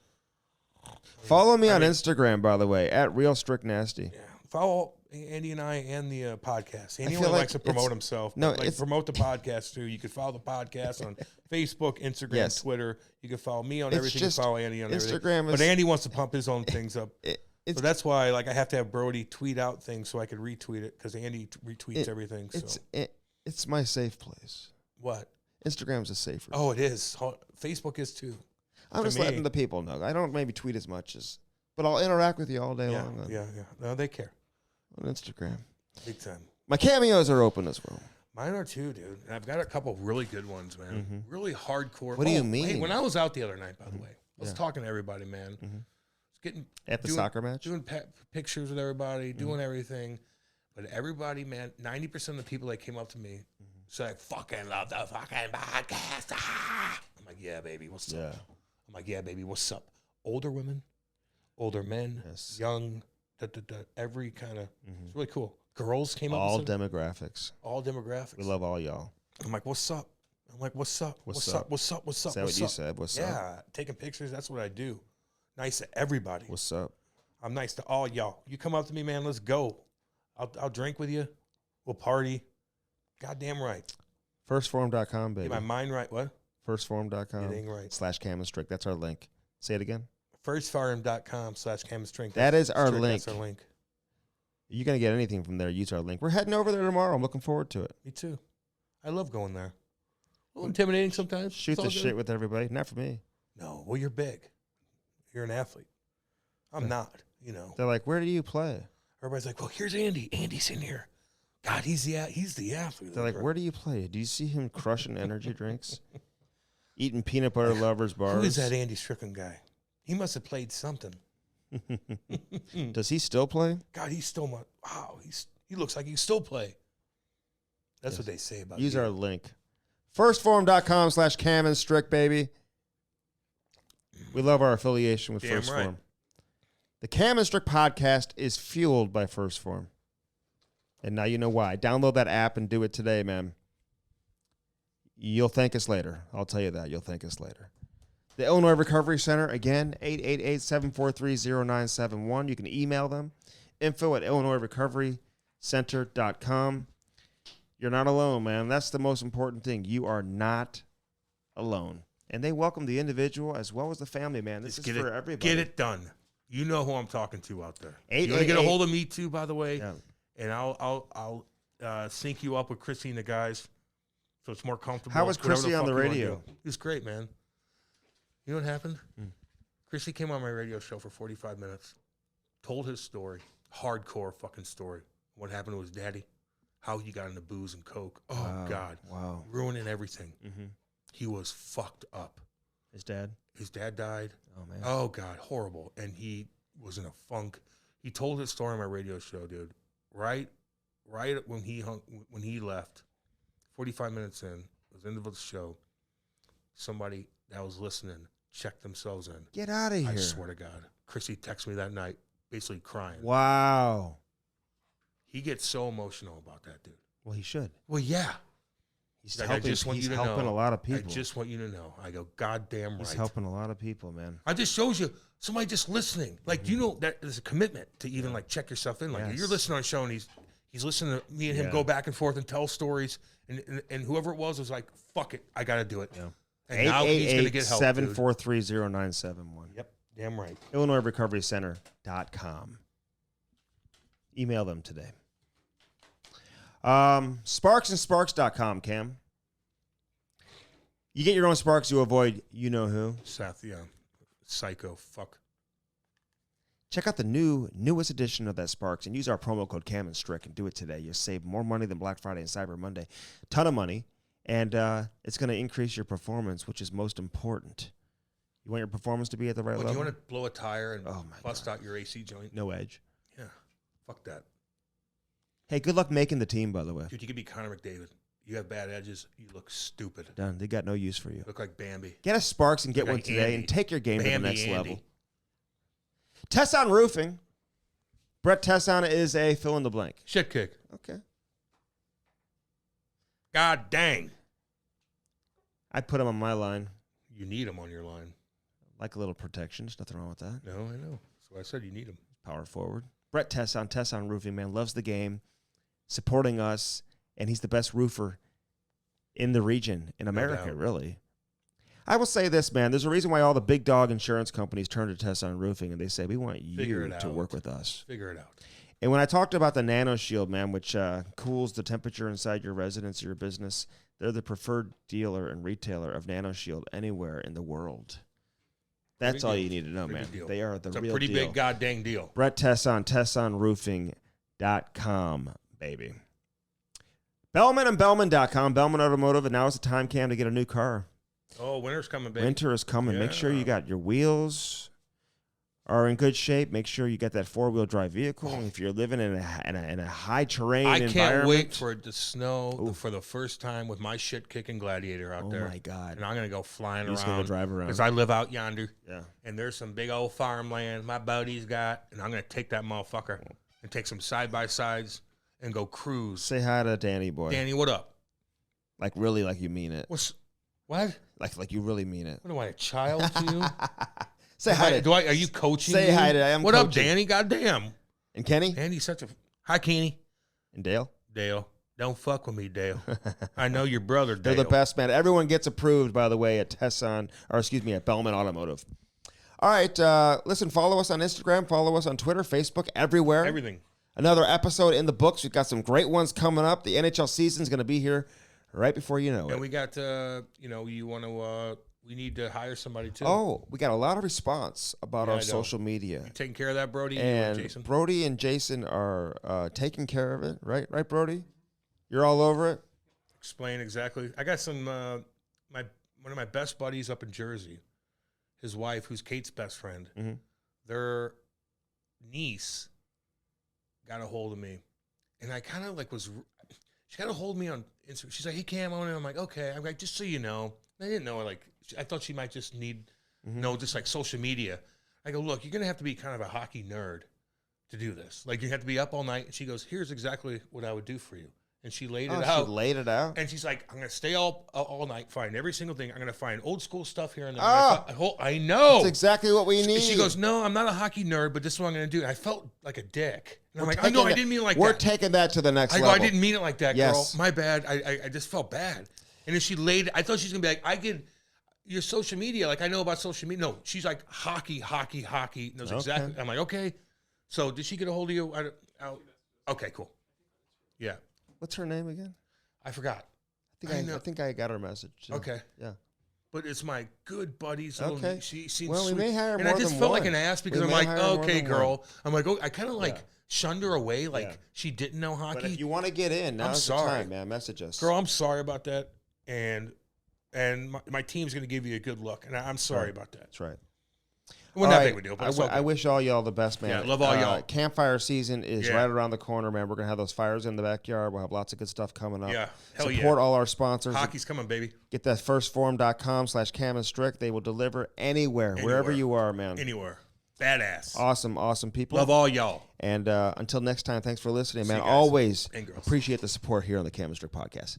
Follow me on Instagram, by the way, at Real Strick Nasty. Yeah. Follow Andy and I and the podcast. Andy only likes to promote himself. No, promote the podcast, too. You can follow the podcast on Facebook, Instagram, Twitter. You can follow me on everything. You can follow Andy on Instagram everything. But Andy wants to pump his own things up. So that's why I have to have Brody tweet out things so I could retweet it, because Andy retweets everything. So. It's my safe place. What? Instagram's a safer. Oh, it is. Facebook is too. I'm just letting the people know. I don't maybe tweet as much but I'll interact with you all day long. Yeah. No, they care. On Instagram. Big time. My cameos are open as well. Mine are too, dude. And I've got a couple really good ones, man. Mm-hmm. Really hardcore. What do you mean? Hey, when I was out the other night, by the way, I was talking to everybody, man. Mm-hmm. At the soccer match? Doing pictures with everybody, doing everything. But everybody, man, 90% of the people that came up to me said, I fucking love the fucking podcast. I'm like, yeah, baby, what's up? I'm like, yeah, baby, what's up? Older women, older men, young, every kind of, it's really cool. Girls came up. All demographics. All demographics. We love all y'all. I'm like, what's up? I'm like, what's up? What's up? What's up? What's up? Is that what you said? What's up? Yeah, taking pictures, that's what I do. Nice to everybody. What's up? I'm nice to all y'all. You come up to me, man, let's go. I'll drink with you. We'll party. Goddamn right. Firstforum.com, baby. Get my mind right. What? Firstforum.com. Getting right. /Cam Strick. That's our link. Say it again. Firstforum.com/Cam Strick. That is our link. That's our link. You're going to get anything from there. Use our link. We're heading over there tomorrow. I'm looking forward to it. Me too. I love going there. A little intimidating sometimes. Shoot the shit with everybody. Not for me. No. Well, you're big. You're an athlete. I'm not, They're like, where do you play? Everybody's like, well, here's Andy. Andy's in here. God, he's the athlete. They're like, where do you play? Do you see him crushing energy drinks? Eating peanut butter lovers bars? Who is that Andy Strickland guy? He must have played something. Does he still play? God, he's still wow. He looks like he still play. That's what they say about. Use our link. Firstform.com/Cam Strick, baby. We love our affiliation with First Form. The Cam Strick podcast is fueled by First Form. And now you know why. Download that app and do it today, man. You'll thank us later. I'll tell you that. You'll thank us later. The Illinois Recovery Center, again, 888-743-0971. You can email them, info@illinoisrecoverycenter.com. You're not alone, man. That's the most important thing. You are not alone. And they welcome the individual as well as the family, man. This is for everybody. Get it done. You know who I'm talking to out there. You want to get a hold of me too, by the way, and I'll sync you up with Chrissy and the guys so it's more comfortable. How was Chrissy on the radio? He was great, man. You know what happened? Chrissy came on my radio show for 45 minutes, told his story, hardcore fucking story. What happened to his daddy, how he got into booze and coke. Oh, wow. God. Wow. Ruining everything. Mm-hmm. He was fucked up. His dad? His dad died. Oh, man. Oh, God. Horrible. And he was in a funk. He told his story on my radio show, dude. Right when he left, 45 minutes in, it was the end of the show, somebody that was listening checked themselves in. Get out of here. I swear to God. Chrissy texted me that night, basically crying. Wow. He gets so emotional about that, dude. Well, he should. Well, yeah. He's helping a lot of people. I just want you to know. I go, goddamn right. He's helping a lot of people, man. I just shows you somebody just listening. Like, you know, that there's a commitment to even like check yourself in. Like, you're listening on a show and he's listening to me and him go back and forth and tell stories. And whoever it was like, fuck it, I got to do it. Yeah. And now he's going to get help. 743-0971. Yep, damn right. IllinoisRecoveryCenter.com. Email them today. SparksandSparks.com, Cam. You get your own sparks, you avoid you-know-who. Seth, yeah. Psycho, fuck. Check out the newest edition of that Sparks and use our promo code Cam and Strick and do it today. You'll save more money than Black Friday and Cyber Monday. Ton of money. And it's going to increase your performance, which is most important. You want your performance to be at the right level? Do you want to blow a tire and bust out your AC joint? No edge. Yeah. Fuck that. Hey, good luck making the team, by the way. Dude, you could be Connor McDavid. You have bad edges. You look stupid. Done. They got no use for you. You look like Bambi. Get a Sparks and get one today and take your game to the next level. Tesson Roofing. Brett Tesson is a fill-in-the-blank. Shit kick. Okay. God dang. I'd put him on my line. You need him on your line. Like a little protection. There's nothing wrong with that. No, I know. That's why I said you need him. Power forward. Brett Tesson Roofing, man, loves the game, supporting us, and he's the best roofer in the region, in America, really. I will say this, man. There's a reason why all the big dog insurance companies turn to Tesson Roofing, and they say, we want you to work with us. Figure it out. And when I talked about the Nano Shield, man, which cools the temperature inside your residence or your business, they're the preferred dealer and retailer of Nano Shield anywhere in the world. That's all you need to know, man. They are the real deal. It's a pretty big goddamn deal. Brett Tesson, TessonRoofing.com, baby. Bellman and Bellman.com, Bellman Automotive, and now is the time, Cam, to get a new car. Oh, winter's coming, baby. Winter is coming. Yeah. Make sure you got your wheels are in good shape. Make sure you got that four-wheel drive vehicle. If you're living in a high terrain environment. I can't wait for it to snow for the first time with my shit kicking Gladiator out there. Oh my God! And I'm gonna go flying around. Just gonna drive around because I live out yonder. Yeah. And there's some big old farmland my buddy's got, and I'm gonna take that motherfucker and take some side by sides and go cruise. Say hi to Danny boy. Danny, what up? Like really, like you mean it. What? Like you really mean it. What am I, a child to you? Say hi to. Are you coaching? Say hi to. What up, Danny? Goddamn. And Kenny. Andy's such a. Hi, Kenny. And Dale. Don't fuck with me, Dale. I know your brother, Dale. They're the best, man. Everyone gets approved, by the way, at at Bellman Automotive. All right, listen. Follow us on Instagram. Follow us on Twitter, Facebook, everywhere. Everything. Another episode in the books. We've got some great ones coming up. The NHL season's going to be here right before you know it. And we got, we we need to hire somebody too. Oh, we got a lot of response about our social media. You taking care of that, Brody? And Jason? Brody and Jason are taking care of it, right? Right, Brody? You're all over it? Explain exactly. I got some, one of my best buddies up in Jersey, his wife, who's Kate's best friend, their niece got a hold of me. And I kind of she got a hold of me on Instagram. She's like, hey, Cam, I'm like, okay. I'm like, just so you know. I didn't know, I thought she might just need, just like social media. I go, look, you're going to have to be kind of a hockey nerd to do this. Like, you have to be up all night. And she goes, here's exactly what I would do for you. And she laid it out. She laid it out? And she's like, I'm going to stay all night, find every single thing. I'm going to find old school stuff here and there. I know. That's exactly what we need. She goes, no, I'm not a hockey nerd, but this is what I'm going to do. And I felt like a dick. And I'm like, I know, I didn't mean it like that. We're taking that to the next level. I didn't mean it like that, girl. My bad. I just felt bad. And then she laid, I thought she was going to be like, I get your social media. Like, I know about social media. No, she's like, hockey. Knows exactly. I'm like, okay. So did she get a hold of you? Okay, cool. Yeah. What's her name again? I forgot. I think I got her message. Too. Okay. Yeah. But it's my good buddies. Okay. She seems well, we sweet. may hire and more I just than felt one. like an ass because I'm like, okay, girl. I'm like, I kind of shunned her away, like she didn't know hockey. But if you want to get in, now's the time, man. Message us, girl. I'm sorry about that, and my team's going to give you a good look, and I'm sorry about that. That's right. Well, not big of a deal, but I wish all y'all the best, man. Yeah, love all y'all. Campfire season is right around the corner, man. We're going to have those fires in the backyard. We'll have lots of good stuff coming up. Yeah, hell Support all our sponsors. Hockey's coming, baby. Get that firstform.com/Cam Strick. They will deliver anywhere, wherever you are, man. Anywhere. Badass. Awesome people. Love all y'all. And until next time, thanks for listening, man. Always and girls. appreciate the support here on the Cam Strick podcast.